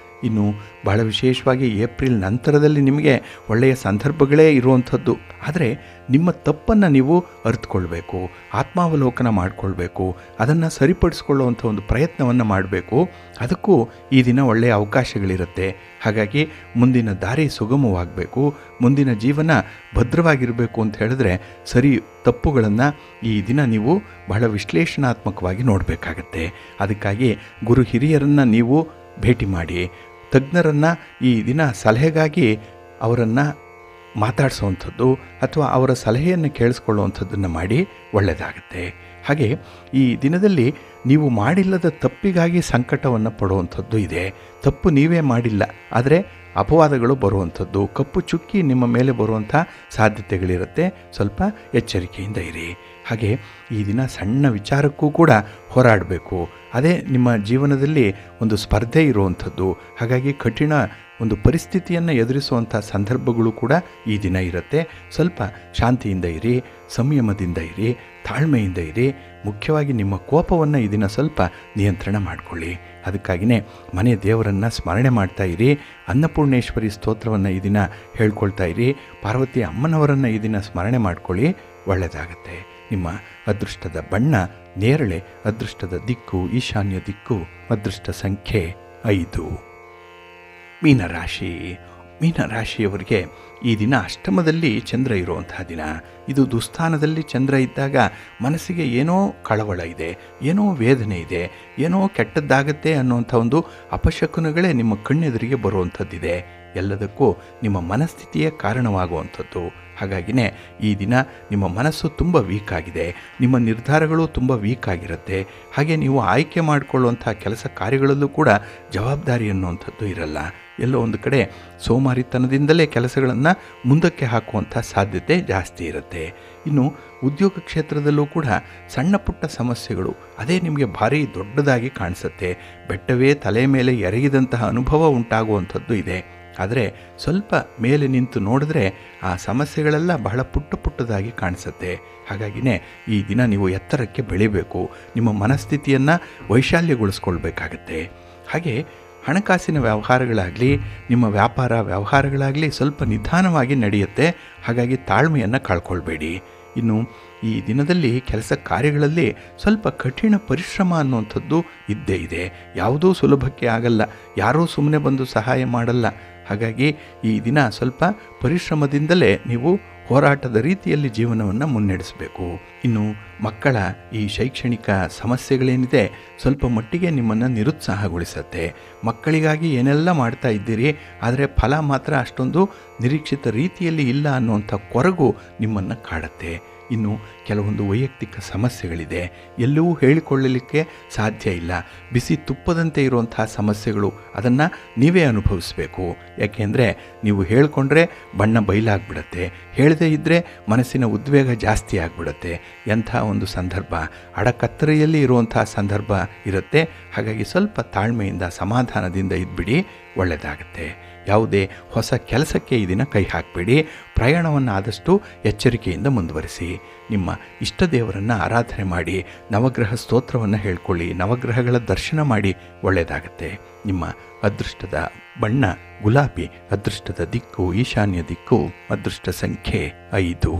ಇನ್ನು ಬಹಳ ವಿಶೇಷವಾಗಿ ಏಪ್ರಿಲ್ ನಂತರದಲ್ಲಿ ನಿಮಗೆ ಒಳ್ಳೆಯ ಸಂದರ್ಭಗಳೇ ಇರುವಂಥದ್ದು. ಆದರೆ ನಿಮ್ಮ ತಪ್ಪನ್ನು ನೀವು ಅರಿತುಕೊಳ್ಬೇಕು, ಆತ್ಮಾವಲೋಕನ ಮಾಡಿಕೊಳ್ಬೇಕು, ಅದನ್ನು ಸರಿಪಡಿಸ್ಕೊಳ್ಳುವಂಥ ಒಂದು ಪ್ರಯತ್ನವನ್ನು ಮಾಡಬೇಕು. ಅದಕ್ಕೂ ಈ ದಿನ ಒಳ್ಳೆಯ ಅವಕಾಶಗಳಿರುತ್ತೆ. ಹಾಗಾಗಿ ಮುಂದಿನ ದಾರಿ ಸುಗಮವಾಗಬೇಕು, ಮುಂದಿನ ಜೀವನ ಭದ್ರವಾಗಿರಬೇಕು ಅಂತ ಹೇಳಿದ್ರೆ ಸರಿ ತಪ್ಪುಗಳನ್ನು ಈ ದಿನ ನೀವು ಬಹಳ ವಿಶ್ಲೇಷಣಾತ್ಮಕವಾಗಿ ನೋಡಬೇಕಾಗತ್ತೆ. ಅದಕ್ಕಾಗಿ ಗುರು ಹಿರಿಯರನ್ನು ನೀವು ಭೇಟಿ ಮಾಡಿ, ತಜ್ಞರನ್ನು ಈ ದಿನ ಸಲಹೆಗಾಗಿ ಅವರನ್ನು ಮಾತಾಡಿಸುವಂಥದ್ದು ಅಥವಾ ಅವರ ಸಲಹೆಯನ್ನು ಕೇಳಿಸ್ಕೊಳ್ಳುವಂಥದ್ದನ್ನು ಮಾಡಿ ಒಳ್ಳೆಯದಾಗುತ್ತೆ. ಹಾಗೆ ಈ ದಿನದಲ್ಲಿ ನೀವು ಮಾಡಿಲ್ಲದ ತಪ್ಪಿಗಾಗಿ ಸಂಕಟವನ್ನು ಪಡುವಂಥದ್ದು ಇದೆ. ತಪ್ಪು ನೀವೇ ಮಾಡಿಲ್ಲ, ಆದರೆ ಅಪವಾದಗಳು ಬರುವಂಥದ್ದು, ಕಪ್ಪು ಚುಕ್ಕಿ ನಿಮ್ಮ ಮೇಲೆ ಬರುವಂಥ ಸಾಧ್ಯತೆಗಳಿರುತ್ತೆ. ಸ್ವಲ್ಪ ಎಚ್ಚರಿಕೆಯಿಂದ ಇರಿ. ಹಾಗೆ ಈ ದಿನ ಸಣ್ಣ ವಿಚಾರಕ್ಕೂ ಕೂಡ ಹೋರಾಡಬೇಕು. ಅದೇ ನಿಮ್ಮ ಜೀವನದಲ್ಲಿ ಒಂದು ಸ್ಪರ್ಧೆ ಇರುವಂಥದ್ದು. ಹಾಗಾಗಿ ಕಠಿಣ ಒಂದು ಪರಿಸ್ಥಿತಿಯನ್ನು ಎದುರಿಸುವಂಥ ಸಂದರ್ಭಗಳು ಕೂಡ ಈ ದಿನ ಇರುತ್ತೆ. ಸ್ವಲ್ಪ ಶಾಂತಿಯಿಂದ ಇರಿ, ಸಂಯಮದಿಂದ ಇರಿ, ತಾಳ್ಮೆಯಿಂದ ಇರಿ. ಮುಖ್ಯವಾಗಿ ನಿಮ್ಮ ಕೋಪವನ್ನು ಈ ದಿನ ಸ್ವಲ್ಪ ನಿಯಂತ್ರಣ ಮಾಡಿಕೊಳ್ಳಿ. ಅದಕ್ಕಾಗಿಯೇ ಮನೆ ದೇವರನ್ನು ಸ್ಮರಣೆ ಮಾಡ್ತಾ ಇರಿ. ಅನ್ನಪೂರ್ಣೇಶ್ವರಿ ಸ್ತೋತ್ರವನ್ನು ಈ ದಿನ ಹೇಳ್ಕೊಳ್ತಾ ಇರಿ. ಪಾರ್ವತಿ ಅಮ್ಮನವರನ್ನು ಈ ದಿನ ಸ್ಮರಣೆ ಮಾಡ್ಕೊಳ್ಳಿ, ಒಳ್ಳೆಯದಾಗತ್ತೆ. ನಿಮ್ಮ ಅದೃಷ್ಟದ ಬಣ್ಣ ನೇರಳೆ, ಅದೃಷ್ಟದ ದಿಕ್ಕು ಈಶಾನ್ಯ ದಿಕ್ಕು, ಅದೃಷ್ಟ ಸಂಖ್ಯೆ 5. ಮೀನರಾಶಿ. ಮೀನರಾಶಿಯವರಿಗೆ ಈ ದಿನ ಅಷ್ಟಮದಲ್ಲಿ ಚಂದ್ರ ಇರುವಂತಹ ದಿನ. ಇದು ದುಸ್ಥಾನದಲ್ಲಿ ಚಂದ್ರ ಇದ್ದಾಗ ಮನಸ್ಸಿಗೆ ಏನೋ ಕಳವಳ ಇದೆ, ಏನೋ ವೇದನೆ ಇದೆ, ಏನೋ ಕೆಟ್ಟದ್ದಾಗತ್ತೆ ಅನ್ನುವಂಥ ಒಂದು ಅಪಶಕುನಗಳೇ ನಿಮ್ಮ ಕಣ್ಣೆದುರಿಗೆ ಬರುವಂಥದ್ದಿದೆ. ಎಲ್ಲದಕ್ಕೂ ನಿಮ್ಮ ಮನಸ್ಥಿತಿಯೇ ಕಾರಣವಾಗುವಂಥದ್ದು. ಹಾಗಾಗಿಯೇ ಈ ದಿನ ನಿಮ್ಮ ಮನಸ್ಸು ತುಂಬ ವೀಕ್ ಆಗಿದೆ, ನಿಮ್ಮ ನಿರ್ಧಾರಗಳು ತುಂಬ ವೀಕ್ ಆಗಿರುತ್ತೆ. ಹಾಗೆ ನೀವು ಆಯ್ಕೆ ಮಾಡಿಕೊಳ್ಳುವಂಥ ಕೆಲಸ ಕಾರ್ಯಗಳಲ್ಲೂ ಕೂಡ ಜವಾಬ್ದಾರಿ ಅನ್ನುವಂಥದ್ದು ಇರಲ್ಲ. ಎಲ್ಲೋ ಒಂದು ಕಡೆ ಸೋಮಾರಿತನದಿಂದಲೇ ಕೆಲಸಗಳನ್ನು ಮುಂದಕ್ಕೆ ಹಾಕುವಂಥ ಸಾಧ್ಯತೆ ಜಾಸ್ತಿ ಇರುತ್ತೆ. ಇನ್ನು ಉದ್ಯೋಗ ಕ್ಷೇತ್ರದಲ್ಲೂ ಕೂಡ ಸಣ್ಣ ಪುಟ್ಟ ಸಮಸ್ಯೆಗಳು ಅದೇ ನಿಮಗೆ ಭಾರಿ ದೊಡ್ಡದಾಗಿ ಕಾಣಿಸುತ್ತೆ. ಬೆಟ್ಟವೇ ತಲೆ ಮೇಲೆ ಎರಗಿದಂತಹ ಅನುಭವ ಉಂಟಾಗುವಂಥದ್ದು ಇದೆ. ಆದರೆ ಸ್ವಲ್ಪ ಮೇಲೆ ನಿಂತು ನೋಡಿದ್ರೆ ಆ ಸಮಸ್ಯೆಗಳೆಲ್ಲ ಬಹಳ ಪುಟ್ಟದಾಗಿ ಕಾಣಿಸುತ್ತೆ. ಹಾಗಾಗಿಯೇ ಈ ದಿನ ನೀವು ಎತ್ತರಕ್ಕೆ ಬೆಳಿಬೇಕು, ನಿಮ್ಮ ಮನಸ್ಥಿತಿಯನ್ನು ವೈಶಾಲ್ಯಗೊಳಿಸ್ಕೊಳ್ಬೇಕಾಗತ್ತೆ. ಹಾಗೆ ಹಣಕಾಸಿನ ವ್ಯವಹಾರಗಳಾಗಲಿ, ನಿಮ್ಮ ವ್ಯಾಪಾರ ವ್ಯವಹಾರಗಳಾಗಲಿ ಸ್ವಲ್ಪ ನಿಧಾನವಾಗಿ ನಡೆಯುತ್ತೆ. ಹಾಗಾಗಿ ತಾಳ್ಮೆಯನ್ನು ಕಳ್ಕೊಳ್ಬೇಡಿ. ಇನ್ನು ಈ ದಿನದಲ್ಲಿ ಕೆಲಸ ಕಾರ್ಯಗಳಲ್ಲಿ ಸ್ವಲ್ಪ ಕಠಿಣ ಪರಿಶ್ರಮ ಅನ್ನುವಂಥದ್ದು ಇದ್ದೇ ಇದೆ. ಯಾವುದೂ ಸುಲಭಕ್ಕೆ ಆಗಲ್ಲ, ಯಾರೂ ಸುಮ್ಮನೆ ಬಂದು ಸಹಾಯ ಮಾಡಲ್ಲ. ಹಾಗಾಗಿ ಈ ದಿನ ಸ್ವಲ್ಪ ಪರಿಶ್ರಮದಿಂದಲೇ ನೀವು ಹೋರಾಟದ ರೀತಿಯಲ್ಲಿ ಜೀವನವನ್ನು ಮುನ್ನಡೆಸಬೇಕು. ಇನ್ನು ಮಕ್ಕಳ ಈ ಶೈಕ್ಷಣಿಕ ಸಮಸ್ಯೆಗಳೇನಿದೆ ಸ್ವಲ್ಪ ಮಟ್ಟಿಗೆ ನಿಮ್ಮನ್ನು ನಿರುತ್ಸಾಹಗೊಳಿಸುತ್ತೆ. ಮಕ್ಕಳಿಗಾಗಿ ಏನೆಲ್ಲ ಮಾಡ್ತಾ ಇದ್ದೀರಿ, ಆದರೆ ಫಲ ಮಾತ್ರ ಅಷ್ಟೊಂದು ನಿರೀಕ್ಷಿತ ರೀತಿಯಲ್ಲಿ ಇಲ್ಲ ಅನ್ನುವಂಥ ಕೊರಗು ನಿಮ್ಮನ್ನು ಕಾಡುತ್ತೆ. ಇನ್ನು ಕೆಲವೊಂದು ವೈಯಕ್ತಿಕ ಸಮಸ್ಯೆಗಳಿದೆ, ಎಲ್ಲವೂ ಹೇಳಿಕೊಳ್ಳಲಿಕ್ಕೆ ಸಾಧ್ಯ ಇಲ್ಲ. ಬಿಸಿ ತುಪ್ಪದಂತೆ ಇರುವಂತಹ ಸಮಸ್ಯೆಗಳು, ಅದನ್ನು ನೀವೇ ಅನುಭವಿಸಬೇಕು. ಯಾಕೆಂದರೆ ನೀವು ಹೇಳಿಕೊಂಡ್ರೆ ಬಣ್ಣ ಬಯಲಾಗ್ಬಿಡತ್ತೆ, ಹೇಳದೇ ಇದ್ದರೆ ಮನಸ್ಸಿನ ಉದ್ವೇಗ ಜಾಸ್ತಿ ಆಗಿಬಿಡುತ್ತೆ. ಎಂಥ ಒಂದು ಸಂದರ್ಭ, ಅಡಕತ್ತರೆಯಲ್ಲಿ ಇರುವಂತಹ ಸಂದರ್ಭ ಇರುತ್ತೆ. ಹಾಗಾಗಿ ಸ್ವಲ್ಪ ತಾಳ್ಮೆಯಿಂದ ಸಮಾಧಾನದಿಂದ ಇದ್ಬಿಡಿ, ಒಳ್ಳೆಯದಾಗತ್ತೆ. ಯಾವುದೇ ಹೊಸ ಕೆಲಸಕ್ಕೆ ಈ ದಿನ ಕೈ ಹಾಕಬೇಡಿ. ಪ್ರಯಾಣವನ್ನು ಆದಷ್ಟು ಎಚ್ಚರಿಕೆಯಿಂದ ಮುಂದುವರಿಸಿ. ನಿಮ್ಮ ಇಷ್ಟ ದೇವರನ್ನು ಆರಾಧನೆ ಮಾಡಿ, ನವಗ್ರಹ ಸ್ತೋತ್ರವನ್ನು ಹೇಳ್ಕೊಳ್ಳಿ, ನವಗ್ರಹಗಳ ದರ್ಶನ ಮಾಡಿ, ಒಳ್ಳೆಯದಾಗತ್ತೆ. ನಿಮ್ಮ ಅದೃಷ್ಟದ ಬಣ್ಣ ಗುಲಾಬಿ, ಅದೃಷ್ಟದ ದಿಕ್ಕು ಈಶಾನ್ಯ ದಿಕ್ಕು, ಅದೃಷ್ಟ ಸಂಖ್ಯೆ 5.